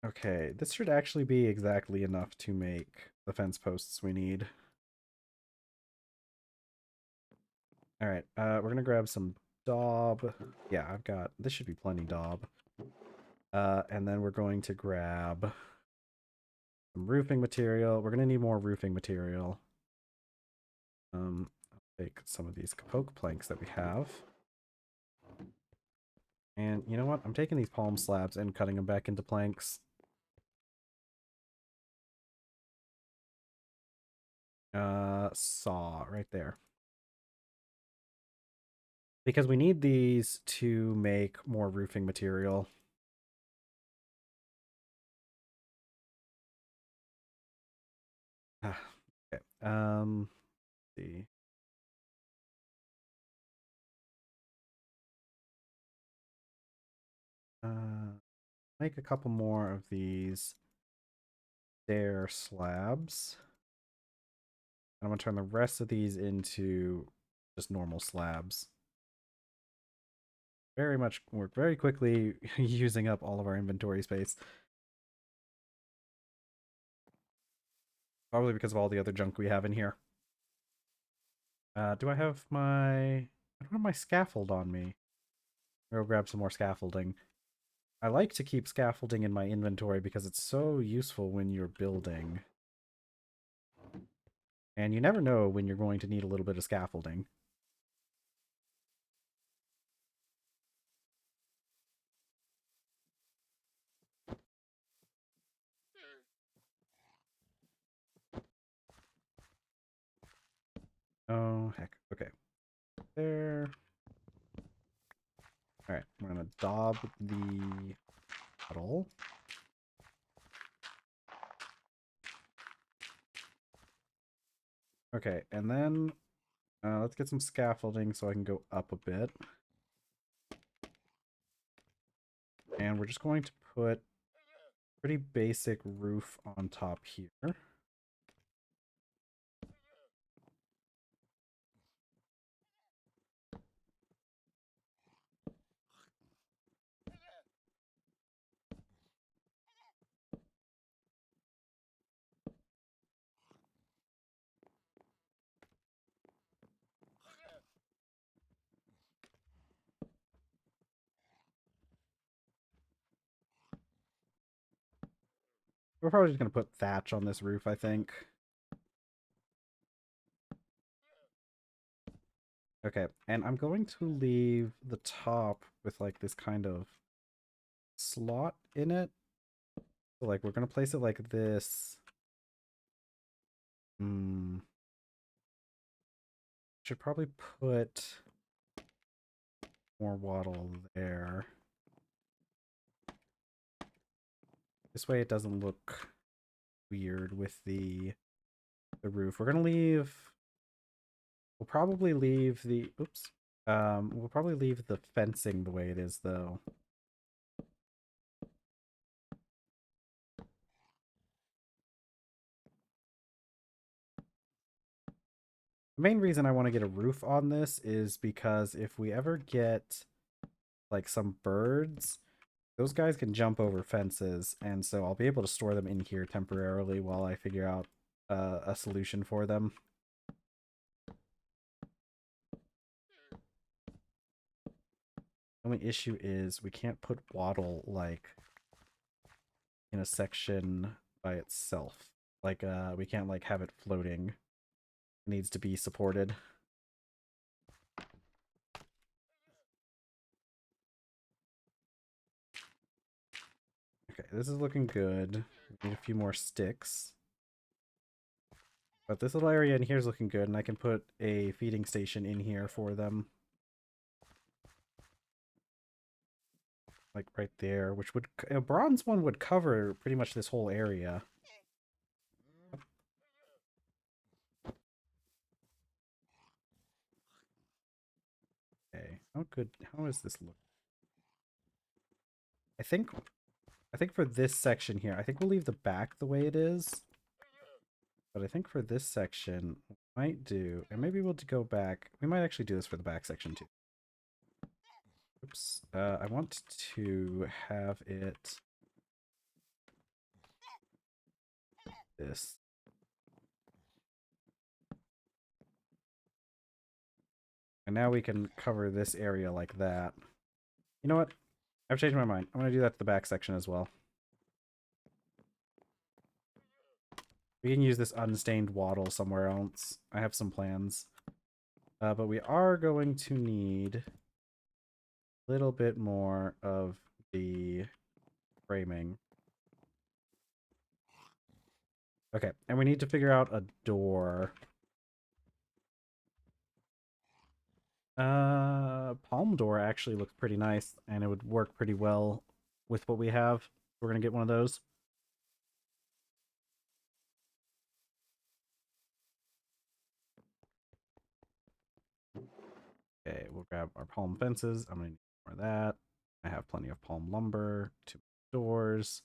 A: Okay, this should actually be exactly enough to make the fence posts we need. All right, we're gonna grab some daub. Yeah, this should be plenty daub. And then we're going to grab some roofing material. We're gonna need more roofing material. take some of these oak planks that we have. And you know what? I'm taking these palm slabs and cutting them back into planks. Saw right there. Because we need these to make more roofing material. Okay. Let's see. Make a couple more of these stair slabs. I'm going to turn the rest of these into just normal slabs. We're very quickly using up all of our inventory space. Probably because of all the other junk we have in here. Do I have my... I don't have my scaffold on me. I'll grab some more scaffolding. I like to keep scaffolding in my inventory because it's so useful when you're building. And you never know when you're going to need a little bit of scaffolding. Oh, heck. Okay. There. Alright, we're going to daub the puddle. Okay, and then let's get some scaffolding so I can go up a bit. And we're just going to put pretty basic roof on top here. We're probably just going to put thatch on this roof, I think. Okay, and I'm going to leave the top with like this kind of slot in it. So like we're going to place it like this. Should probably put more wattle there. This way it doesn't look weird with the roof. We're going to leave... We'll probably leave the... Oops. We'll probably leave the fencing the way it is, though. The main reason I want to get a roof on this is because if we ever get, like, some birds, those guys can jump over fences, and so I'll be able to store them in here temporarily while I figure out a solution for them. The only issue is we can't put wattle, like, in a section by itself. Like, we can't, like, have it floating. It needs to be supported. Okay, this is looking good. We need a few more sticks. But this little area in here is looking good, and I can put a feeding station in here for them. Like right there, which would... A bronze one would cover pretty much this whole area. Okay, how good... How is this look? I think for this section here, I think we'll leave the back the way it is. But I think for this section, we might do... And maybe we'll go back... We might actually do this for the back section too. Oops. I want to have it... This. And now we can cover this area like that. You know what? I've changed my mind. I'm going to do that to the back section as well. We can use this unstained wattle somewhere else. I have some plans. But we are going to need a little bit more of the framing. Okay, and we need to figure out a door. Palm door actually looks pretty nice, and it would work pretty well with what we have. We're gonna get one of those. Okay, we'll grab our palm fences. I'm gonna need more of that. I have plenty of palm lumber, 2 doors.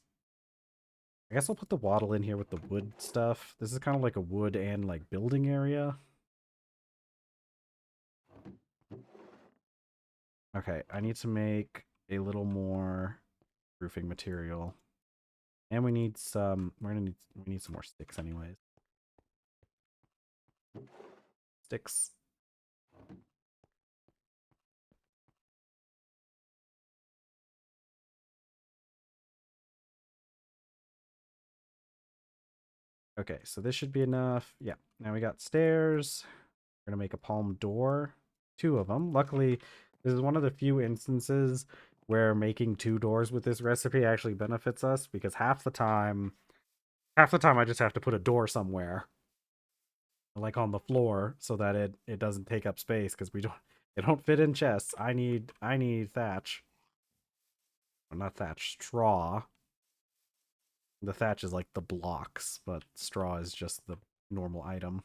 A: I guess I'll put the wattle in here with the wood stuff. This is kind of like a wood and like building area. Okay, I need to make a little more roofing material. And we need some we need some more sticks anyways. Sticks. Okay, so this should be enough. Yeah, now we got stairs. We're gonna make a palm door, 2 of them. Luckily, this is one of the few instances where making 2 doors with this recipe actually benefits us, because half the time I just have to put a door somewhere, like on the floor, so that it doesn't take up space, because they don't fit in chests. I need thatch. Well, not thatch, straw. The thatch is like the blocks, but straw is just the normal item.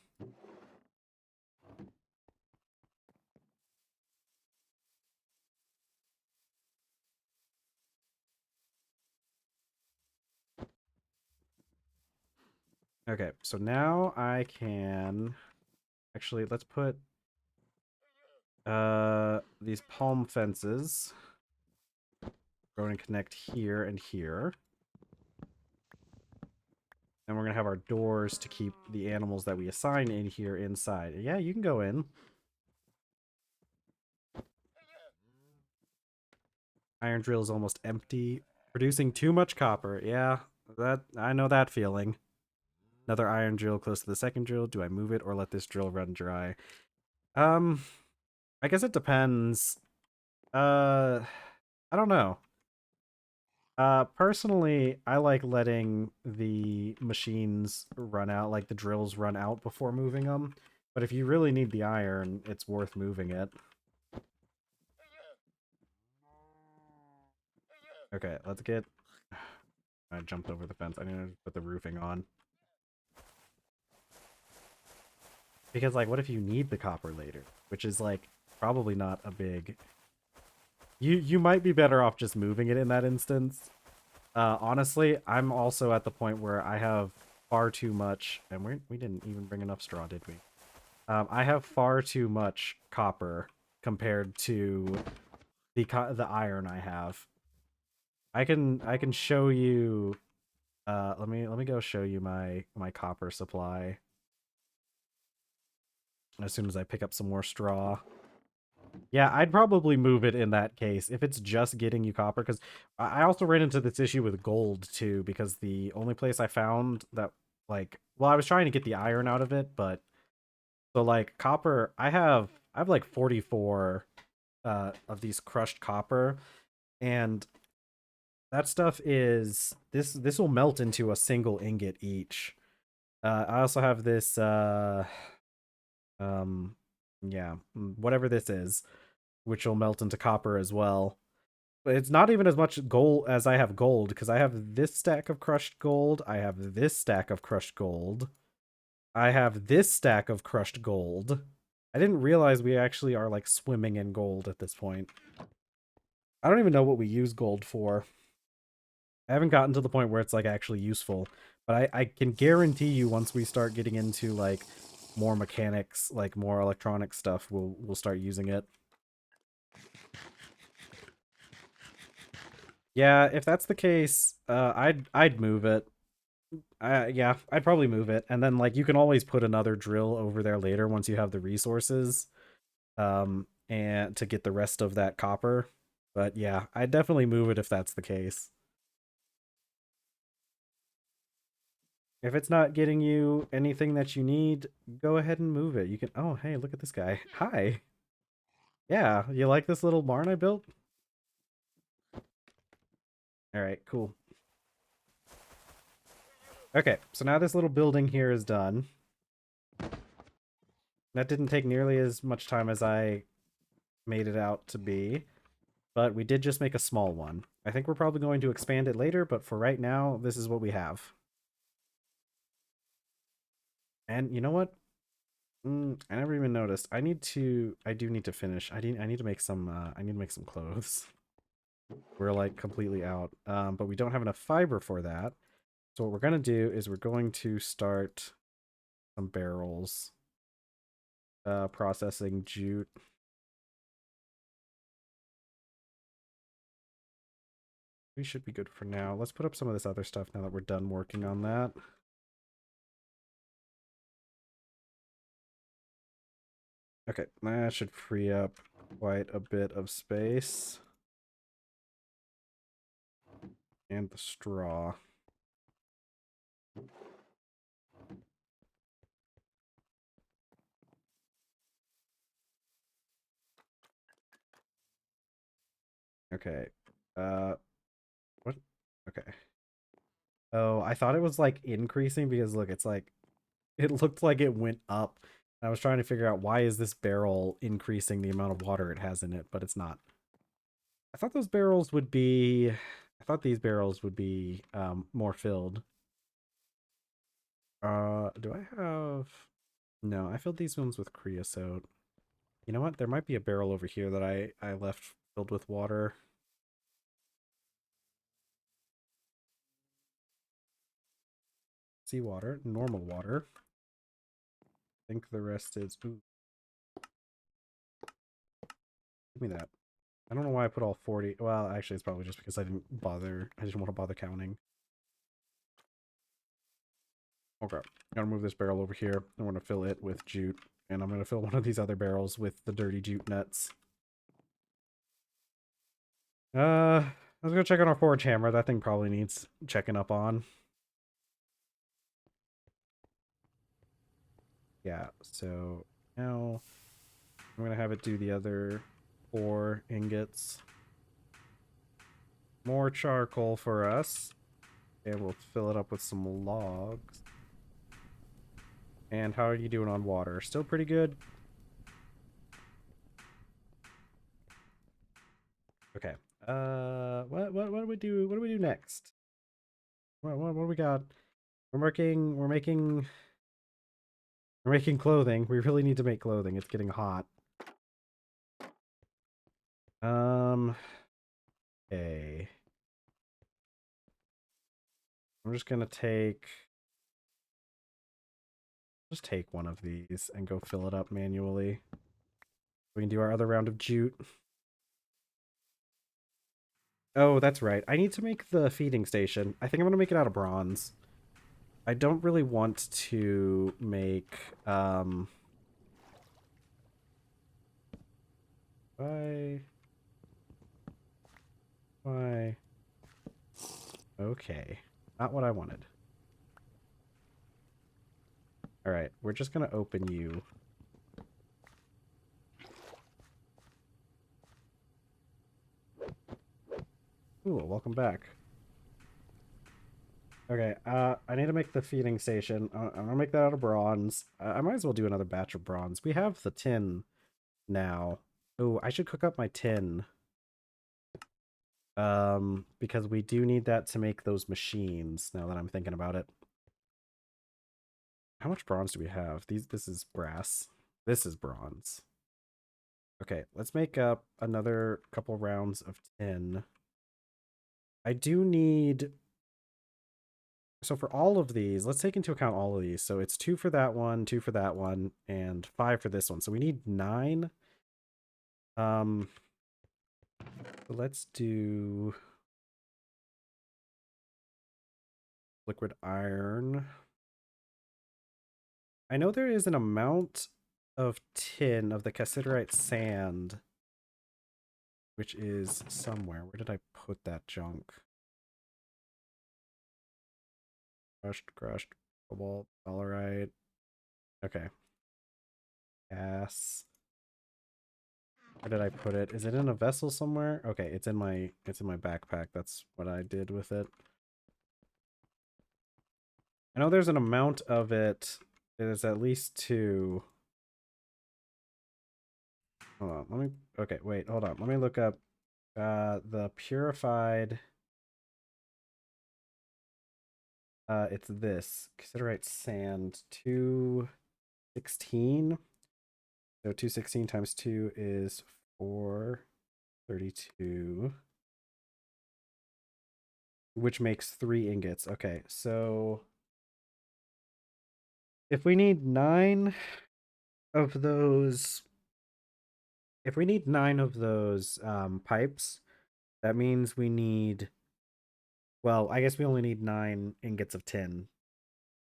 A: Okay, so now I can actually, let's put these palm fences going to connect here and here. And we're gonna have our doors to keep the animals that we assign in here inside. Yeah, you can go in. Iron drill is almost empty, producing too much copper. Yeah, that I know that feeling. Another iron drill close to the second drill. Do I move it or let this drill run dry? Um, I guess it depends. I don't know. Personally, I like letting the machines run out, like the drills run out before moving them. But if you really need the iron, it's worth moving it. Okay, let's get... I jumped over the fence. I need to put the roofing on. Because, like, what if you need the copper later? Which is, like, probably not a big... You might be better off just moving it in that instance. Honestly, I'm also at the point where I have far too much... And we didn't even bring enough straw, did we? I have far too much copper compared to the iron I have. I can show you... let me go show you my copper supply as soon as I pick up some more straw. Yeah, I'd probably move it in that case if it's just getting you copper, because I also ran into this issue with gold too, because the only place I found that, like, well, I was trying to get the iron out of it, but so like copper, I have like 44 of these crushed copper, and that stuff is this will melt into a single ingot each. I also have this um yeah, whatever this is, which will melt into copper as well. But it's not even as much gold as I have gold, because I have this stack of crushed gold, I have this stack of crushed gold, I have this stack of crushed gold. I didn't realize we actually are like swimming in gold at this point. I don't even know what we use gold for. I haven't gotten to the point where it's like actually useful, but I can guarantee you once we start getting into like more mechanics, like more electronic stuff, we'll start using it. Yeah, if that's the case, I'd move it. Yeah, I'd probably move it, and then like you can always put another drill over there later once you have the resources, and to get the rest of that copper. But yeah, I'd definitely move it if that's the case. If it's not getting you anything that you need, go ahead and move it. You can. Oh, hey, look at this guy. Hi. Yeah, you like this little barn I built? All right, cool. Okay, so now this little building here is done. That didn't take nearly as much time as I made it out to be, but we did just make a small one. I think we're probably going to expand it later, but for right now, this is what we have. And you know what? I never even noticed. I do need to finish. I need to make some, I need to make some clothes. We're like completely out. But we don't have enough fiber for that. So what we're going to do is we're going to start some barrels, processing jute. We should be good for now. Let's put up some of this other stuff now that we're done working on that. Okay, that should free up quite a bit of space. And the straw. Okay. What? Okay. Oh, I thought it was like increasing because look, it's like it looked like it went up. I was trying to figure out why is this barrel increasing the amount of water it has in it, but it's not. I thought those barrels would be I thought these barrels would be more filled. Do I have No, I filled these ones with creosote. You know what? There might be a barrel over here that I left filled with water. Seawater, normal water. I think the rest is ooh, give me that. I don't know why I put all 40. Well, actually, it's probably just because I didn't want to bother counting. Okay. I'm gonna move this barrel over here. I'm gonna fill it with jute. And I'm gonna fill one of these other barrels with the dirty jute nuts. Let's go check on our forge hammer. That thing probably needs checking up on. Yeah, so now I'm gonna have it do the other 4 ingots. More charcoal for us. And we'll fill it up with some logs. And how are you doing on water? Still pretty good? Okay. What do we do? What do we do next? What do we got? We're making clothing. We really need to make clothing. It's getting hot. Okay. I'm just gonna just take one of these and go fill it up manually. We can do our other round of jute. Oh, that's right. I need to make the feeding station. I think I'm gonna make it out of bronze. I don't really want to make why why okay. Not what I wanted. Alright, we're just gonna open you. Cool, welcome back. Okay, I need to make the feeding station. I'm gonna make that out of bronze. I might as well do another batch of bronze. We have the tin now. Oh, I should cook up my tin. Because we do need that to make those machines, now that I'm thinking about it. How much bronze do we have? This is brass. This is bronze. Okay, let's make up another couple rounds of tin. I do need... So for all of these, let's take into account all of these. So it's 2 for that one, 2 for that one, and 5 for this one. So we need 9. So let's do liquid iron. I know there is an amount of tin of the cassiterite sand, which is somewhere. Where did I put that junk? Crushed. Cobalt, dolerite. Okay. Gas. Where did I put it? Is it in a vessel somewhere? Okay, it's in my backpack. That's what I did with it. I know there's an amount of it. There's at least 2. Hold on, let me okay, wait, hold on. Let me look up the purified it's this. Cassiterite sand 216. So 216 times 2 is 432, which makes 3 ingots. Okay, so if we need 9 of those, pipes, that means we need, well, I guess we only need 9 ingots of tin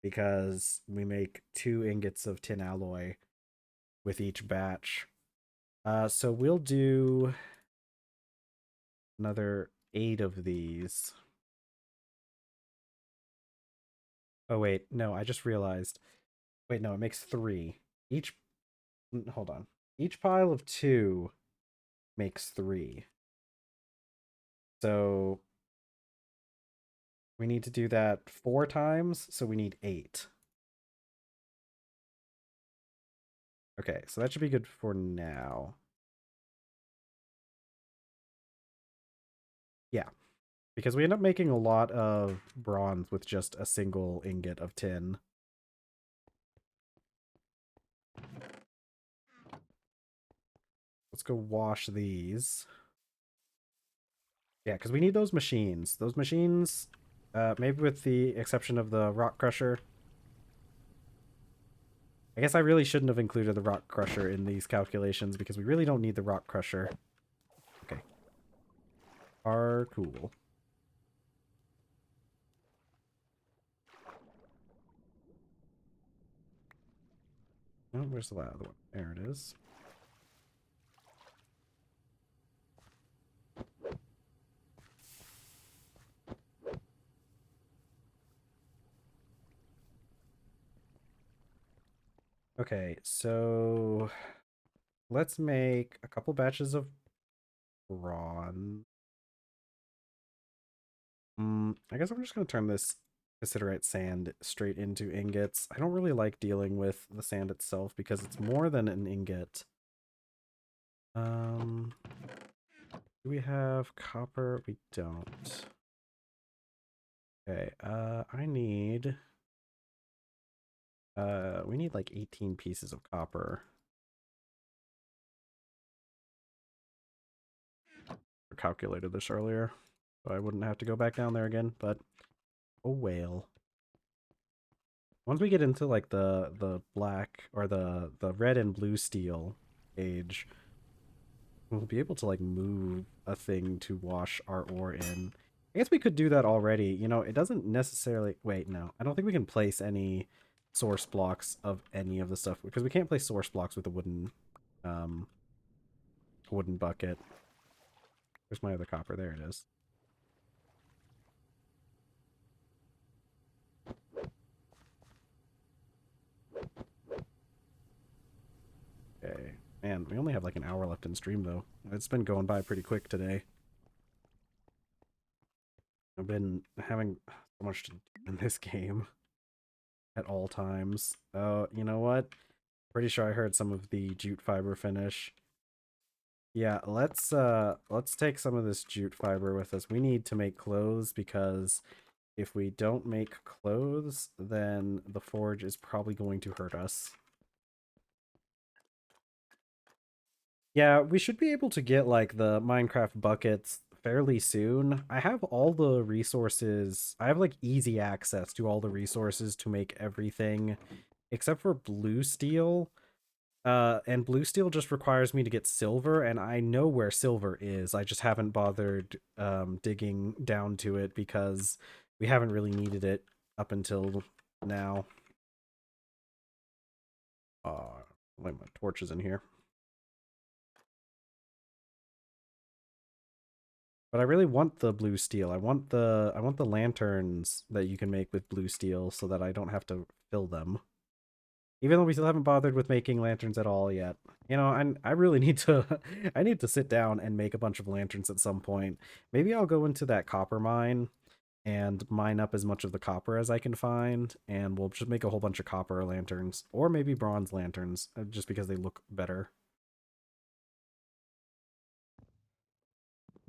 A: because we make 2 ingots of tin alloy with each batch. So we'll do another 8 of these. Oh wait, no, I just realized. Wait, no, it makes 3. Each hold on. Each pile of 2 makes 3. So we need to do that 4 times, so we need 8. Okay, so that should be good for now. Yeah, because we end up making a lot of bronze with just a single ingot of tin. Let's go wash these. Yeah, because we need those machines. Those machines, maybe with the exception of the rock crusher. I guess I really shouldn't have included the rock crusher in these calculations because we really don't need the rock crusher. Okay. Are cool. Oh, where's the other one? There it is. Okay, so let's make a couple batches of bronze. I guess I'm just going to turn this cassiterite sand straight into ingots. I don't really like dealing with the sand itself because it's more than an ingot. Do we have copper? We don't. Okay, I need we need like 18 pieces of copper. I calculated this earlier, so I wouldn't have to go back down there again, but oh well. Once we get into like the black or the red and blue steel age, we'll be able to like move a thing to wash our ore in. I guess we could do that already. You know, it doesn't necessarily wait, no. I don't think we can place any source blocks of any of the stuff because we can't place source blocks with a wooden bucket. Where's my other copper? There it is. Okay. Man, we only have like an hour left in stream though. It's been going by pretty quick today. I've been having so much to do in this game at all times. Oh, you know what? Pretty sure I heard some of the jute fiber finish. Yeah, let's take some of this jute fiber with us. We need to make clothes because if we don't make clothes, then the forge is probably going to hurt us. Yeah, we should be able to get like the Minecraft buckets fairly soon. I have all the resources. I have like easy access to all the resources to make everything except for blue steel. And blue steel just requires me to get silver, and I know where silver is. I just haven't bothered digging down to it because we haven't really needed it up until now. Like my torch is in here. But I really want the blue steel. I want the lanterns that you can make with blue steel so that I don't have to fill them. Even though we still haven't bothered with making lanterns at all yet. You know, I really need to I need to sit down and make a bunch of lanterns at some point. Maybe I'll go into that copper mine and mine up as much of the copper as I can find, and we'll just make a whole bunch of copper lanterns, or maybe bronze lanterns, just because they look better.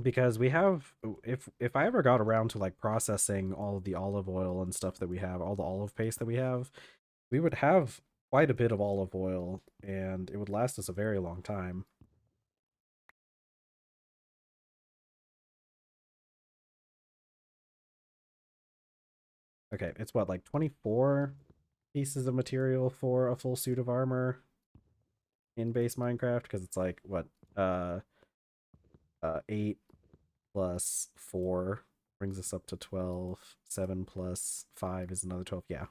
A: Because we have, if I ever got around to like processing all of the olive oil and stuff that we have, all the olive paste that we would have quite a bit of olive oil, and it would last us a very long time. Okay, it's what, like 24 pieces of material for a full suit of armor in base Minecraft? Because it's like, what, 8 plus 4 brings us up to 12. 7 plus 5 is another 12. Yeah.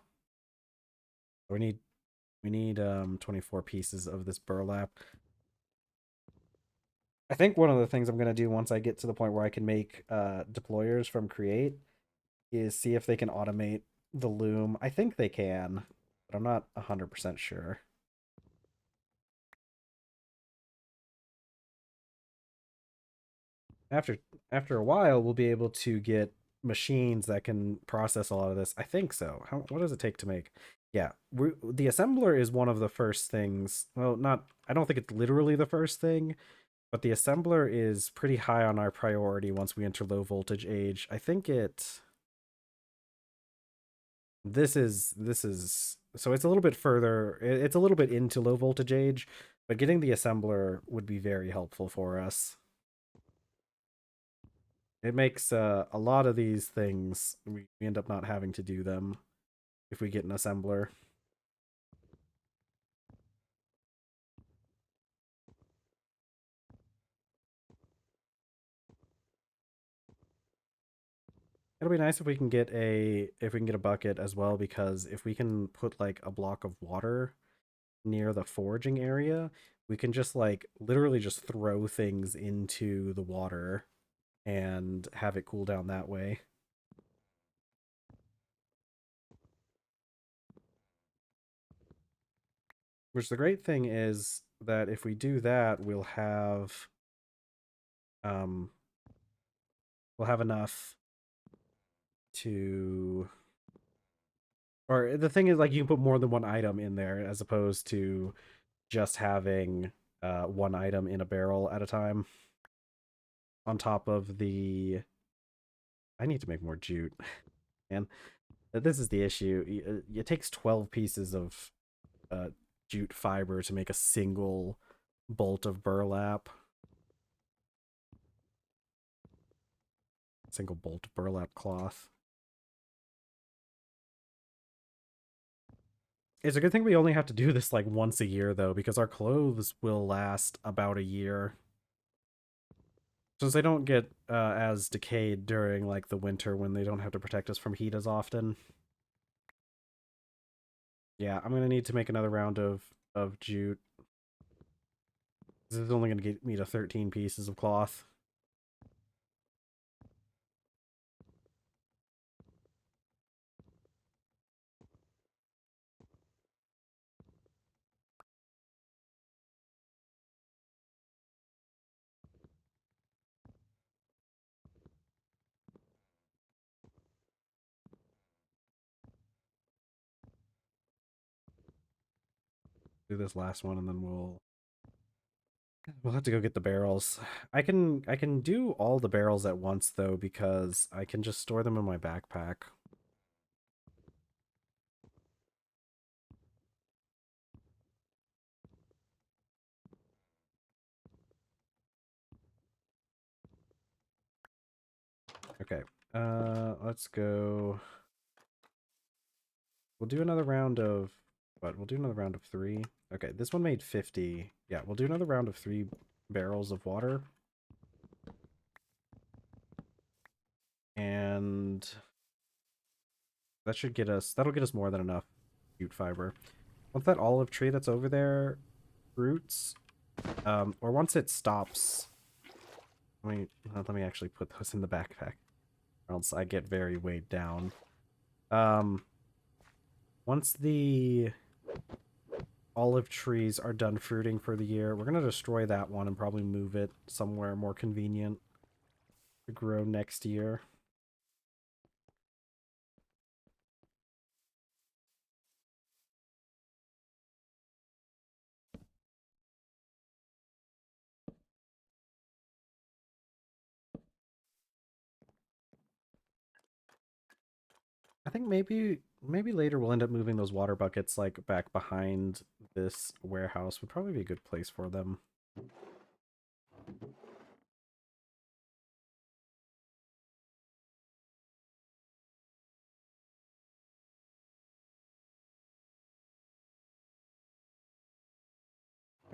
A: We need 24 pieces of this burlap. I think one of the things I'm going to do once I get to the point where I can make deployers from Create is see if they can automate the loom. I think they can, but I'm not 100% sure. After after a while, we'll be able to get machines that can process a lot of this. I think so. What does it take to make? Yeah, the assembler is one of the first things. Well, not. I don't think it's literally the first thing, but the assembler is pretty high on our priority once we enter low voltage age. I think it. This is so it's a little bit further. It's a little bit into low voltage age, but getting the assembler would be very helpful for us. It makes a lot of these things, we end up not having to do them if we get an assembler. It'll be nice if we can get a bucket as well, because if we can put like a block of water near the foraging area, we can just like literally just throw things into the water and have it cool down that way. Which the great thing is that if we do that, um we'll have enough to, or the thing is, like, you can put more than one item in there as opposed to just having one item in a barrel at a time. On top of the, I need to make more jute, and this is the issue. It takes 12 pieces of jute fiber to make a single bolt of burlap. Single bolt of burlap cloth. It's a good thing we only have to do this like once a year though, because our clothes will last about a year. Since they don't get as decayed during like the winter when they don't have to protect us from heat as often. Yeah, I'm gonna need to make another round of jute. This is only gonna get me to 13 pieces of cloth. Do this last one and then we'll have to go get the barrels. I can do all the barrels at once though, because I can just store them in my backpack. Okay. Let's go. We'll do another round of what? We'll do another round of 3. Okay, this one made 50. Yeah, we'll do another round of 3 barrels of water. And that'll get us more than enough jute fiber. Once that olive tree that's over there roots, or once it stops Let me actually put those in the backpack, or else I get very weighed down. Once the olive trees are done fruiting for the year, we're gonna destroy that one and probably move it somewhere more convenient to grow next year. I think maybe later we'll end up moving those water buckets like back behind this warehouse. Would probably be a good place for them.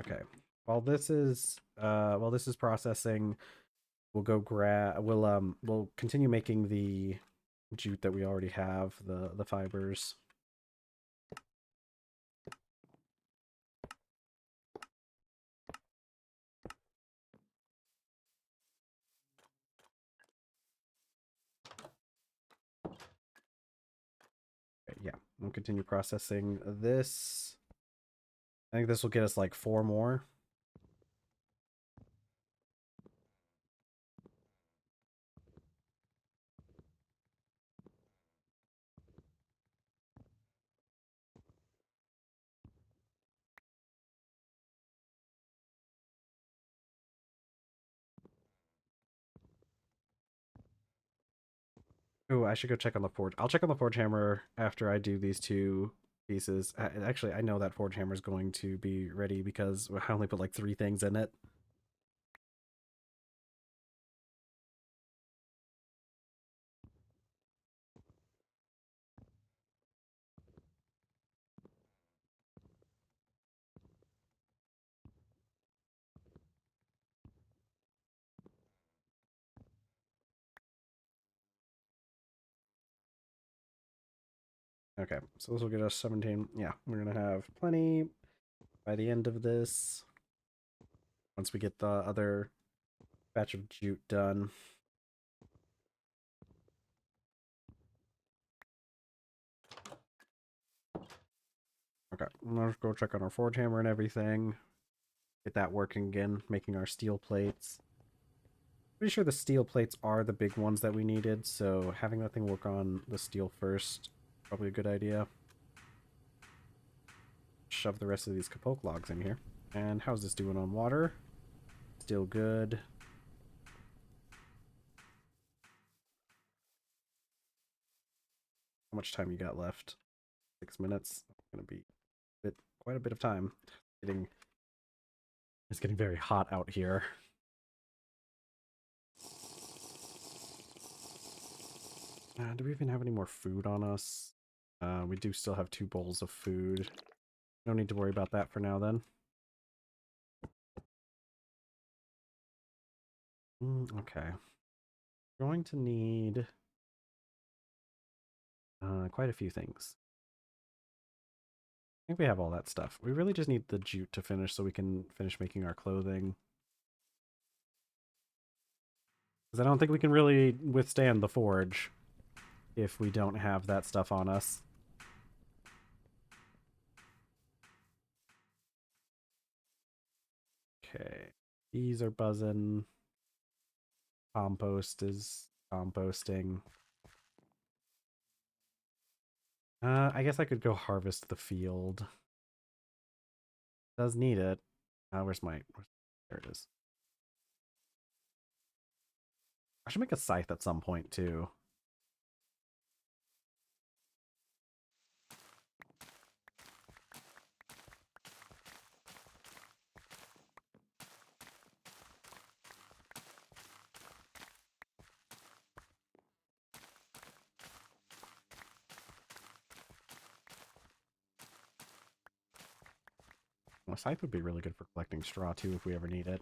A: Okay. While this is processing, we'll go grab we'll continue making the jute that we already have, the fibers. Okay, yeah, we'll continue processing this. I think this will get us like 4 more. Oh, I should go check on the forge. I'll check on the forge hammer after I do these 2 pieces. Actually, I know that forge hammer is going to be ready because I only put like 3 things in it. Okay, so this will get us 17. Yeah, we're gonna have plenty by the end of this. Once we get the other batch of jute done. Okay, let's go check on our forge hammer and everything. Get that working again, making our steel plates. Pretty sure the steel plates are the big ones that we needed, so having that thing work on the steel first, probably a good idea. Shove the rest of these kapoke logs in here. And how's this doing on water? Still good. How much time you got left? 6 minutes. It's gonna be quite a bit of time. It's getting very hot out here. Do we even have any more food on us? We do still have 2 bowls of food. No need to worry about that for now then. Okay. Going to need quite a few things. I think we have all that stuff. We really just need the jute to finish so we can finish making our clothing. Because I don't think we can really withstand the forge if we don't have that stuff on us. Okay. Bees are buzzing. Compost is composting. I guess I could go harvest the field. Does need it. Where's my... There it is. I should make a scythe at some point, too. Well, a scythe would be really good for collecting straw, too, if we ever need it.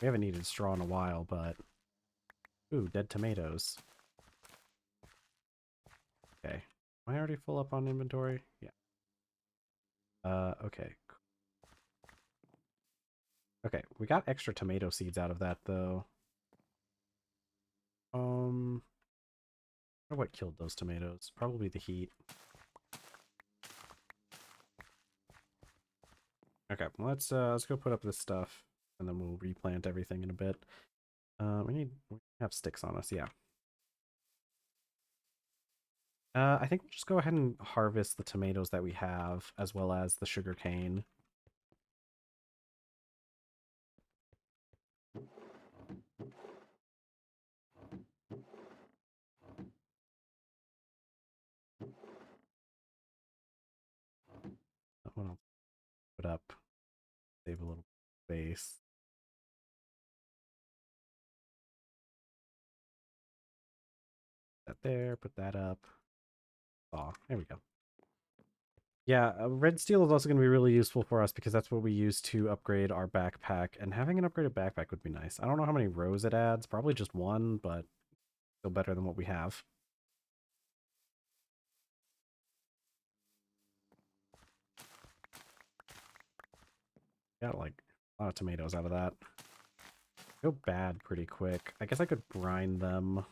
A: We haven't needed straw in a while, but... Ooh, dead tomatoes. Okay. Am I already full up on inventory? Yeah. Okay. Okay, we got extra tomato seeds out of that, though. I wonder what killed those tomatoes. Probably the heat. Okay, let's go put up this stuff, and then we'll replant everything in a bit. We have sticks on us, yeah. I think we'll just go ahead and harvest the tomatoes that we have, as well as the sugar cane. What else? Put up, save a little space. That there, put that up. Oh, there we go. Yeah, red steel is also going to be really useful for us because that's what we use to upgrade our backpack, and having an upgraded backpack would be nice. I don't know how many rows it adds, probably just one, but still better than what we have. Got like a lot of tomatoes out of that. Go bad pretty quick. I guess I could brine them.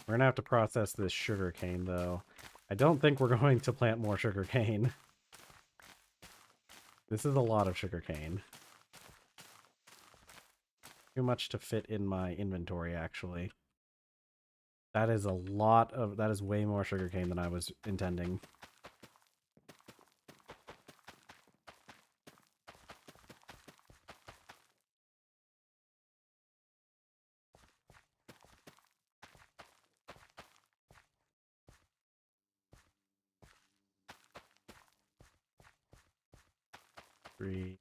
A: We're gonna have to process this sugar cane though. I don't think we're going to plant more sugar cane. This is a lot of sugar cane. Too much to fit in my inventory, actually. That is a lot of... That is way more sugar cane than I was intending. Three.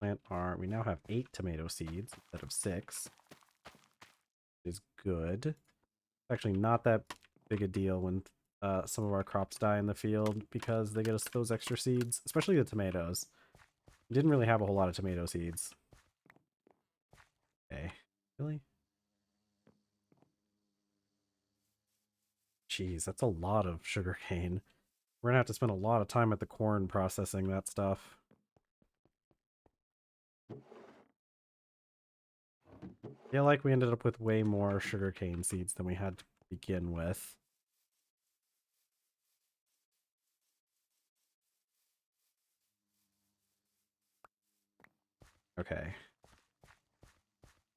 A: Plant our... We now have 8 tomato seeds instead of 6. Is good. Actually, not that big a deal when some of our crops die in the field because they get us those extra seeds, especially the tomatoes. We didn't really have a whole lot of tomato seeds. Okay. Really? Jeez, that's a lot of sugar cane. We're gonna have to spend a lot of time at the corn processing that stuff. I feel like we ended up with way more sugarcane seeds than we had to begin with. Okay.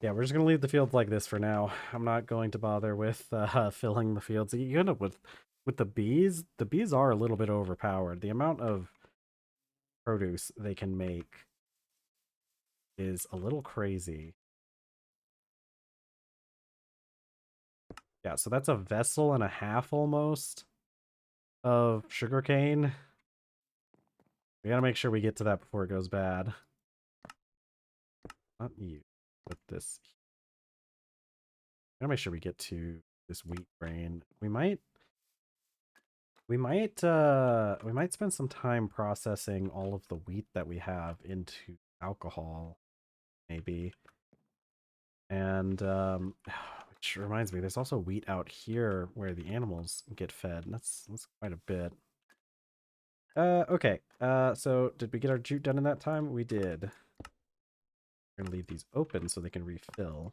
A: Yeah, we're just gonna leave the fields like this for now. I'm not going to bother with filling the fields. You end up with the bees. The bees are a little bit overpowered. The amount of produce they can make is a little crazy. Yeah, so that's a vessel and a half almost of sugarcane. We gotta make sure we get to that before it goes bad. Not you. Put this. Gotta make sure we get to this wheat grain. We might spend some time processing all of the wheat that we have into alcohol, maybe. And which reminds me, there's also wheat out here where the animals get fed. And that's quite a bit. Okay. So did we get our jute done in that time? We did. We're gonna leave these open so they can refill.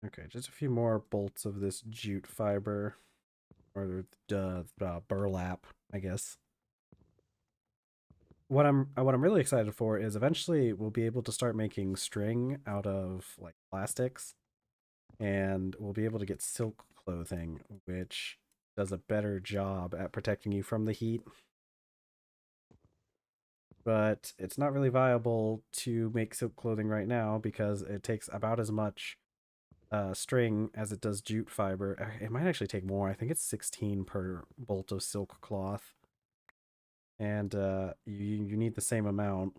A: Okay, just a few more bolts of this jute fiber, or burlap, I guess. What I'm really excited for is eventually we'll be able to start making string out of like plastics, and we'll be able to get silk clothing, which does a better job at protecting you from the heat. But it's not really viable to make silk clothing right now because it takes about as much string as it does jute fiber. It might actually take more. I think it's 16 per bolt of silk cloth. And you need the same amount.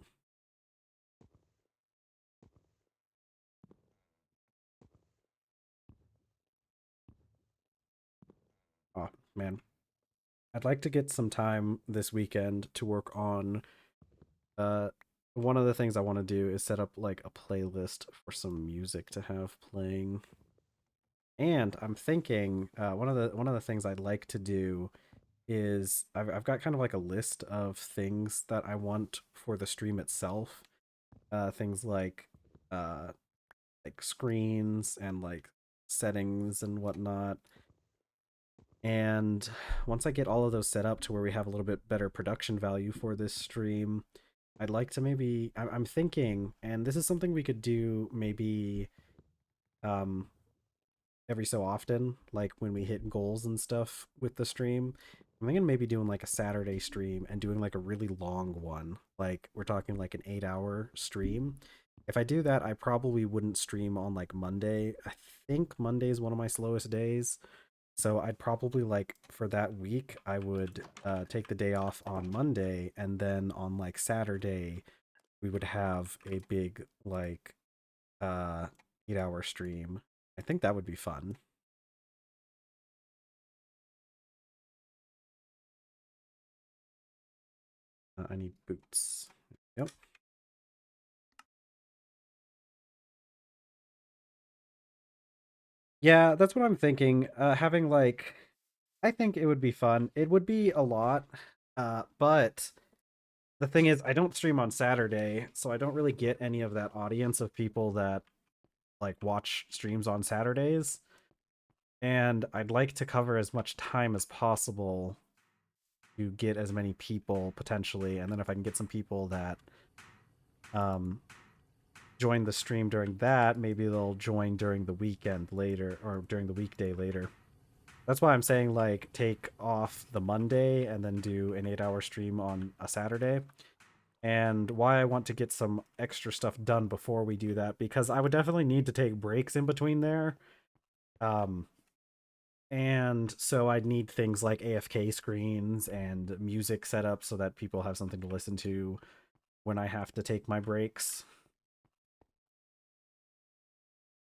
A: Oh, man. I'd like to get some time this weekend to work on uh one of the things I want to do is set up like a playlist for some music to have playing. And I'm thinking one of the things I'd like to do is I've got kind of like a list of things that I want for the stream itself. Things uh like screens and like settings and whatnot. And once I get all of those set up to where we have a little bit better production value for this stream, I'd like to maybe I'm thinking, and this is something we could do maybe um every so often, like when we hit goals and stuff with the stream. I'm thinking maybe doing like a Saturday stream and doing like a really long one. Like we're talking like an 8-hour stream. If I do that, I probably wouldn't stream on like Monday. I think Monday is one of my slowest days. So I'd probably like for that week, I would take the day off on Monday, and then on like Saturday, we would have a big like uh 8-hour stream. I think that would be fun. I need boots. Yep. Yeah, that's what I'm thinking. Having like, I think it would be fun. It would be a lot, but the thing is, I don't stream on Saturday, so I don't really get any of that audience of people that like watch streams on Saturdays. And I'd like to cover as much time as possible to get as many people potentially, and then if I can get some people that um join the stream during that, maybe they'll join during the weekend later or during the weekday later. That's why I'm saying like take off the Monday and then do an 8-hour stream on a Saturday. And why I want to get some extra stuff done before we do that, because I would definitely need to take breaks in between there. Um, and so I'd need things like AFK screens and music set up so that people have something to listen to when I have to take my breaks.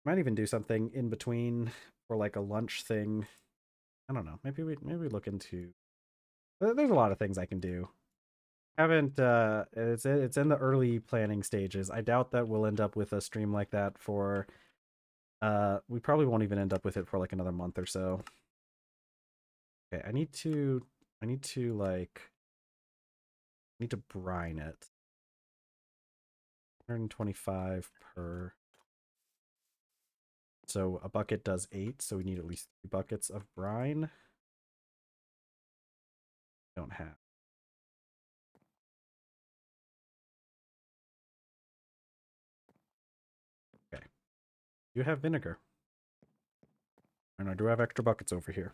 A: Might even do something in between for like a lunch thing. I don't know. Maybe we look into. There's a lot of things I can do. Haven't it's in the early planning stages. I doubt that we'll end up with a stream like that for we probably won't even end up with it for like another month or so. Okay, I need to like I need to brine it. 125 per. So a bucket does 8, so we need at least 3 buckets of brine. Don't have. Okay. You have vinegar. And I do have extra buckets over here.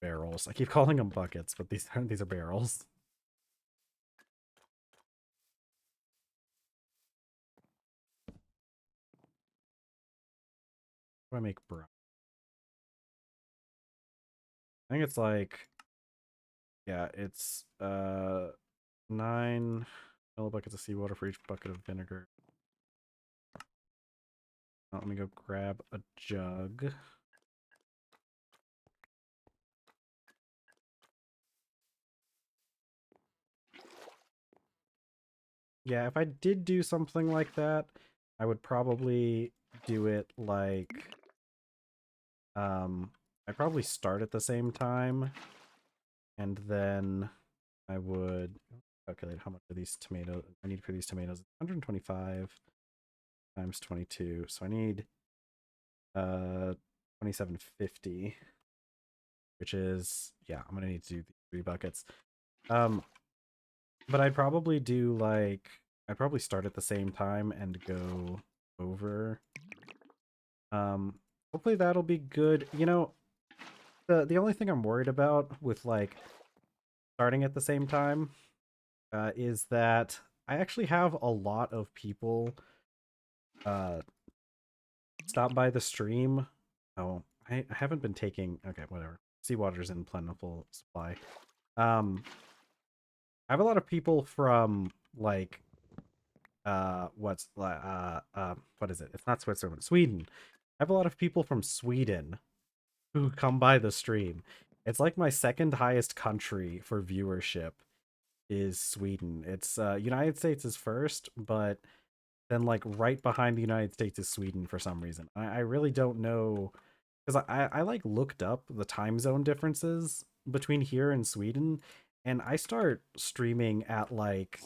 A: Barrels. I keep calling them buckets, but these are barrels. How do I make brine? I think it's like, yeah, it's 9 millibuckets of seawater for each bucket of vinegar. Let me go grab a jug. Yeah, if I did do something like that, I would probably do it like I'd probably start at the same time, and then I would calculate how much of these tomatoes I need for these tomatoes. 125 times 22. So I need 2750, which is, yeah, I'm gonna need to do 3 buckets. But I'd probably do like I'd probably start at the same time and go over. Hopefully that'll be good. You know, the only thing I'm worried about with like starting at the same time is that I actually have a lot of people stop by the stream. Oh, I haven't been taking. Okay, whatever. Seawater's in plentiful supply. I have a lot of people from like what is it? It's not Switzerland, Sweden. I have a lot of people from Sweden who come by the stream. It's like my second highest country for viewership is Sweden. It's United States is first, but then like right behind the United States is Sweden for some reason. I really don't know because I like looked up the time zone differences between here and Sweden, and I start streaming at like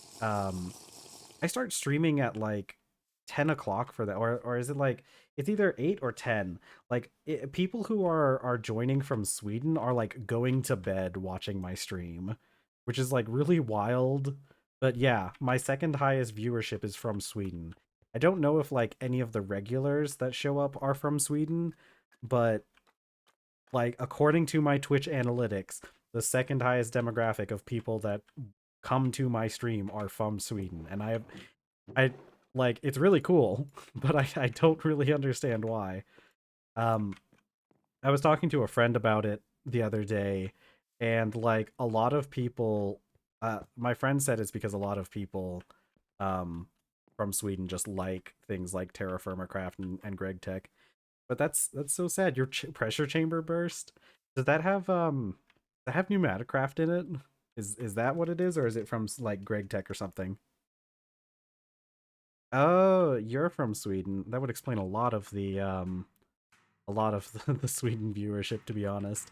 A: 10 o'clock for that, or is it like it's either 8 or 10. Like people who are joining from Sweden are like going to bed watching my stream, which is like really wild. But yeah, my second highest viewership is from Sweden. I don't know if like any of the regulars that show up are from Sweden, but like according to my Twitch analytics, the second highest demographic of people that come to my stream are from Sweden. And I like it's really cool, but I don't really understand why. Um I was talking to a friend about it the other day, and like a lot of people my friend said it's because a lot of people um from Sweden just like things like TerrafirmaCraft and Greg Tech. But that's so sad. Your pressure chamber burst. Does that have pneumaticraft in it? Is that what it is, or is it from like Greg Tech or something? Oh, you're from Sweden. That would explain a lot of the Sweden viewership, to be honest.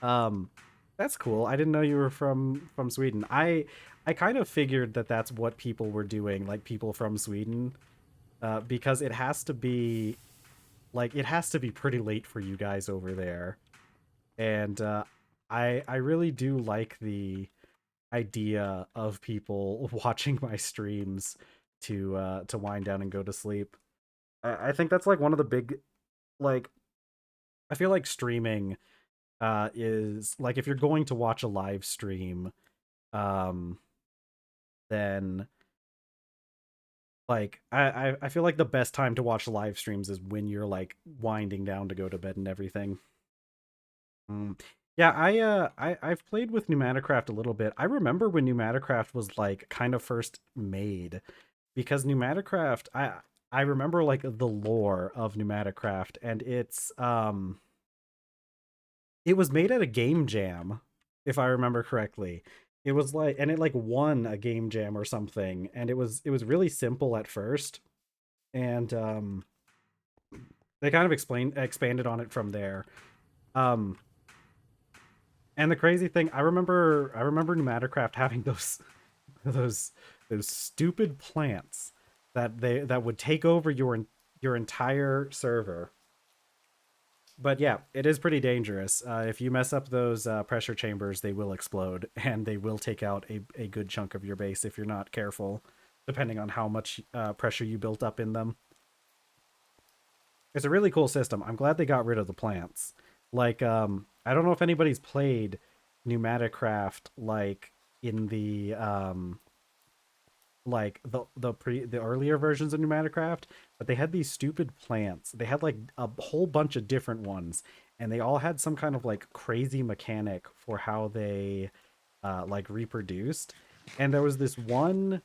A: Um, that's cool. I didn't know you were from Sweden. I kind of figured that that's what people were doing, like people from Sweden, because it has to be pretty late for you guys over there. And I really do like the idea of people watching my streams to wind down and go to sleep. I think that's like one of the big like I feel like streaming is like if you're going to watch a live stream, um, then like I feel like the best time to watch live streams is when you're like winding down to go to bed and everything. Mm. Yeah, I've played with Pneumaticraft a little bit. I remember when Pneumaticraft was like kind of first made because Pneumaticraft I remember like the lore of Pneumaticraft, and it was made at a game jam, if I remember correctly. It was like, and it like won a game jam or something, and it was really simple at first, and they kind of expanded on it from there. Um, and the crazy thing, I remember Pneumaticraft having those those stupid plants that would take over your entire server. But yeah, it is pretty dangerous. If you mess up those pressure chambers, they will explode and they will take out a good chunk of your base if you're not careful, depending on how much pressure you built up in them. It's a really cool system. I'm glad they got rid of the plants. Like, I don't know if anybody's played Pneumaticraft like in the the earlier versions of Pneumaticraft, but they had these stupid plants. They had like a whole bunch of different ones, and they all had some kind of like crazy mechanic for how they like reproduced. And there was this one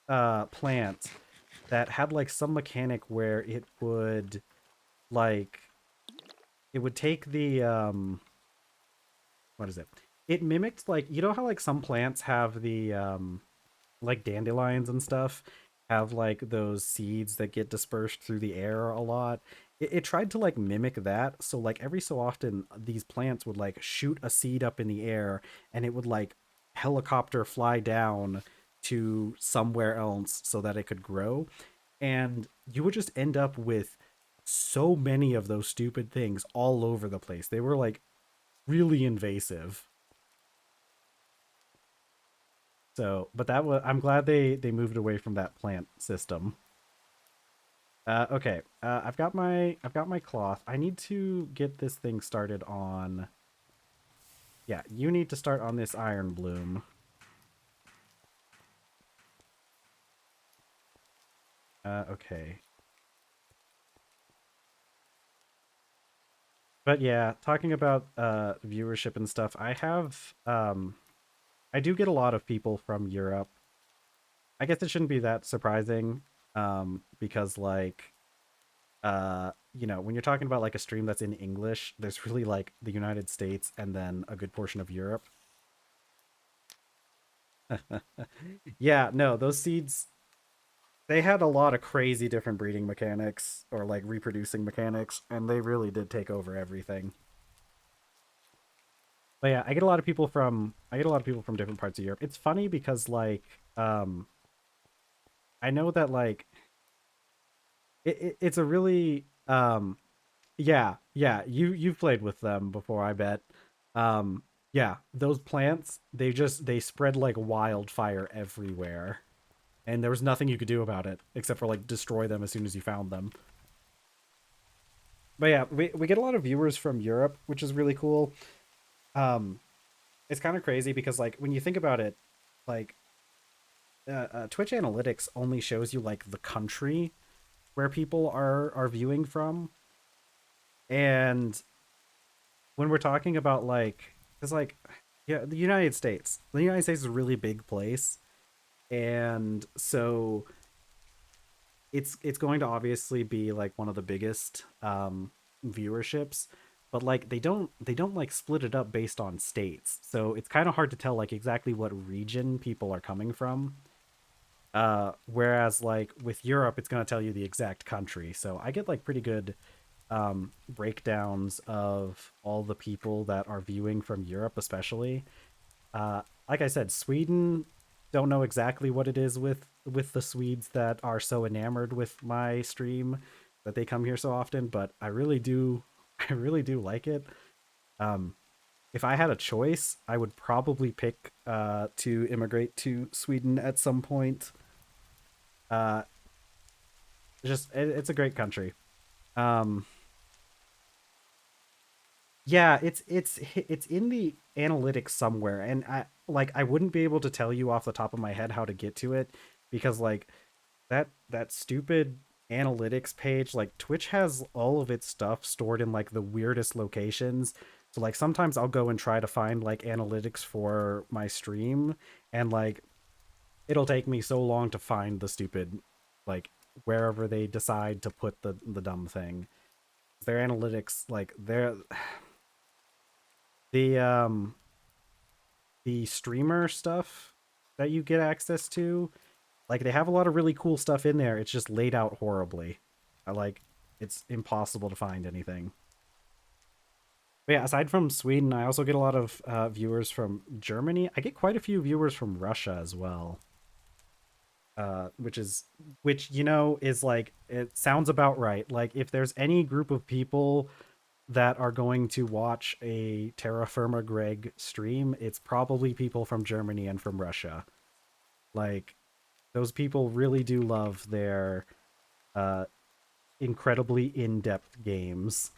A: plant that had like some mechanic where like it would take the what is it? It mimicked like you know how like some plants have the like dandelions and stuff have like those seeds that get dispersed through the air a lot. It tried to like mimic that. So like every so often these plants would like shoot a seed up in the air and it would like helicopter fly down to somewhere else so that it could grow. And you would just end up with so many of those stupid things all over the place. They were like really invasive. So, but that was I'm glad they moved away from that plant system. Okay, I've got my cloth. I need to get this thing started on. Yeah, you need to start on this iron bloom. Okay. But yeah, talking about viewership and stuff, I do get a lot of people from Europe. I guess it shouldn't be that surprising, because like when you're talking about like a stream that's in English, there's really like the United States and then a good portion of Europe. Yeah, no, those seeds, they had a lot of crazy different breeding mechanics or like reproducing mechanics, and they really did take over everything. But yeah, I get a lot of people from different parts of Europe. It's funny because like I know that like it's a really yeah, you've played with them before, I bet. Yeah, those plants, they spread like wildfire everywhere, and there was nothing you could do about it except for like destroy them as soon as you found them. But yeah, we get a lot of viewers from Europe, which is really cool. Um it's kind of crazy because like when you think about it, like Twitch analytics only shows you like the country where people are viewing from, and when we're talking about like, it's like, yeah, the United States is a really big place, and so it's going to obviously be like one of the biggest viewerships, but like they don't like split it up based on states, so it's kind of hard to tell like exactly what region people are coming from. Whereas like with Europe, it's going to tell you the exact country, so I get like pretty good breakdowns of all the people that are viewing from Europe, especially. Like I said, Sweden, don't know exactly what it is with the Swedes that are so enamored with my stream that they come here so often, but I really do I really do like it. Um if I had a choice, I would probably pick to immigrate to Sweden at some point. Uh it's a great country. Um Yeah, it's in the analytics somewhere, and I wouldn't be able to tell you off the top of my head how to get to it, because like that stupid analytics page, like Twitch has all of its stuff stored in like the weirdest locations. So like sometimes I'll go and try to find like analytics for my stream, and like it'll take me so long to find the stupid, like, wherever they decide to put the dumb thing. Their analytics, like the um the streamer stuff that you get access to, like they have a lot of really cool stuff in there. It's just laid out horribly. I like it's impossible to find anything. But yeah, aside from Sweden, I also get a lot of viewers from Germany. I get quite a few viewers from Russia as well. Which is like, it sounds about right. Like if there's any group of people that are going to watch a TerrafirmaGreg stream, it's probably people from Germany and from Russia. Like those people really do love their uh, incredibly in-depth games.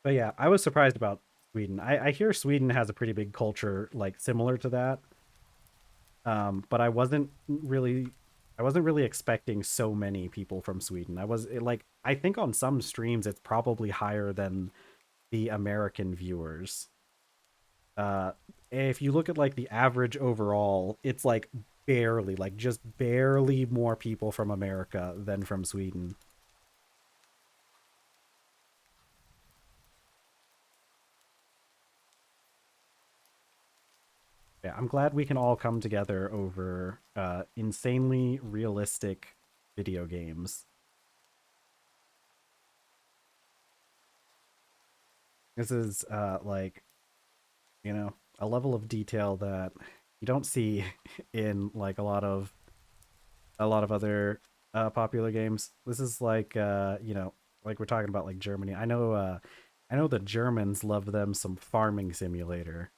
A: But yeah, I was surprised about Sweden. I hear Sweden has a pretty big culture like similar to that. But I wasn't really expecting so many people from Sweden. Like, I think on some streams it's probably higher than the American viewers. Uh, if you look at like the average overall, it's like barely, like just barely more people from America than from Sweden. Yeah, I'm glad we can all come together over insanely realistic video games. This is like, a level of detail that you don't see in like a lot of other popular games. This is like like we're talking about like Germany. I know the Germans love them some Farming Simulator,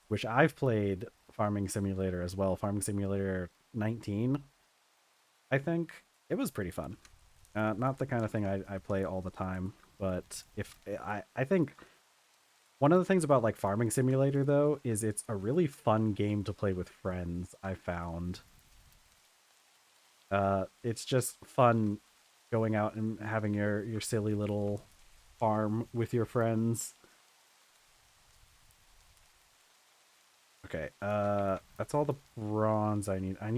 A: which I've played Farming Simulator as well. Farming Simulator 19, I think. It was pretty fun. Not the kind of thing I play all the time, but if I think one of the things about like Farming Simulator though is it's a really fun game to play with friends, I found. It's just fun going out and having your silly little farm with your friends. Okay, that's all the bronze I need. I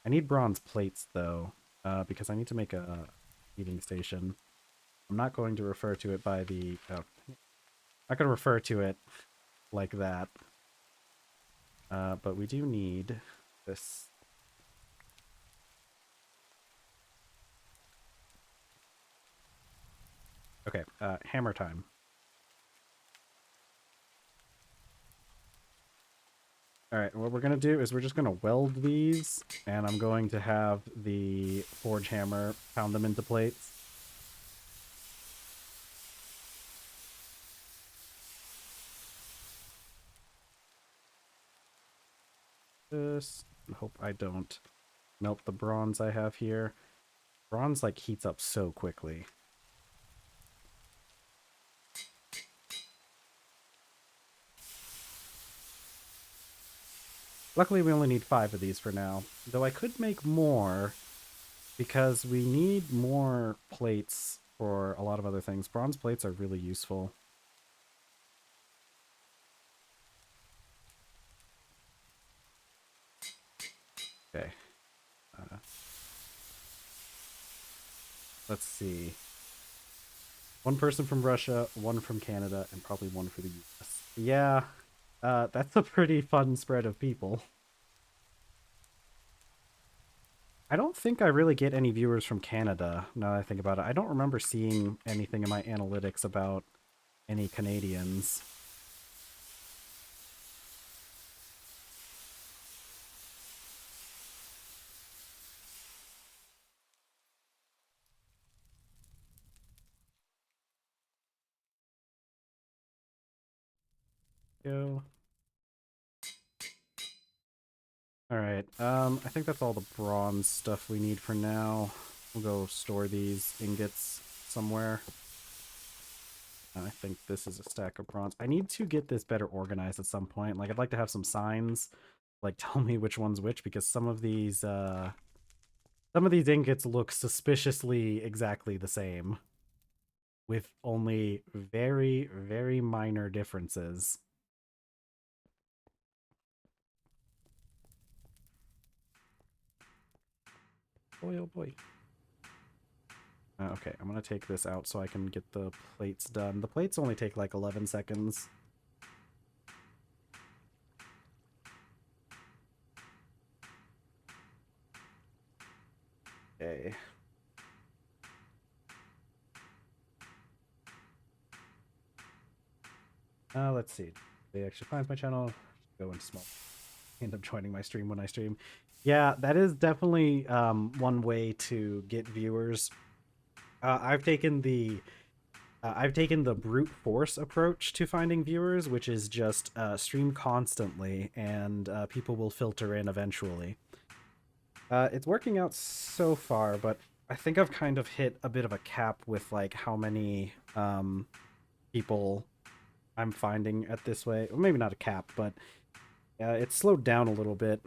A: need bronze plates though, because I need to make a eating station. I'm not going to refer to it by the I'm not going to refer to it like that. But we do need this. Okay, hammer time. All right, what we're going to do is we're just going to weld these, and I'm going to have the forge hammer pound them into plates. Just hope I don't melt the bronze I have here. Bronze, like, heats up so quickly. Luckily, we only need 5 of these for now, though I could make more because we need more plates for a lot of other things. Bronze plates are really useful. Okay. Uh, let's see. One person from Russia, one from Canada, and probably one for the US. Yeah, that's a pretty fun spread of people. I don't think I really get any viewers from Canada, now that I think about it. I don't remember seeing anything in my analytics about any Canadians. Go. Alright, I think that's all the bronze stuff we need for now. We'll go store these ingots somewhere. I think this is a stack of bronze. I need to get this better organized at some point. Like, I'd like to have some signs, like, tell me which one's which, because some of these ingots look suspiciously exactly the same, with only very, very minor differences. Boy, oh boy. Okay, I'm gonna take this out so I can get the plates done. The plates only take like 11 seconds. Okay. Let's see. They actually finds my channel. Go into small. End up joining my stream when I stream. Yeah, that is definitely one way to get viewers. I've taken the brute force approach to finding viewers, which is just stream constantly, and people will filter in eventually. It's working out so far, but I think I've kind of hit a bit of a cap with like how many people I'm finding at this way. Well, maybe not a cap, but it's slowed down a little bit.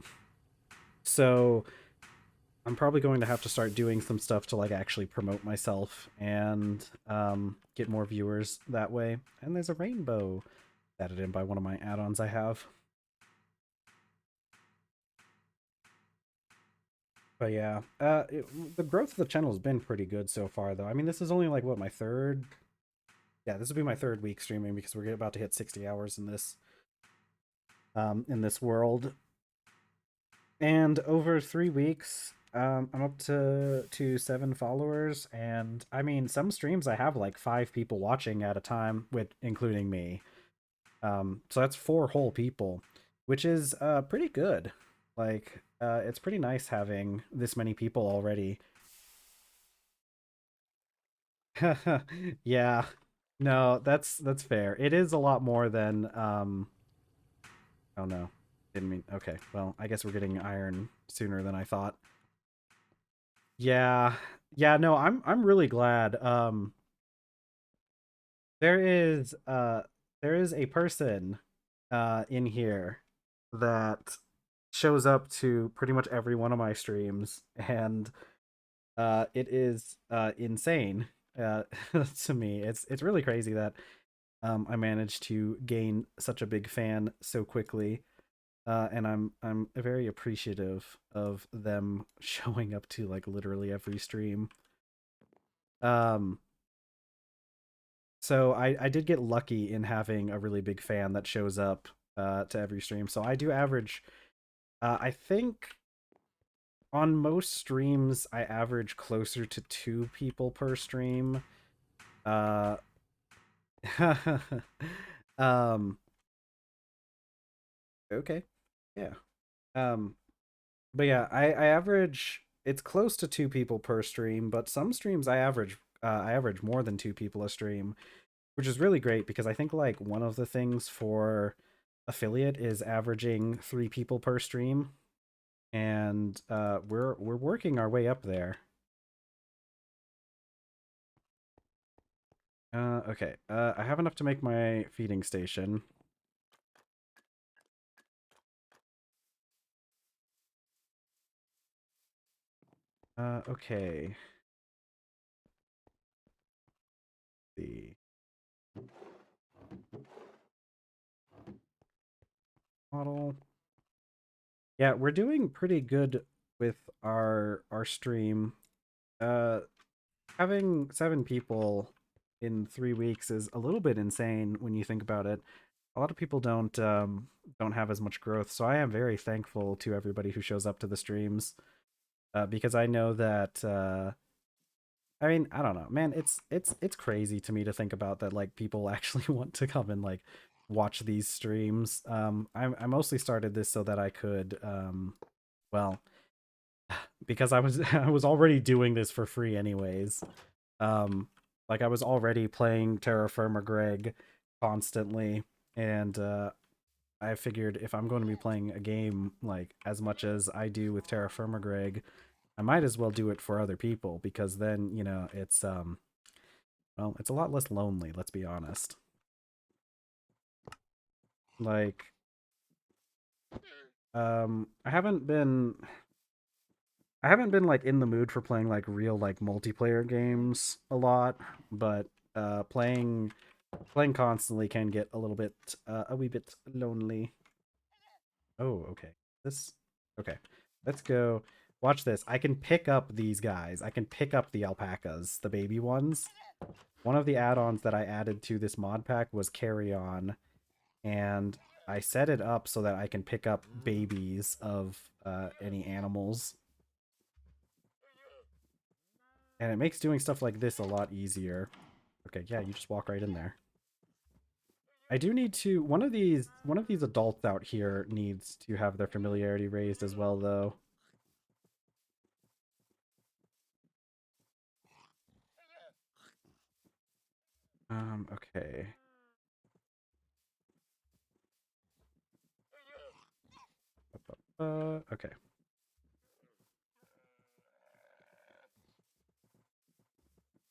A: So I'm probably going to have to start doing some stuff to like actually promote myself and get more viewers that way. And there's a rainbow added in by one of my add-ons I have. But yeah, the growth of the channel has been pretty good so far, though. I mean, this is only like what, my third? Yeah, this will be my third week streaming because we're about to hit 60 hours in this world. And over 3 weeks, I'm up to 7 followers, and I mean, some streams I have like 5 people watching at a time, with including me. So that's 4 whole people, which is pretty good. Like, it's pretty nice having this many people already. Yeah. No, that's fair. It is a lot more than oh no. Didn't mean. Okay. Well, I guess we're getting iron sooner than I thought. Yeah. Yeah, no, I'm really glad. There is a person in here that shows up to pretty much every one of my streams, and It is insane to me. It's really crazy that I managed to gain such a big fan so quickly. And I'm very appreciative of them showing up to like literally every stream. Um, so I did get lucky in having a really big fan that shows up to every stream. So I do average. I think on most streams I average closer to 2 people per stream. Uh, um. Okay. Yeah. Um. But yeah, I average it's close to 2 people per stream, but some streams I average more than 2 people a stream, which is really great because I think like one of the things for affiliate is averaging 3 people per stream, and we're working our way up there. Okay. I have enough to make my feeding station. Okay. Let's see. Model. Yeah, we're doing pretty good with our stream. Uh, Having 7 people in 3 weeks is a little bit insane when you think about it. A lot of people don't have as much growth, so I am very thankful to everybody who shows up to the streams because I know that I mean, I don't know, man. It's crazy to me to think about that. Like people actually want to come and like watch these streams. I mostly started this so that I could well, because I was I was already doing this for free anyways. Like I was already playing TerrafirmaGreg constantly, and I figured if I'm going to be playing a game like as much as I do with TerrafirmaGreg, I might as well do it for other people because then, you know, it's well, it's a lot less lonely, let's be honest. Like I haven't been like in the mood for playing like real like multiplayer games a lot, but playing constantly can get a little bit a wee bit lonely. Oh, okay. This okay. Let's go. Watch this. I can pick up these guys. I can pick up the alpacas, the baby ones. One of the add-ons that I added to this mod pack was carry on, and I set it up so that I can pick up babies of any animals. And it makes doing stuff like this a lot easier. Okay, yeah, you just walk right in there. I do need to one of these adults out here needs to have their familiarity raised as well though. Okay. Okay.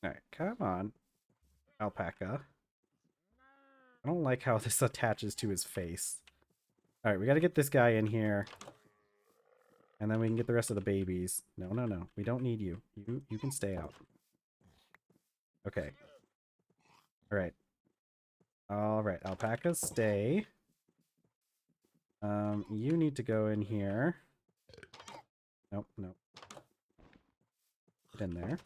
A: All right, come on, alpaca. I don't like how this attaches to his face. All right, we got to get this guy in here, and then we can get the rest of the babies. No, no, no. We don't need you. You can stay out. Okay. All right. All right, alpacas, stay. You need to go in here. Nope, nope. Get in there.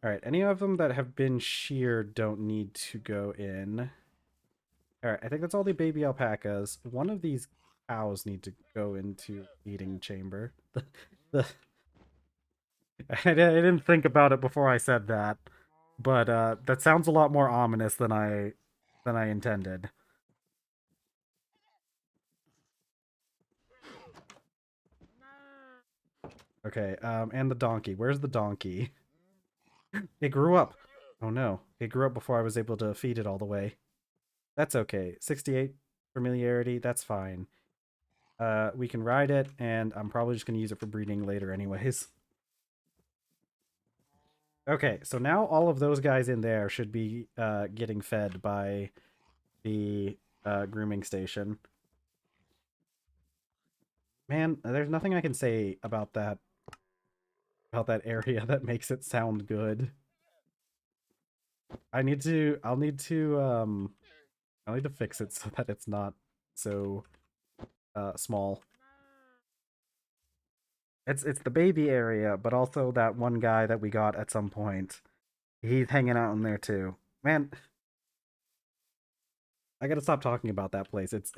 A: All right, any of them that have been sheared don't need to go in. All right, I think that's all the baby alpacas. One of these cows need to go into eating chamber. The I didn't think about it before I said that, but that sounds a lot more ominous than I intended. Okay, and the donkey. Where's the donkey? It grew up. Oh no, it grew up before I was able to feed it all the way. That's okay. 68 familiarity. That's fine. We can ride it, and I'm probably just gonna use it for breeding later, anyways. Okay, so now all of those guys in there should be getting fed by the grooming station. Man, there's nothing I can say about that. about that area that makes it sound good. I'll need to fix it so that it's not so small. It's the baby area, but also that one guy that we got at some point. He's hanging out in there too. Man, I gotta stop talking about that place. It's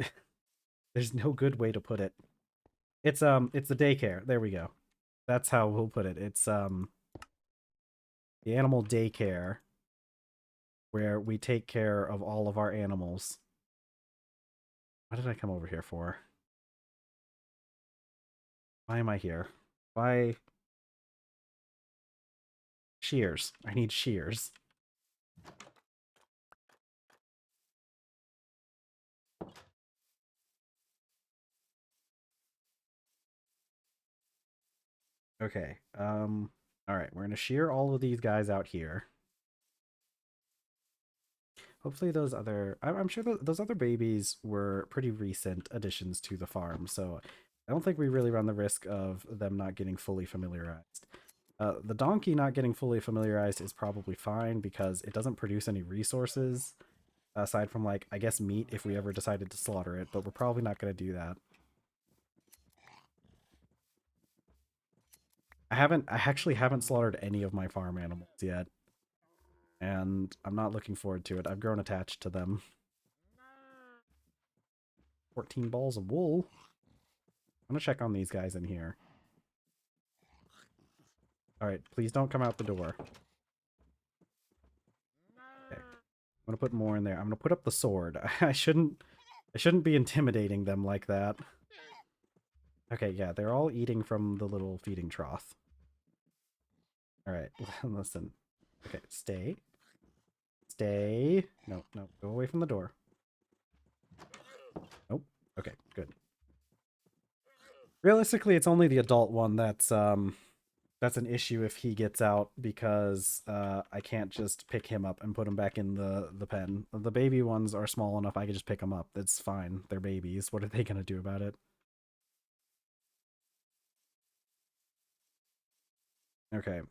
A: there's no good way to put it. It's the daycare. There we go. That's how we'll put it. It's the animal daycare where we take care of all of our animals. What did I come over here for? Why am I here? Why shears? I need shears. Okay. All right, we're gonna shear all of these guys out here. Hopefully those other I'm sure those other babies were pretty recent additions to the farm, so I don't think we really run the risk of them not getting fully familiarized. The donkey not getting fully familiarized is probably fine because it doesn't produce any resources aside from, like, I guess meat if we ever decided to slaughter it, but we're probably not going to do that. I actually haven't slaughtered any of my farm animals yet, and I'm not looking forward to it. I've grown attached to them. 14 balls of wool. I'm gonna check on these guys in here. All right, please don't come out the door. Okay. I'm gonna put more in there. I'm gonna put up the sword. I shouldn't be intimidating them like that. Okay, yeah, they're all eating from the little feeding trough. All right, listen. Okay, stay. Stay. No, no, go away from the door. Nope. Okay, good. Realistically, it's only the adult one that's an issue if he gets out because I can't just pick him up and put him back in the pen. The baby ones are small enough I can just pick them up. It's fine. They're babies. What are they gonna do about it? Okay.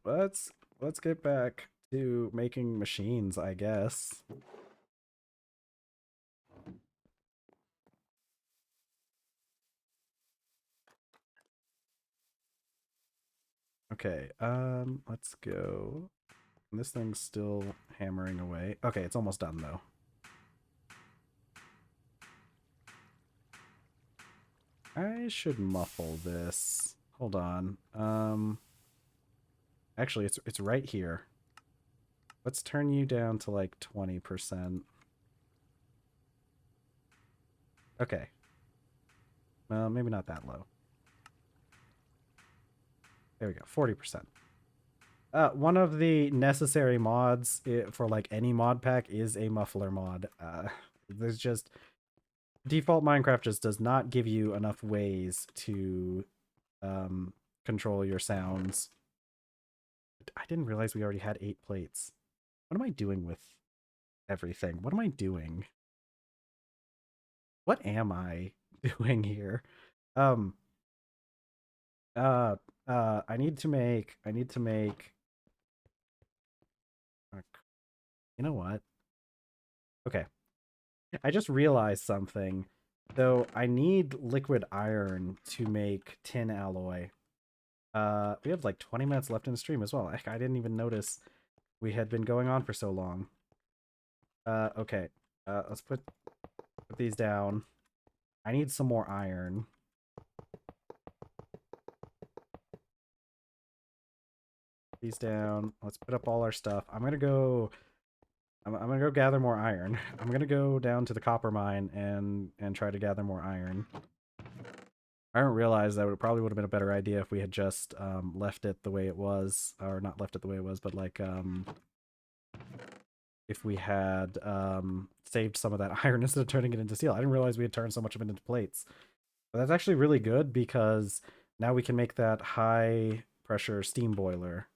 A: Let's get back to making machines, I guess. Okay. Let's go. This thing's still hammering away. Okay, it's almost done though. I should muffle this. Hold on. Actually, it's right here. Let's turn you down to like 20%. Okay. Well, maybe not that low. There we go. 40%. One of the necessary mods for like any mod pack is a muffler mod. There's just default Minecraft just does not give you enough ways to control your sounds. I didn't realize we already had 8 plates. What am I doing with everything? What am I doing? What am I doing here? Um I need to make you know what? Okay. I just realized something. So I need liquid iron to make tin alloy. We have like 20 minutes left in the stream as well. I didn't even notice we had been going on for so long. Okay. Let's put these down. I need some more iron. These down. Let's put up all our stuff. I'm gonna go gather more iron. I'm gonna go down to the copper mine and try to gather more iron. I didn't realize that it probably would have been a better idea if we had just left it the way it was, or not left it the way it was, but like if we had saved some of that iron instead of turning it into steel. I didn't realize we had turned so much of it into plates. But that's actually really good because now we can make that high pressure steam boiler,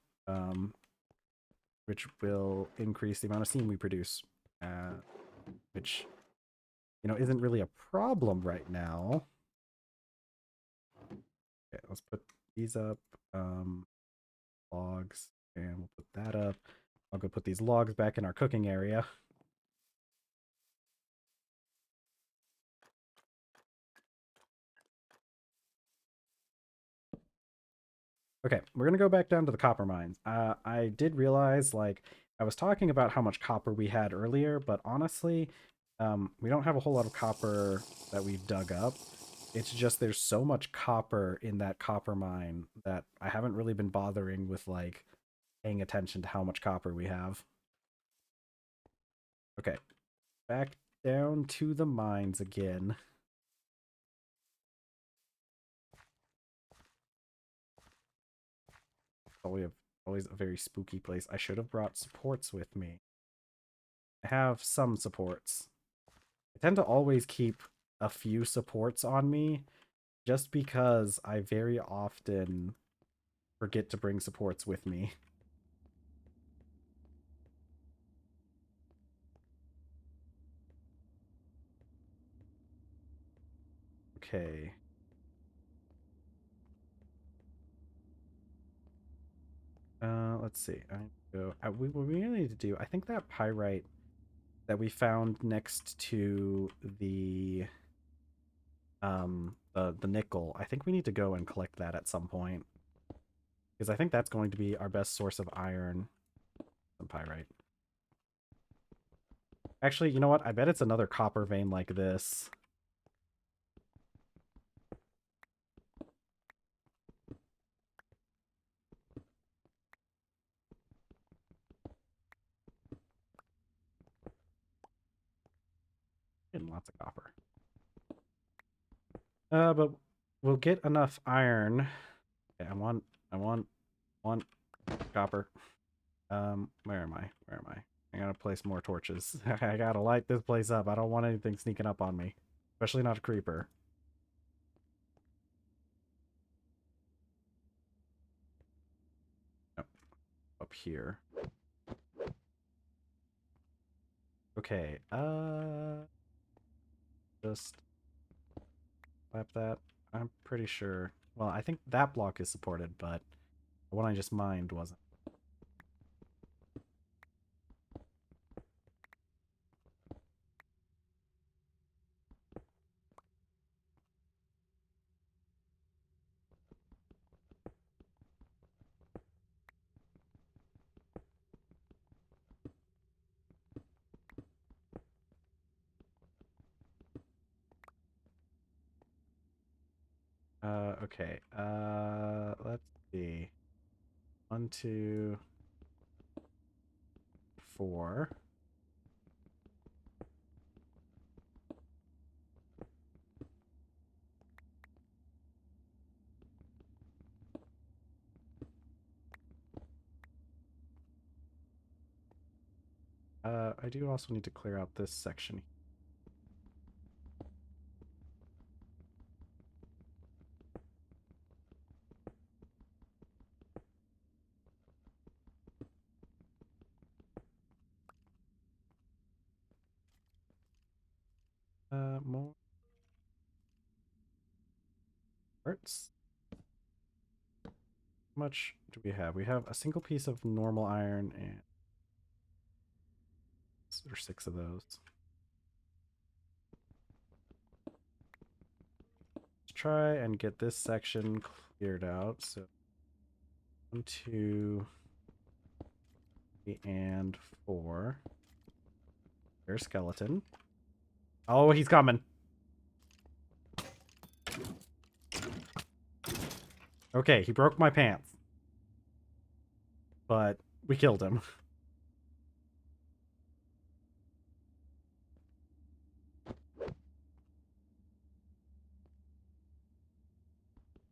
A: which will increase the amount of steam we produce, which, you know, isn't really a problem right now. Okay, let's put these up. Logs, and we'll put that up. I'll go put these logs back in our cooking area. Okay, we're gonna go back down to the copper mines. I did realize, like, I was talking about how much copper we had earlier, but honestly, we don't have a whole lot of copper that we've dug up. It's just there's so much copper in that copper mine that I haven't really been bothering with, like, paying attention to how much copper we have. Okay, back down to the mines again. Always a very spooky place. I should have brought supports with me. I have some supports. I tend to always keep a few supports on me just because I very often forget to bring supports with me. Okay. Let's see. What we really need to do, I think that pyrite that we found next to the nickel, I think we need to go and collect that at some point. Because I think that's going to be our best source of iron and pyrite. Actually, you know what? I bet it's another copper vein like this. Getting lots of copper. But we'll get enough iron. Okay, I want copper. Where am I? Where am I? I gotta place more torches. I gotta light this place up. I don't want anything sneaking up on me. Especially not a creeper. Nope. Up here. Okay, just slap that. I'm pretty sure. Well, I think that block is supported, but the one I just mined wasn't. Okay. Let's see. 1, 2, 4. I do also need to clear out this section. More parts. How much do we have? We have a single piece of normal iron and or 6 of those. Let's try and get this section cleared out. So 1, 2, 3, and 4. There's skeleton. Oh, he's coming. Okay, he broke my pants. But we killed him.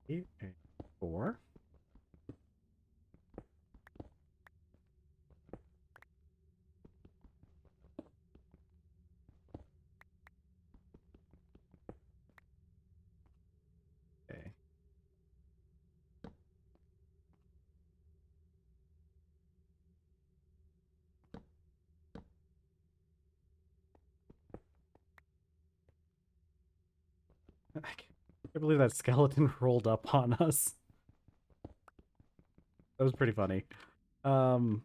A: Eight, 4. Okay. I can't believe that skeleton rolled up on us. That was pretty funny. Um,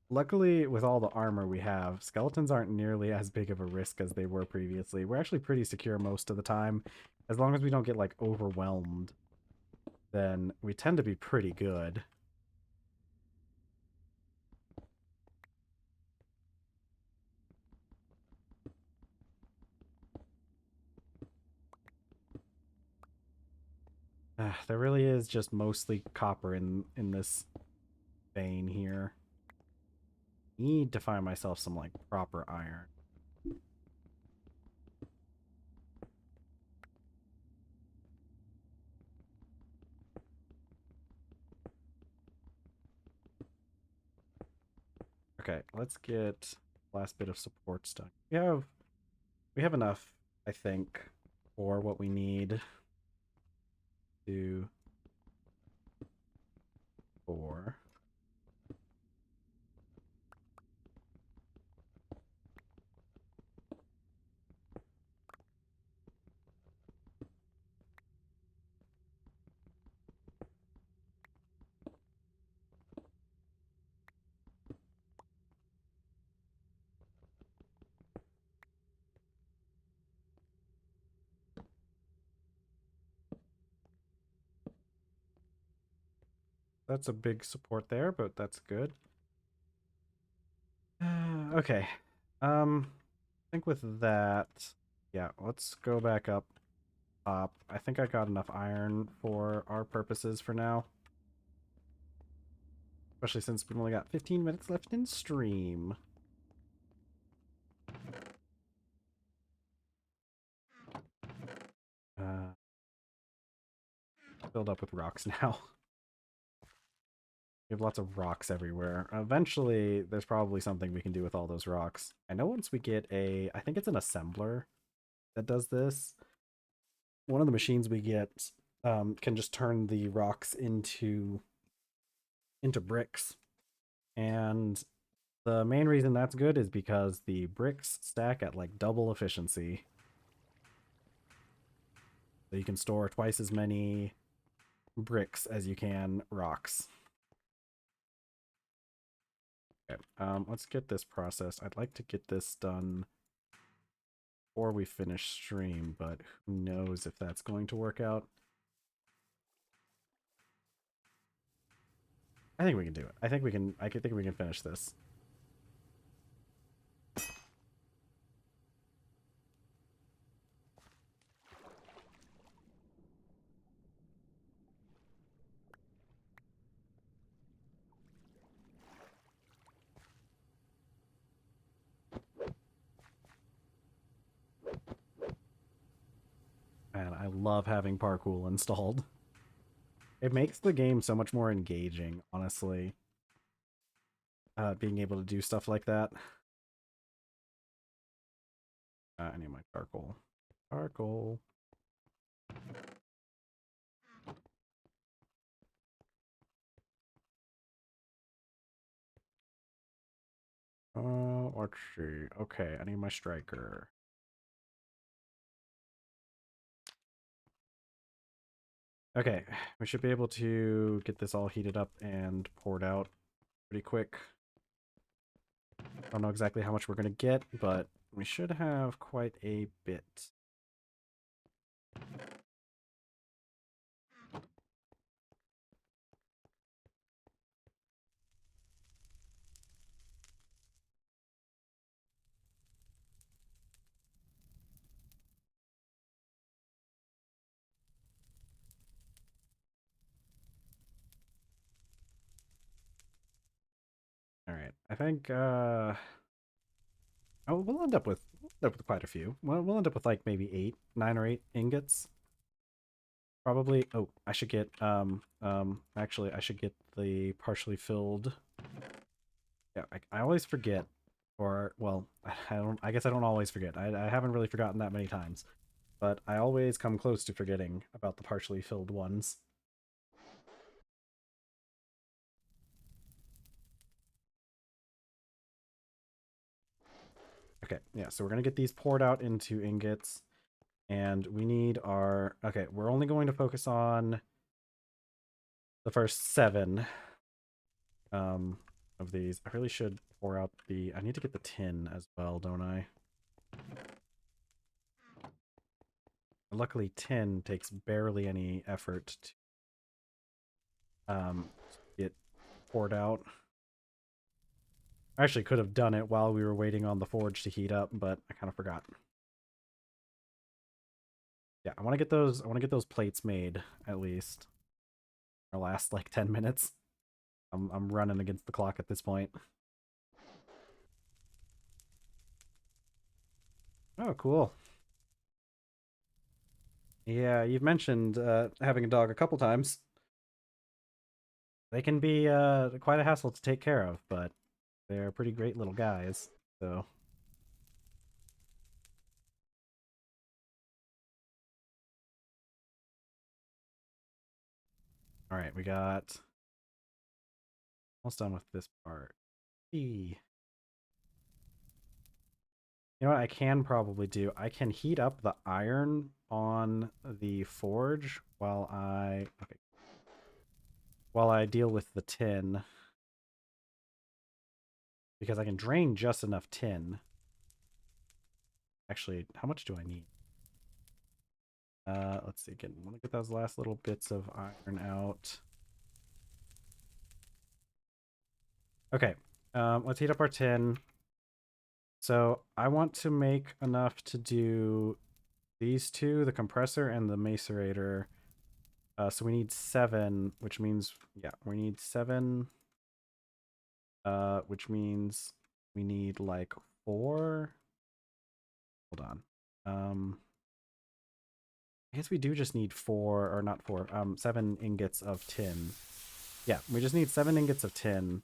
A: Luckily, with all the armor we have, skeletons aren't nearly as big of a risk as they were previously. We're actually pretty secure most of the time. As long as we don't get, like, overwhelmed, then we tend to be pretty good. There really is just mostly copper in this vein here. Need to find myself some, like, proper iron. Okay, let's get last bit of support stuff. We have enough, I think, for what we need to for. That's a big support there, but that's good. Okay. I think with that, yeah, let's go back up top. I think I got enough iron for our purposes for now. Especially since we've only got 15 minutes left in stream. Uh, Filled up with rocks now. We have lots of rocks everywhere. Eventually, there's probably something we can do with all those rocks. I know once we get I think it's an assembler that does this. One of the machines we get can just turn the rocks into bricks. And the main reason that's good is because the bricks stack at like double efficiency. So you can store twice as many bricks as you can rocks. Okay, let's get this processed. I'd like to get this done before we finish stream, but who knows if that's going to work out. I think we can do it. I think we can finish this. And I love having parkour installed. It makes the game so much more engaging, honestly. Being able to do stuff like that. I need my charcoal. Charcoal. Let's see. Okay, I need my striker. Okay, we should be able to get this all heated up and poured out pretty quick. I don't know exactly how much we're going to get, but we should have quite a bit. All right, I think oh, we'll end up with quite a few. We'll end up with like maybe 9 or 8 ingots. Probably. Oh, I should get actually I should get the partially filled. Yeah, I always forget, or well, I guess I don't always forget. I haven't really forgotten that many times, but I always come close to forgetting about the partially filled ones. Okay, yeah, so we're gonna get these poured out into ingots, and we need our. Okay, we're only going to focus on the first 7 um, of these. I really should pour out the... I need to get the tin as well, don't I? Luckily, tin takes barely any effort to get poured out. I actually could have done it while we were waiting on the forge to heat up, but I kind of forgot. Yeah, I want to get those. I want to get those plates made at least. Our last like 10 minutes. I'm running against the clock at this point. Oh, cool. Yeah, you've mentioned having a dog a couple times. They can be quite a hassle to take care of, but they're pretty great little guys. So, all right, we got almost done with this part. E. You know what I can probably do? I can heat up the iron on the forge while I deal with the tin, because I can drain just enough tin. Actually, how much do I need? Let's see again. I want to get those last little bits of iron out. Okay, let's heat up our tin. So I want to make enough to do these two, the compressor and the macerator. So we need 7, which means, yeah, we need 7, which means we need like 4. Hold on. I guess we do just need 4, or not 4, 7 ingots of tin. Yeah, we just need 7 ingots of tin.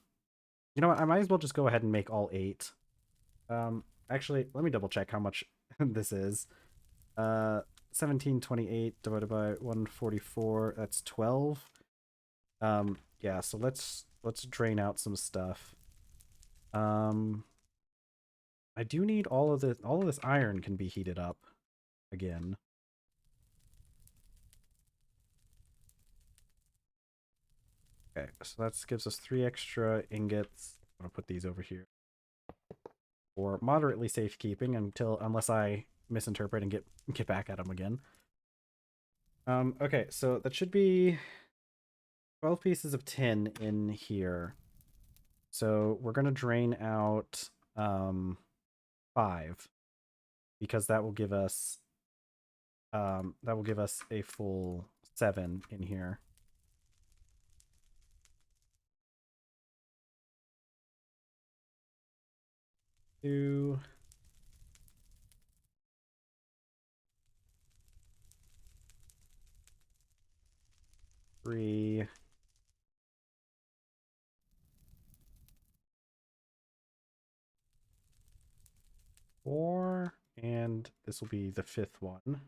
A: You know what? I might as well just go ahead and make all 8. Actually, let me double check how much this is. 1728 divided by 144, that's 12. Yeah, so let's drain out some stuff. I do need all of this iron can be heated up again. Okay, so that gives us 3 extra ingots. I'm gonna put these over here for moderately safekeeping unless I misinterpret and get back at them again. Okay, so that should be 12 pieces of tin in here. So we're gonna drain out 5, because that will give us a full 7 in here. 2, 3, 4, and this will be the 5th one.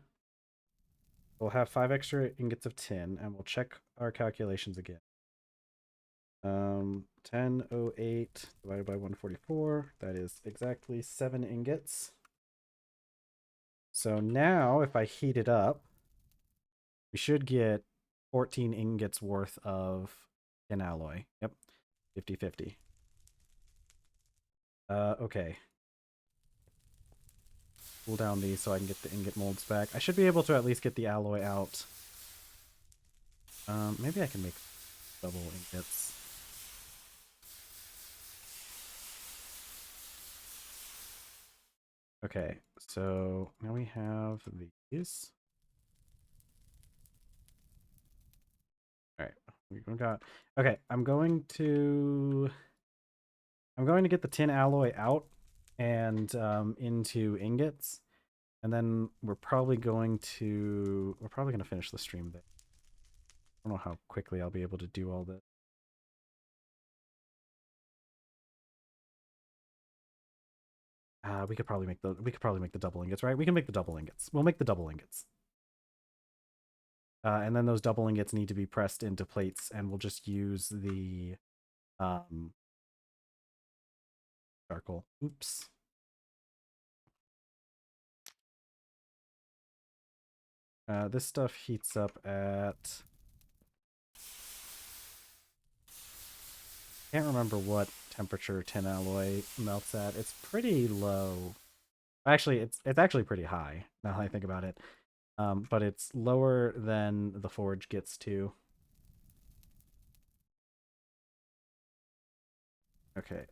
A: We'll have 5 extra ingots of tin, and we'll check our calculations again. 1008 divided by 144, that is exactly 7 ingots. So now, if I heat it up, we should get 14 ingots worth of tin alloy. Yep, 50-50. Okay. Cool down these so I can get the ingot molds back. I should be able to at least get the alloy out. Maybe I can make double ingots. Okay, so now we have these. All right, we got. Okay, I'm going to get the tin alloy out and into ingots, and then we're probably going to finish the stream there. I don't know how quickly I'll be able to do all this. We could probably make the double ingots, right? We can make the double ingots. We'll make the double ingots. And then those double ingots need to be pressed into plates, and we'll just use the charcoal. Oops. This stuff heats up at Can't remember what temperature tin alloy melts at. It's pretty low. Actually, it's actually pretty high now that I think about it. But it's lower than the forge gets to. Okay.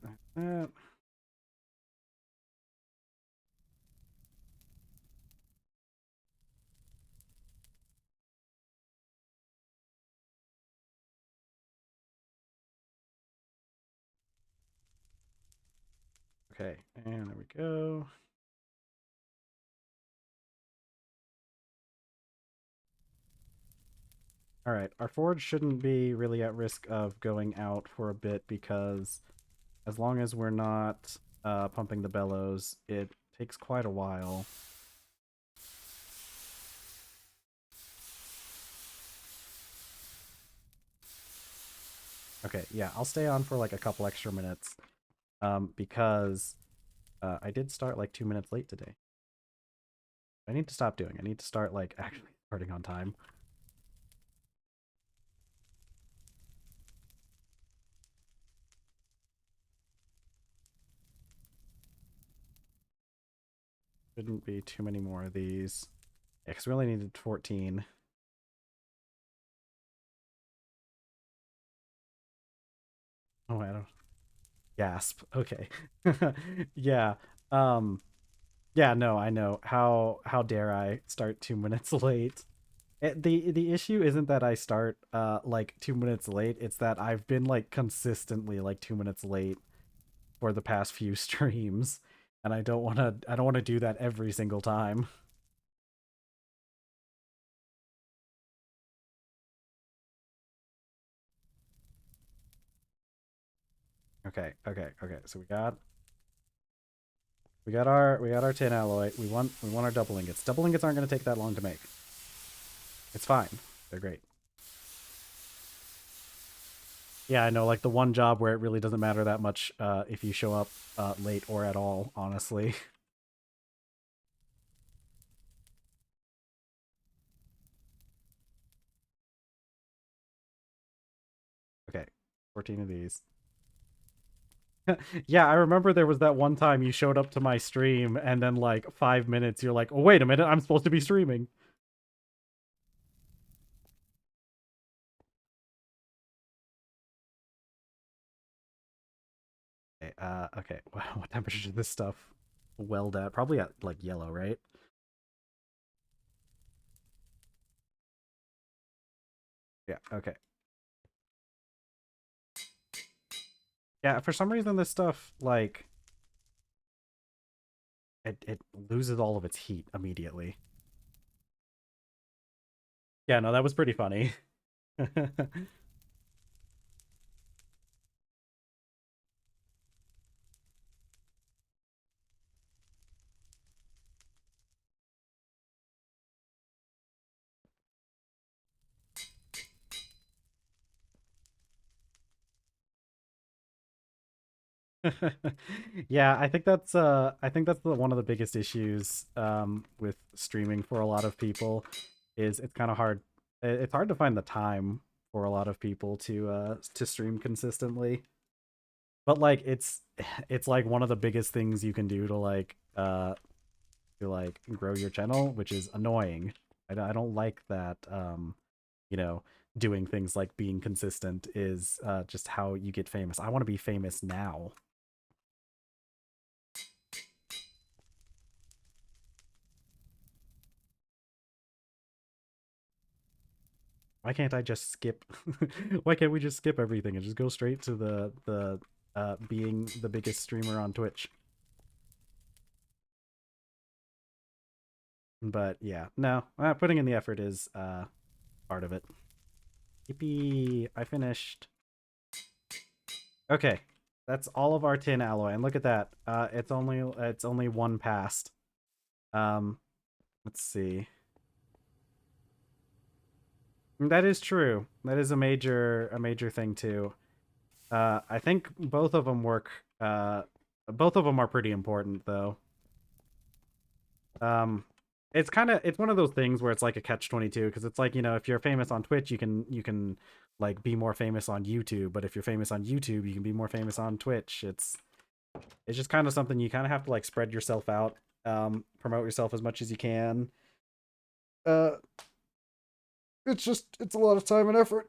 A: Okay, and there we go. All right, our forge shouldn't be really at risk of going out for a bit because as long as we're not pumping the bellows, it takes quite a while. Okay, yeah, I'll stay on for like a couple extra minutes because I did start like 2 minutes late today. I need to stop doing. I need to start like actually starting on time. Shouldn't be too many more of these. Yeah, because we only needed 14. Oh, I don't gasp. Okay. Yeah. Um yeah, no, I know. How dare I start 2 minutes late? The issue isn't that I start like 2 minutes late, it's that I've been like consistently like 2 minutes late for the past few streams. And I don't wanna do that every single time. Okay, okay, okay. So we got our tin alloy. We want our double ingots. Double ingots aren't gonna take that long to make. It's fine. They're great. Yeah, I know, like the one job where it really doesn't matter that much if you show up late or at all, honestly. Okay, 14 of these. Yeah, I remember there was that one time you showed up to my stream and then like 5 minutes you're like, oh, wait a minute, I'm supposed to be streaming. Okay, okay. What temperature should this stuff weld at? Probably at like yellow, right? Yeah, okay. Yeah, for some reason this stuff like it loses all of its heat immediately. Yeah, no, that was pretty funny. Yeah, I think that's one of the biggest issues with streaming for a lot of people is it's kind of hard. It's hard to find the time for a lot of people to stream consistently. But like it's like one of the biggest things you can do to like grow your channel, which is annoying. I don't like that you know, doing things like being consistent is just how you get famous. I want to be famous now. Why can't I just skip? Why can't we just skip everything and just go straight to the being the biggest streamer on Twitch? But yeah, no, putting in the effort is part of it. Yippee! I finished. Okay, that's all of our tin alloy, and look at that. It's only one past. Um, let's see. That is true. That is a major thing too. I think both of them work. Both of them are pretty important though. Um, it's one of those things where it's like a catch 22 because it's like, if you're famous on Twitch, you can like be more famous on YouTube, but if you're famous on YouTube, you can be more famous on Twitch. It's just kind of something you kind of have to like spread yourself out, promote yourself as much as you can. Uh, it's a lot of time and effort.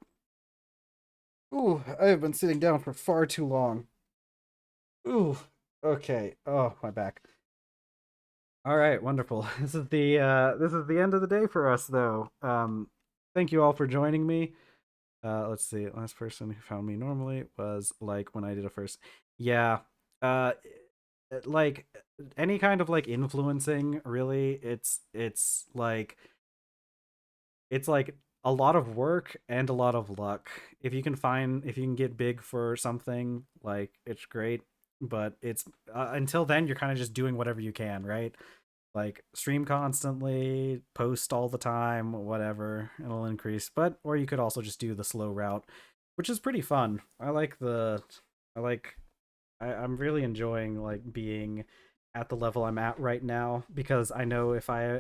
A: Ooh, I have been sitting down for far too long. Ooh, okay. Oh, my back. All right, wonderful. This is the end of the day for us, though. Thank you all for joining me. Let's see. Last person who found me normally was like when I did a first. Yeah. Uh, like any kind of like influencing, really. It's like a lot of work and a lot of luck. If you can get big for something, like it's great. But it's until then, you're kind of just doing whatever you can, right? Like stream constantly, post all the time, whatever, it'll increase. But or you could also just do the slow route, which is pretty fun. I like I'm really enjoying like being at the level I'm at right now, because I know if I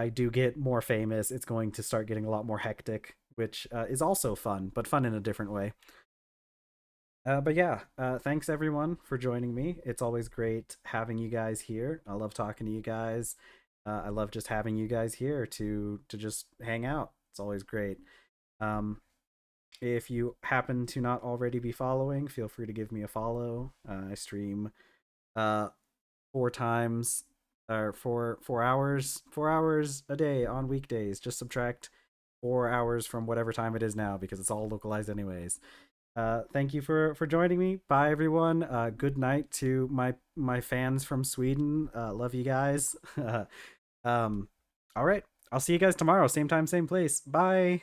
A: do get more famous, it's going to start getting a lot more hectic, which is also fun, but fun in a different way. But yeah, thanks everyone for joining me. It's always great having you guys here. I love talking to you guys. I love just having you guys here to just hang out. It's always great. Um, if you happen to not already be following, feel free to give me a follow. I stream uh 4 times or 4 hours a day on weekdays. Just subtract 4 hours from whatever time it is now, because it's all localized anyways. Thank you for joining me. Bye everyone. Good night to my fans from Sweden. Love you guys. um, all right. I'll see you guys tomorrow, same time, same place. Bye.